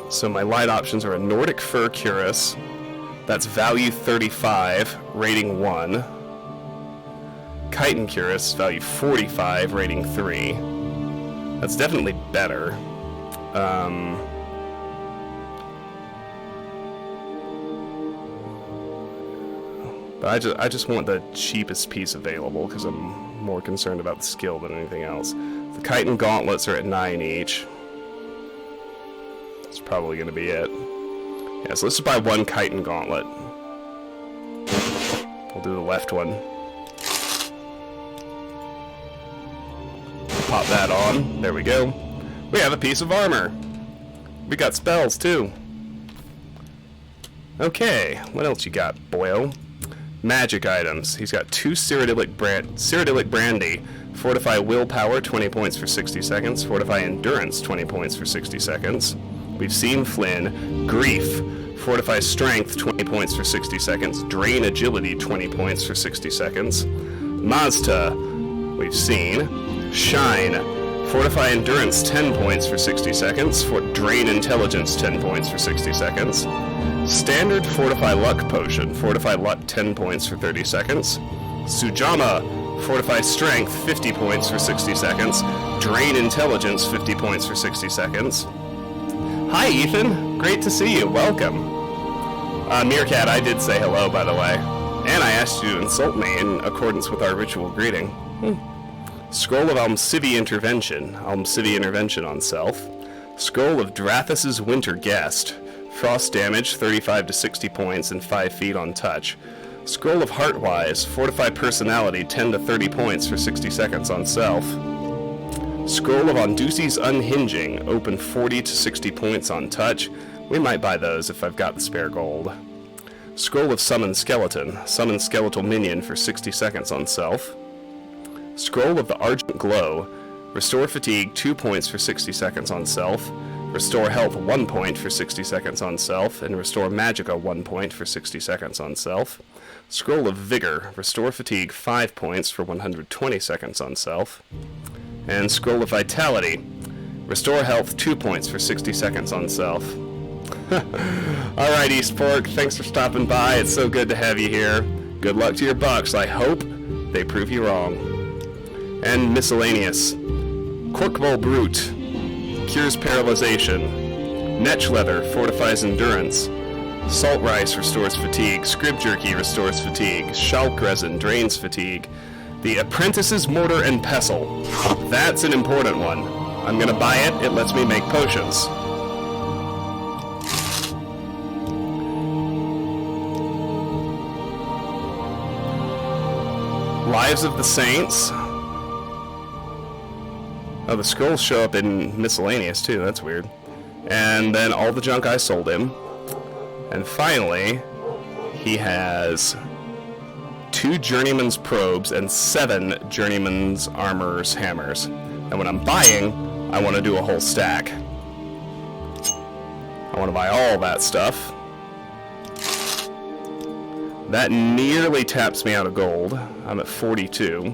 So my light options are a Nordic fur cuirass. That's value 35, rating 1. Chitin cuirass, value 45, rating 3. That's definitely better. But I just want the cheapest piece available because I'm more concerned about the skill than anything else. The chitin gauntlets are at 9 each. That's probably going to be it. Yeah, so let's just buy one chitin gauntlet. We'll do the left one. Pop that on. There we go. We have a piece of armor. We got spells too. Okay, what else you got, boyo? Magic items. He's got 2 Cyrodiilic Brandy. Fortify Willpower, 20 points for 60 seconds. Fortify Endurance, 20 points for 60 seconds. We've seen Flynn. Grief. Fortify Strength, 20 points for 60 seconds. Drain Agility, 20 points for 60 seconds. Mazda. We've seen. Shine. Fortify Endurance, 10 points for 60 seconds. Drain Intelligence, 10 points for 60 seconds. Standard Fortify Luck Potion. Fortify Luck, 10 points for 30 seconds. Sujama. Fortify Strength, 50 points for 60 seconds. Drain Intelligence, 50 points for 60 seconds. Hi, Ethan. Great to see you. Welcome. Meerkat, I did say hello, by the way. And I asked you to insult me in accordance with our ritual greeting. Scroll of Almcivi Intervention. Almcivi Intervention on self. Scroll of Drathus's Winter Guest. Frost damage, 35 to 60 points and 5 feet on touch. Scroll of Heartwise, fortify personality 10 to 30 points for 60 seconds on self. Scroll of Ondusi's Unhinging, open 40 to 60 points on touch. We might buy those if I've got the spare gold. Scroll of Summon Skeleton, summon skeletal minion for 60 seconds on self. Scroll of the Argent Glow, restore fatigue 2 points for 60 seconds on self. Restore health 1 point for 60 seconds on self, and restore magicka 1 point for 60 seconds on self. Scroll of Vigor, restore fatigue 5 points for 120 seconds on self. And Scroll of Vitality, restore health 2 points for 60 seconds on self. Alright, Eastport, thanks for stopping by. It's so good to have you here. Good luck to your bucks. I hope they prove you wrong. And Miscellaneous. Corkbowl Brute, cures paralyzation. Netch Leather fortifies endurance. Salt Rice restores fatigue. Scrib Jerky restores fatigue. Shalk Resin drains fatigue. The Apprentice's Mortar and Pestle. That's an important one. I'm gonna buy it. It lets me make potions. Lives of the Saints. Oh, the scrolls show up in Miscellaneous too, that's weird. And then all the junk I sold him. And finally, he has 2 Journeyman's Probes and 7 Journeyman's Armor's Hammers. And when I'm buying, I want to do a whole stack. I want to buy all that stuff. That nearly taps me out of gold. I'm at 42.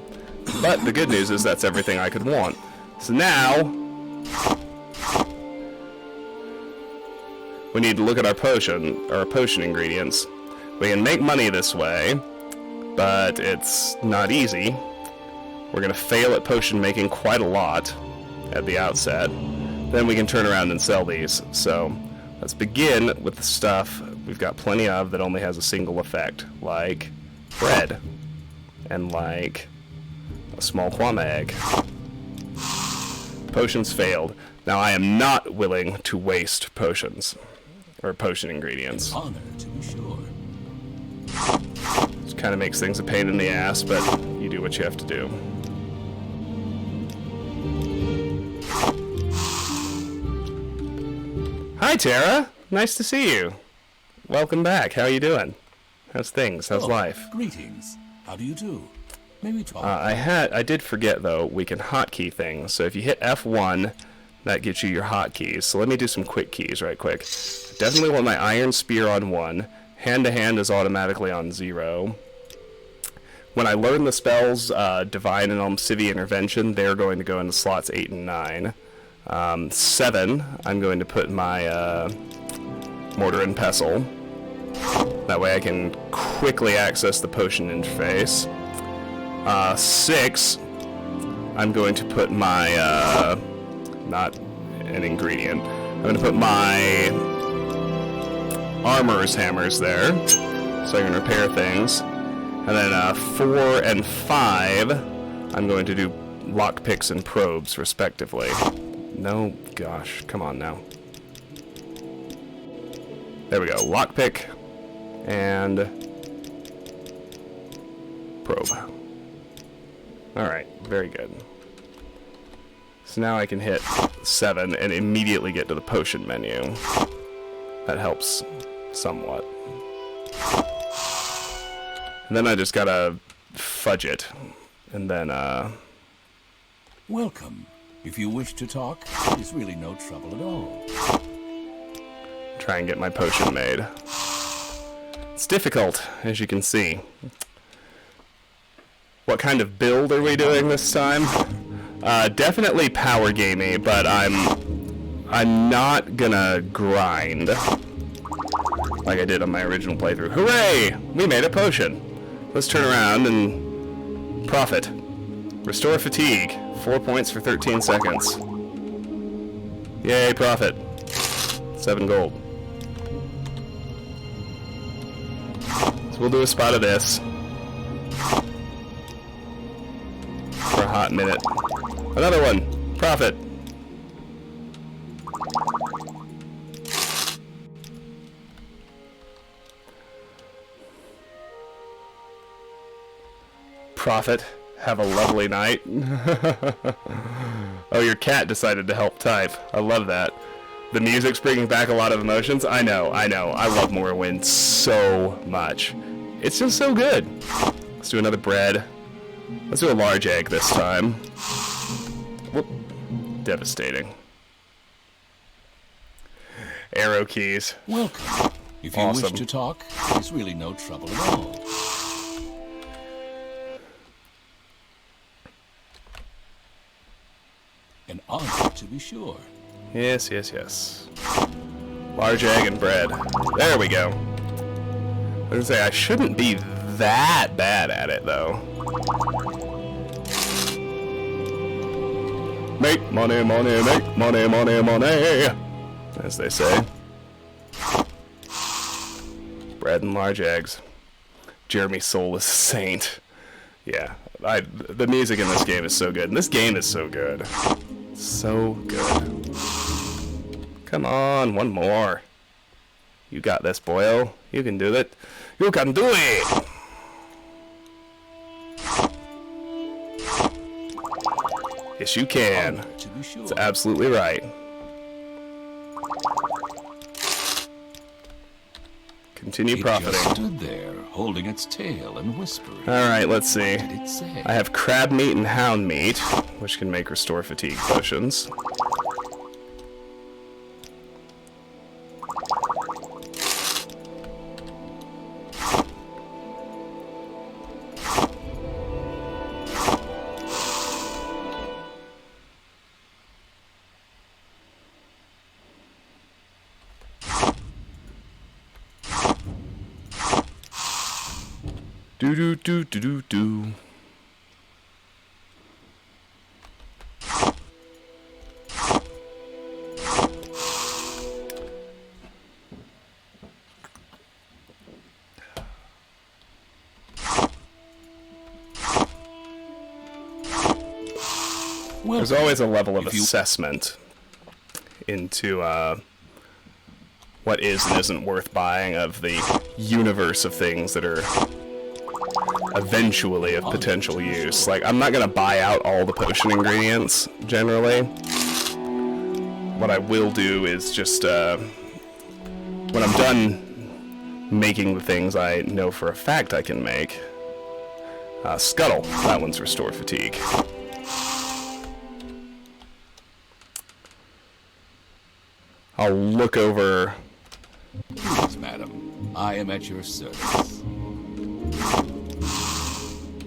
But the good news is that's everything I could want. So now, we need to look at our potion ingredients. We can make money this way, but it's not easy. We're going to fail at potion making quite a lot at the outset. Then we can turn around and sell these. So let's begin with the stuff we've got plenty of that only has a single effect, like bread, and like a small kwama egg. Potions failed. Now I am not willing to waste potions, or potion ingredients. Honor, to be sure. This kind of makes things a pain in the ass, but you do what you have to do. Hi, Tara. Nice to see you. Welcome back. How are you doing? How's things? How's life? Greetings. How do you do? May we talk? I did forget though. We can hotkey things. So if you hit F1, that gets you your hotkeys. So let me do some quick keys right quick. Definitely want my Iron Spear on 1. Hand to hand is automatically on 0. When I learn the spells Divine and Almcivi Intervention, they're going to go into slots 8 and 9. 7, I'm going to put my Mortar and Pestle. That way I can quickly access the potion interface. 6, I'm going to put my, not an ingredient, I'm going to put my Armor's Hammers there, so I can repair things. And then 4 and 5, I'm going to do lockpicks and probes, respectively. No, gosh, come on now. There we go, lockpick and probe. Alright, very good. So now I can hit 7 and immediately get to the potion menu. That helps somewhat. And then I just gotta fudge it. And then, Welcome. If you wish to talk, it's really no trouble at all. try and get my potion made. It's difficult, as you can see. What kind of build are we doing this time? Definitely power gamey, but I'm not gonna grind like I did on my original playthrough. Hooray! We made a potion. Let's turn around and profit. Restore fatigue. 4 points for 13 seconds. Yay, profit. 7 gold. So we'll do a spot of this for a hot minute. Another one. Profit. Prophet. Have a lovely night. Oh, your cat decided to help type. I love that. The music's bringing back a lot of emotions. I know. I love Morrowind so much. It's just so good. Let's do another bread. Let's do a large egg this time. Whoop. Devastating. Arrow keys. Welcome. If you Awesome. wish to talk, there's really no trouble at all. An honor, to be sure. Yes, yes, yes. Large egg and bread. There we go. I was gonna say, I shouldn't be that bad at it, though. Make money, money, make money, money, money, as they say. Bread and large eggs. Jeremy Soul is a saint. Yeah, the music in this game is so good, and this game is so good. So good. Come on, one more. You got this, boyo. You can do it. You can do it! Yes, you can. To be sure. That's absolutely right. Continue It profiting. just stood there, holding its tail and whispering. Alright, let's see. What did it say? I have crab meat and hound meat, which can make restore fatigue potions. Do do do do do do. Well, There's always a level of if you- assessment into what is and isn't worth buying of the universe of things that are eventually of potential use. Like, I'm not gonna buy out all the potion ingredients, generally. What I will do is just, when I'm done making the things I know for a fact I can make, Scuttle, that one's restore fatigue. I'll look over... Please, madam. I am at your service.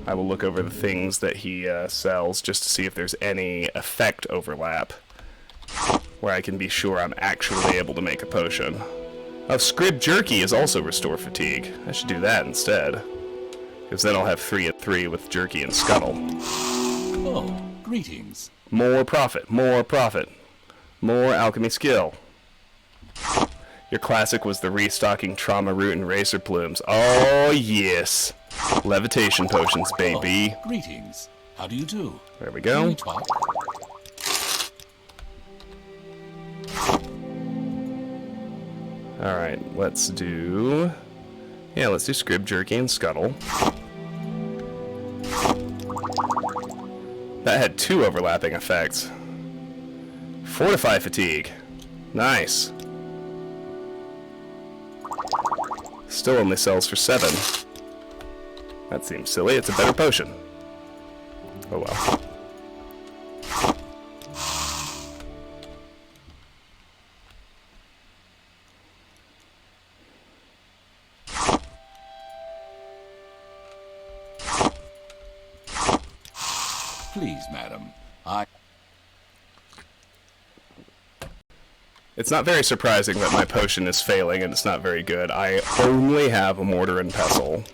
I will look over the things that he sells just to see if there's any effect overlap where I can be sure I'm actually able to make a potion. Oh, Scrib Jerky is also restore fatigue. I should do that instead. Because then I'll have 3 and 3 with Jerky and Scuttle. Oh, greetings. More profit, more profit. More alchemy skill. Your classic was the restocking trauma root and racer plumes. Oh, yes. Levitation potions, baby. Oh, greetings. How do you do? There we Can go. we talk? Alright, let's do... Yeah, let's do Scrib Jerky and Scuttle. That had 2 overlapping effects. Fortify fatigue. Nice. Still only sells for 7. That seems silly. It's a better potion. Oh well. Please, madam. It's not very surprising that my potion is failing and it's not very good. I only have a mortar and pestle,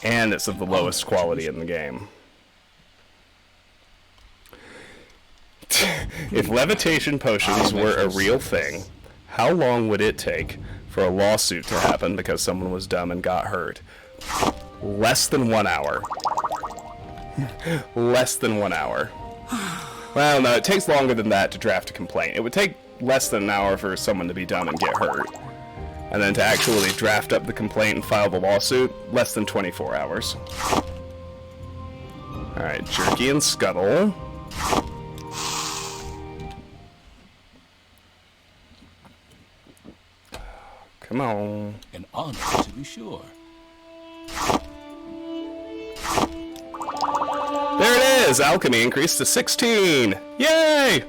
and it's of the lowest quality in the game. If levitation potions were a real thing, how long would it take for a lawsuit to happen because someone was dumb and got hurt? Less than 1 hour. Less than 1 hour. Well, no, it takes longer than that to draft a complaint. It would take less than an hour for someone to be dumb and get hurt. And then to actually draft up the complaint and file the lawsuit, less than 24 hours. Alright, Jerky and Scuttle. Come on. An honor, to be sure. There it is! Alchemy increased to 16! Yay!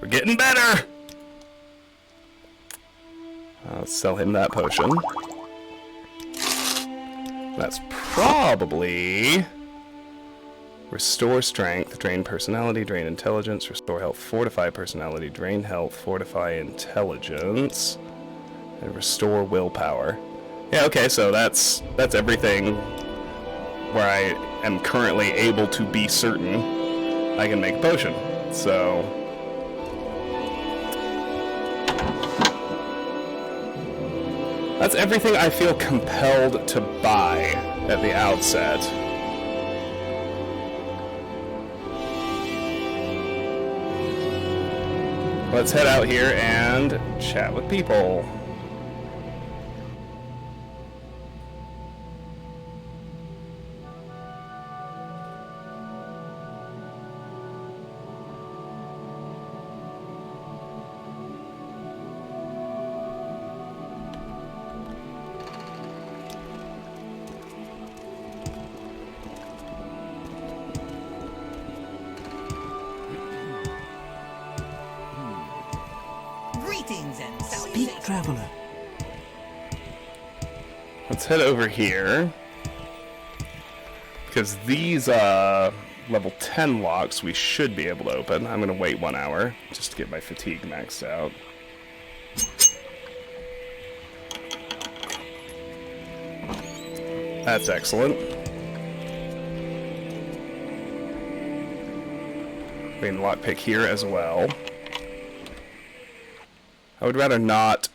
We're getting better! Let's sell him that potion. That's probably... Restore strength, drain personality, drain intelligence, restore health, fortify personality, drain health, fortify intelligence, and restore willpower. Yeah, okay, so that's everything where I am currently able to be certain I can make a potion. So that's everything I feel compelled to buy at the outset. Let's head out here and chat with people. Speak, traveler. Let's head over here. Because these level 10 locks we should be able to open. I'm going to wait 1 hour just to get my fatigue maxed out. That's excellent. We can lockpick here as well. I would rather not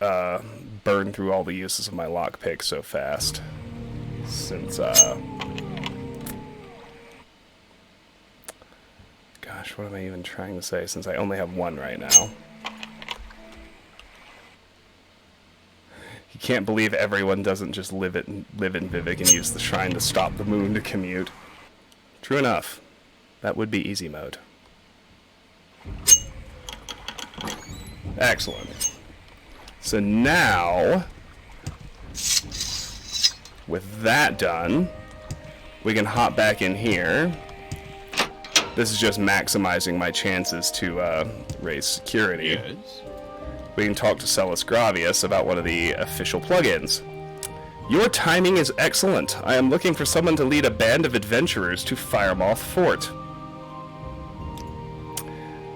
burn through all the uses of my lockpick so fast, since, gosh, what am I even trying to say, since I only have one right now. You can't believe everyone doesn't just live in Vivek and use the shrine to stop the moon to commute. True enough. That would be easy mode. Excellent. So now, with that done, we can hop back in here. This is just maximizing my chances to raise security. Yes? We can talk to Celis Gravius about one of the official plugins. Your timing is excellent. I am looking for someone to lead a band of adventurers to Firemoth Fort.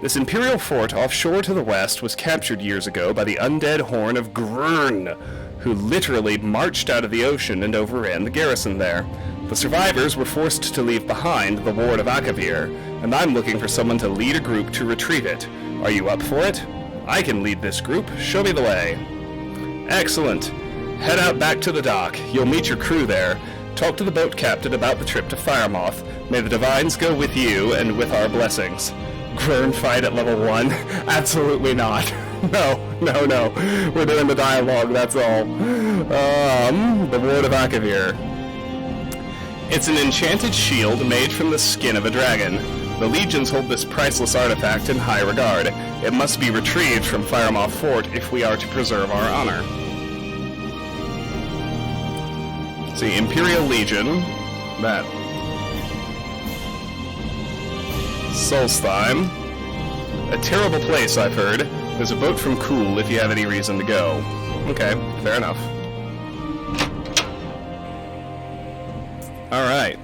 This Imperial fort offshore to the west was captured years ago by the undead horn of Grrn, who literally marched out of the ocean and overran the garrison there. The survivors were forced to leave behind the ward of Akavir, and I'm looking for someone to lead a group to retrieve it. Are you up for it? I can lead this group. Show me the way. Excellent. Head out back to the dock. You'll meet your crew there. Talk to the boat captain about the trip to Firemoth. May the divines go with you and with our blessings. Grrn fight at level 1? Absolutely not. No. We're doing the dialogue, that's all. The Ward of Akavir. It's an enchanted shield made from the skin of a dragon. The legions hold this priceless artifact in high regard. It must be retrieved from Firemoth Fort if we are to preserve our honor. See, Imperial Legion. That. Solstheim. A terrible place, I've heard. There's a boat from Kuhl if you have any reason to go. Okay, fair enough. Alright.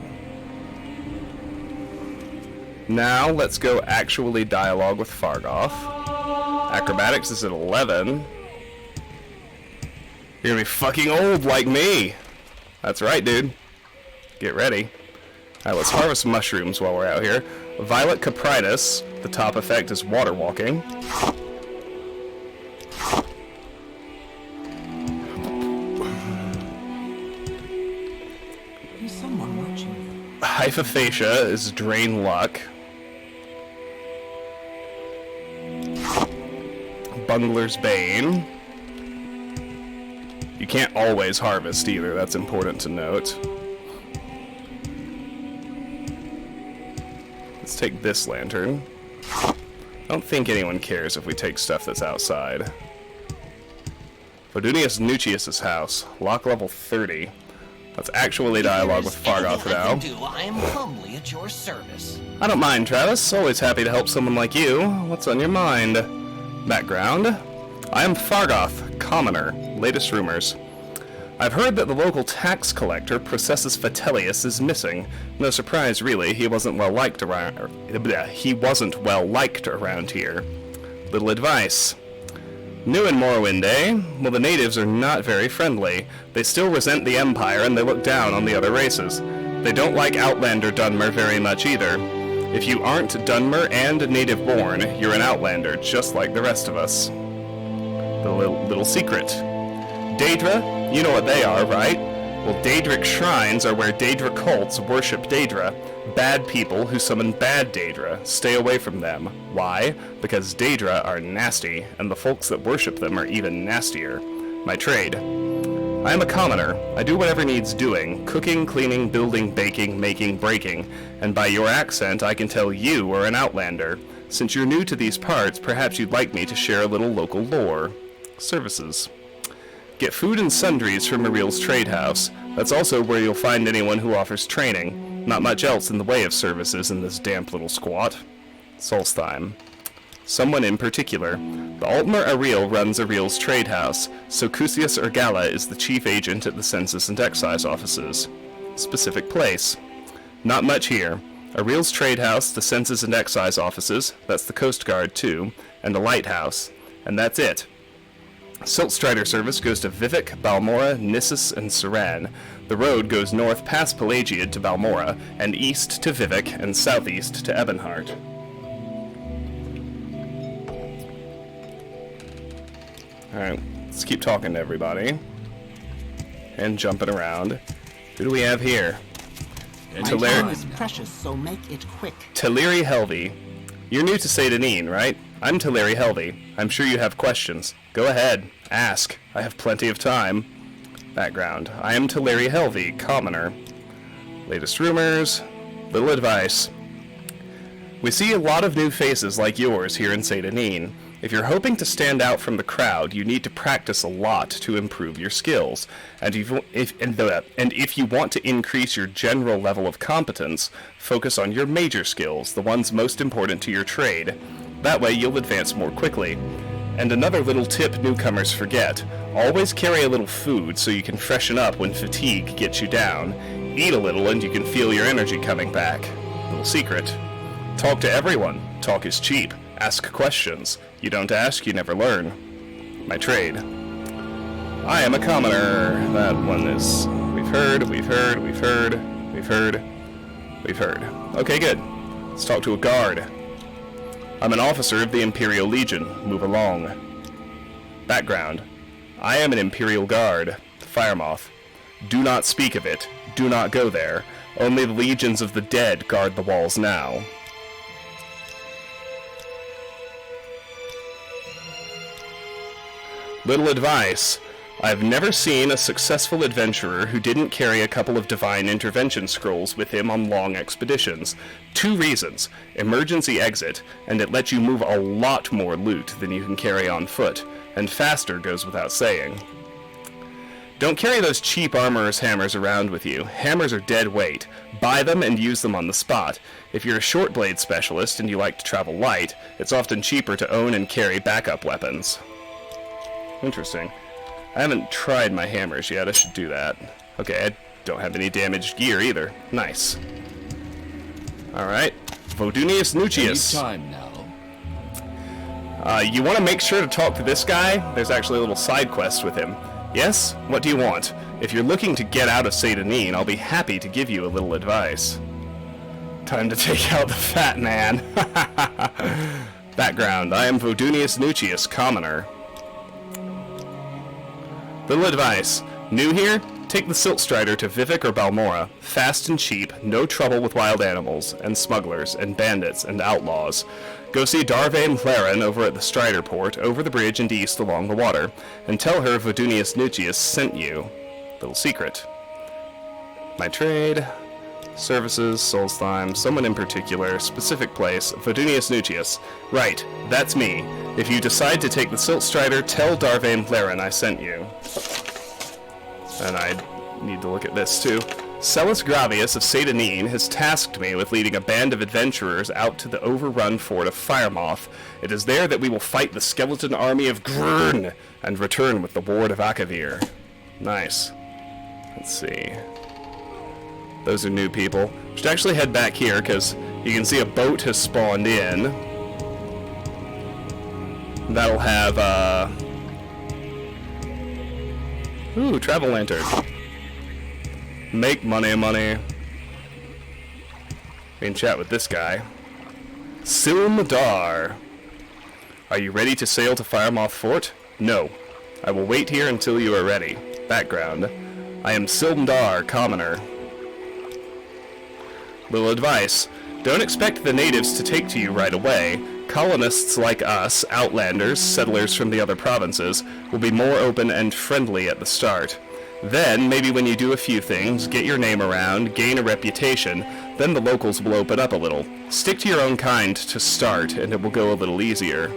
Now, let's go actually dialogue with Fargoth. Acrobatics is at 11. You're gonna be fucking old like me! That's right, dude. Get ready. Alright, let's harvest mushrooms while we're out here. Violet Comprises. The top effect is water walking. There's someone watching you. Hypophagia is drain luck. Bungler's Bane. You can't always harvest either, that's important to note. take this lantern. I don't think anyone cares if we take stuff that's outside. Vodunius Nucius' house. Lock level 30. Let's actually dialogue with Fargoth now. I am humbly at your service. I don't mind, Travis. Always happy to help someone like you. What's on your mind? Background. I am Fargoth, commoner. Latest rumors. I've heard that the local tax collector, Processus Vitellius, is missing. No surprise, really. He wasn't well liked around here. Little advice. New in Morrowind, eh? Well, the natives are not very friendly. They still resent the Empire, and they look down on the other races. They don't like Outlander Dunmer very much either. If you aren't Dunmer and native-born, you're an Outlander, just like the rest of us. The little secret. Daedra, you know what they are, right? Well, Daedric shrines are where Daedra cults worship Daedra. Bad people who summon bad Daedra. Stay away from them. Why? Because Daedra are nasty, and the folks that worship them are even nastier. My trade. I am a commoner. I do whatever needs doing. Cooking, cleaning, building, baking, making, breaking. And by your accent, I can tell you are an Outlander. Since you're new to these parts, perhaps you'd like me to share a little local lore. Services. Get food and sundries from Ariel's trade house. That's also where you'll find anyone who offers training. Not much else in the way of services in this damp little squat. Solstheim. Someone in particular. The Altmer Ariel runs Ariel's trade house, so Cusius Urgala is the chief agent at the Census and Excise offices. Specific place. Not much here. Ariel's trade house, the Census and Excise offices, that's the Coast Guard too, and a lighthouse. And that's it. Siltstrider service goes to Vivek, Balmora, Nissus, and Saran. The road goes north past Pelagiad to Balmora, and east to Vivek, and southeast to Ebonheart. Alright, let's keep talking to everybody. And jumping around. Who do we have here? My time is precious, so make it quick. Teleri Helvey. You're new to Seyda Neen, right? I'm Teleri Helvey. I'm sure you have questions. Go ahead. Ask. I have plenty of time. Background. I am Teleri Helvey, commoner. Latest rumors. Little advice. We see a lot of new faces like yours here in Seyda Neen. If you're hoping to stand out from the crowd, you need to practice a lot to improve your skills. And if you want to increase your general level of competence, focus on your major skills, the ones most important to your trade. That way you'll advance more quickly. And another little tip newcomers forget. Always carry a little food so you can freshen up when fatigue gets you down. Eat a little and you can feel your energy coming back. Little secret. Talk to everyone. Talk is cheap. Ask questions. You don't ask, you never learn. My trade. I am a commoner. That one is... We've heard. Okay, good. Let's talk to a guard. I'm an officer of the Imperial Legion. Move along. Background. I am an Imperial Guard. Firemoth. Do not speak of it. Do not go there. Only the legions of the dead guard the walls now. Little advice. I've never seen a successful adventurer who didn't carry a couple of divine intervention scrolls with him on long expeditions. 2 reasons. Emergency exit, and it lets you move a lot more loot than you can carry on foot, and faster goes without saying. Don't carry those cheap armorer's hammers around with you. Hammers are dead weight. Buy them and use them on the spot. If you're a short blade specialist and you like to travel light, it's often cheaper to own and carry backup weapons. Interesting. I haven't tried my hammers yet. I should do that. Okay, I don't have any damaged gear either. Nice. Alright. Vodunius Nucius. Time now. You want to make sure to talk to this guy? There's actually a little side quest with him. Yes? What do you want? If you're looking to get out of Seyda Neen, I'll be happy to give you a little advice. Time to take out the fat man. Background. I am Vodunius Nucius, commoner. Little advice. New here? Take the Siltstrider to Vivek or Balmora. Fast and cheap, no trouble with wild animals, and smugglers, and bandits, and outlaws. Go see Darvain Hlaren over at the Strider Port, over the bridge and east along the water, and tell her Vodunius Nucius sent you. Little secret. My trade. Services, Solstheim, someone in particular, specific place, Vodunius Nucius. Right, that's me. If you decide to take the Siltstrider, tell Darvain Blaren I sent you. And I need to look at this too. Celis Gravius of Seyda Neen has tasked me with leading a band of adventurers out to the overrun fort of Firemoth. It is there that we will fight the skeleton army of Grrn and return with the ward of Akavir. Nice. Let's see. Those are new people. Should actually head back here because you can see a boat has spawned in. That'll have, ooh, travel lantern. Make money, money. We can chat with this guy. Silmadar. Are you ready to sail to Firemoth Fort? No. I will wait here until you are ready. Background. I am Silmadar, commoner. Little advice. Don't expect the natives to take to you right away. Colonists like us, outlanders, settlers from the other provinces, will be more open and friendly at the start. Then, maybe when you do a few things, get your name around, gain a reputation, then the locals will open up a little. Stick to your own kind to start, and it will go a little easier.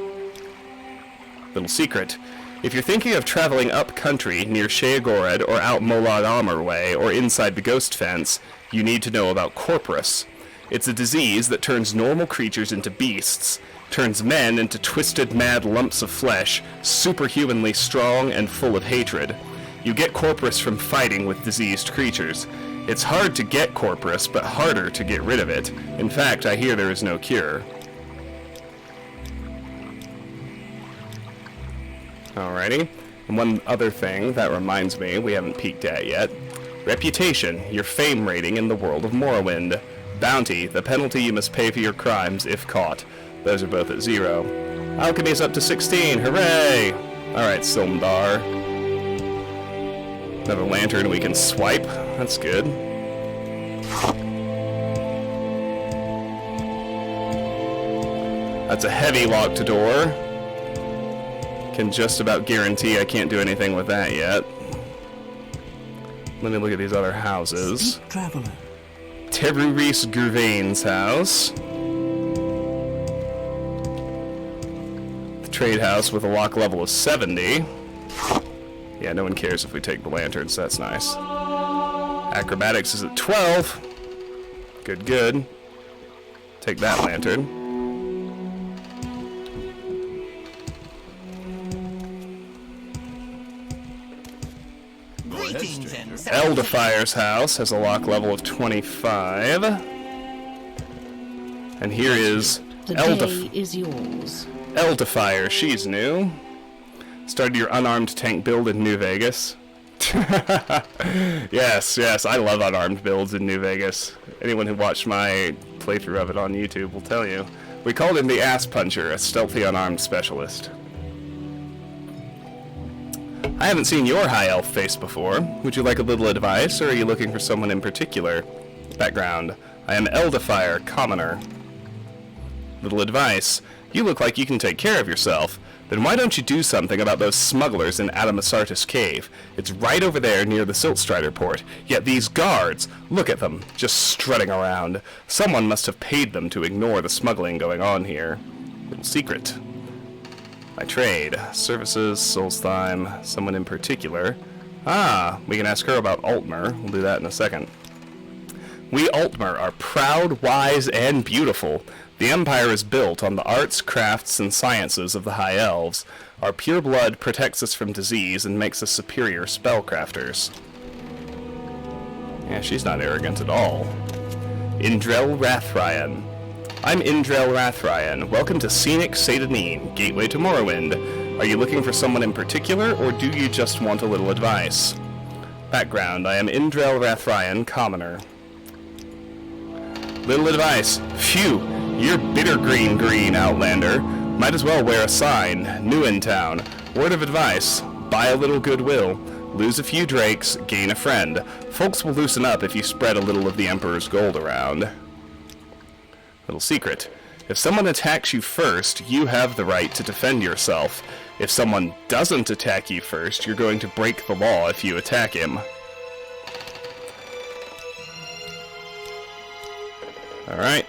Little secret. If you're thinking of traveling up country near Sheagored or out Molad Amr way or inside the Ghost Fence, you need to know about Corporus. It's a disease that turns normal creatures into beasts, turns men into twisted, mad lumps of flesh, superhumanly strong and full of hatred. You get Corporus from fighting with diseased creatures. It's hard to get Corporus, but harder to get rid of it. In fact, I hear there is no cure. Alrighty. And one other thing that reminds me we haven't peeked at yet. Reputation, your fame rating in the world of Morrowind. Bounty, the penalty you must pay for your crimes if caught. Those are both at 0. Alchemy's up to 16, hooray! Alright, Silmdar. Another lantern we can swipe, that's good. That's a heavy locked door. Can just about guarantee I can't do anything with that yet. Let me look at these other houses. Traveler. Teruris Gurvain's house. The trade house with a lock level of 70. Yeah, no one cares if we take the lanterns, that's nice. Acrobatics is at 12. Good, good. Take that lantern. Eldefire's house has a lock level of 25. And here is The day is yours. Eldefire, she's new. Started your unarmed tank build in New Vegas. Yes, I love unarmed builds in New Vegas. Anyone who watched my playthrough of it on YouTube will tell you. We called him the Ass Puncher, a stealthy unarmed specialist. I haven't seen your high elf face before. Would you like a little advice, or are you looking for someone in particular? Background. I am Eldefire, commoner. Little advice. You look like you can take care of yourself. Then why don't you do something about those smugglers in Adamasartus Cave? It's right over there near the Siltstrider port. Yet these guards, look at them, just strutting around. Someone must have paid them to ignore the smuggling going on here. Little secret. My trade. Services, Solstheim, someone in particular. Ah, we can ask her about Altmer. We'll do that in a second. We Altmer are proud, wise, and beautiful. The Empire is built on the arts, crafts, and sciences of the High Elves. Our pure blood protects us from disease and makes us superior spellcrafters. Yeah, she's not arrogant at all. Indrel Rathryan. I'm Indrel Rathryan. Welcome to scenic Seyda Neen, gateway to Morrowind. Are you looking for someone in particular, or do you just want a little advice? Background. I am Indrel Rathryan, commoner. Little advice. Phew, you're bitter green, Outlander. Might as well wear a sign. New in town. Word of advice. Buy a little goodwill. Lose a few drakes, gain a friend. Folks will loosen up if you spread a little of the Emperor's gold around. Little secret. If someone attacks you first, you have the right to defend yourself. If someone doesn't attack you first, you're going to break the law if you attack him. Alright.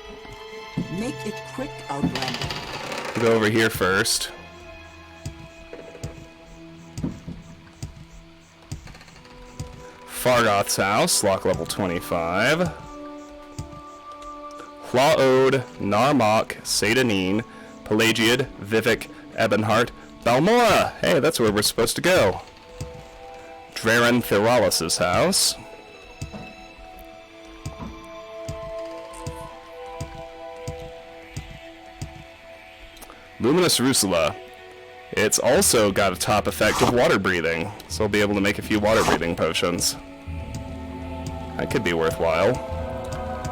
Make it quick, Outlander. We'll go over here first. Fargoth's house, lock level 25. Hlaod, Narmak, Seyda Neen, Pelagiad, Vivek, Ebonheart, Balmora! Hey, that's where we're supposed to go. Draren Theralis' house. Luminous Rusula. It's also got a top effect of water breathing, so I'll be able to make a few water breathing potions. That could be worthwhile.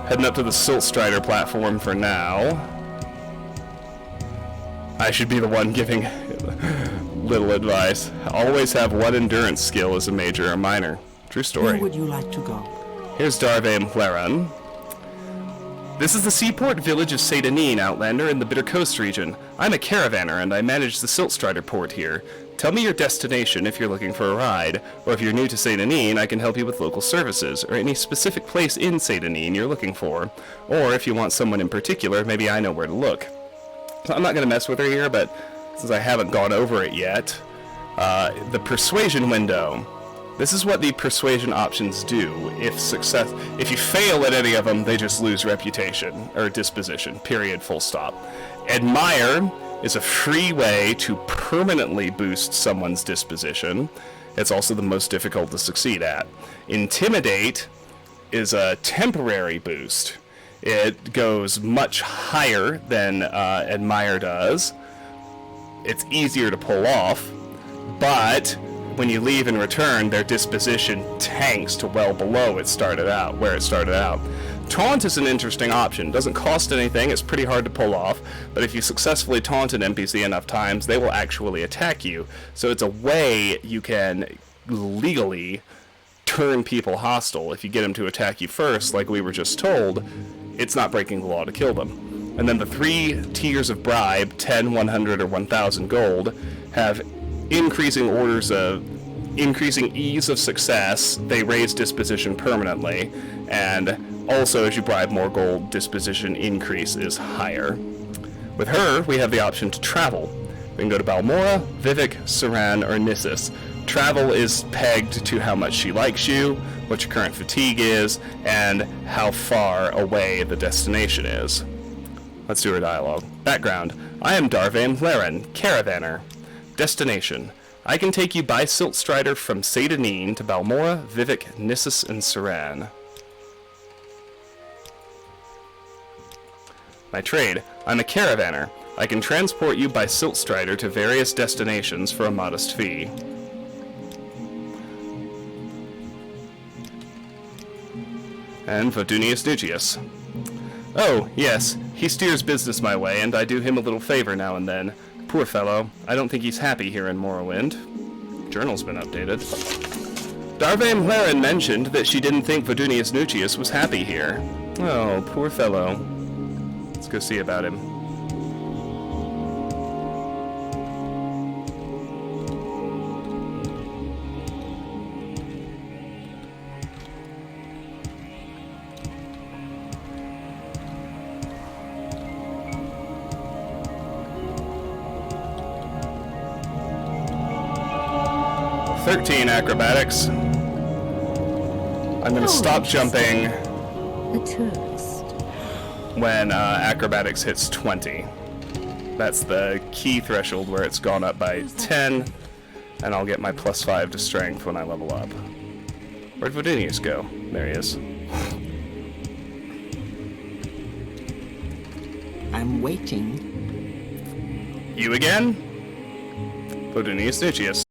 Heading up to the Silt Strider platform for now. I should be the one giving little advice. Always have one endurance skill as a major or minor. True story. Where would you like to go? Here's Darvaim Hlaran. This is the seaport village of Seyda Neen, Outlander, in the Bitter Coast region. I'm a caravaner, and I manage the Silt Strider port here. Tell me your destination if you're looking for a ride, or if you're new to Seyda Neen, I can help you with local services, or any specific place in Seyda Neen you're looking for. Or if you want someone in particular, maybe I know where to look. So I'm not going to mess with her here, but since I haven't gone over it yet, the persuasion window. This is what the persuasion options do. If you fail at any of them, they just lose reputation, or disposition, period, full stop. Admire is a free way to permanently boost someone's disposition. It's also the most difficult to succeed at. Intimidate is a temporary boost. It goes much higher than Admire does. It's easier to pull off, but when you leave and return, their disposition tanks to well below where it started out. Taunt is an interesting option. Doesn't cost anything, it's pretty hard to pull off, but if you successfully taunt an NPC enough times, they will actually attack you. So it's a way you can legally turn people hostile. If you get them to attack you first, like we were just told, it's not breaking the law to kill them. And then the 3 tiers of bribe, 10, 100, or 1,000 gold, have increasing ease of success. They raise disposition permanently, and also as you bribe more gold, disposition increase is higher. With her, we have the option to travel. We can go to Balmora, Vivek, Saran, or Nissus. Travel is pegged to how much she likes you, what your current fatigue is, and how far away the destination is. Let's do her dialogue. Background. I am Darvaim Hlaran, caravaner. Destination. I can take you by Silt Strider from Seyda Neen to Balmora, Vivek, Nissus, and Saran. My trade. I'm a caravaner. I can transport you by Silt Strider to various destinations for a modest fee. And Vodunius Nugius. Oh, yes, he steers business my way, and I do him a little favor now and then. Poor fellow. I don't think he's happy here in Morrowind. Journal's been updated. Darvaim Hlaran mentioned that she didn't think Vodunius Nugius was happy here. Oh, poor fellow. Let's go see about him. Acrobatics. I'm going to stop jumping when acrobatics hits 20. That's the key threshold where it's gone up by 10, and I'll get my +5 to strength when I level up. Where'd Vodunius go? There he is. I'm waiting. You again? Vodunius Nugius.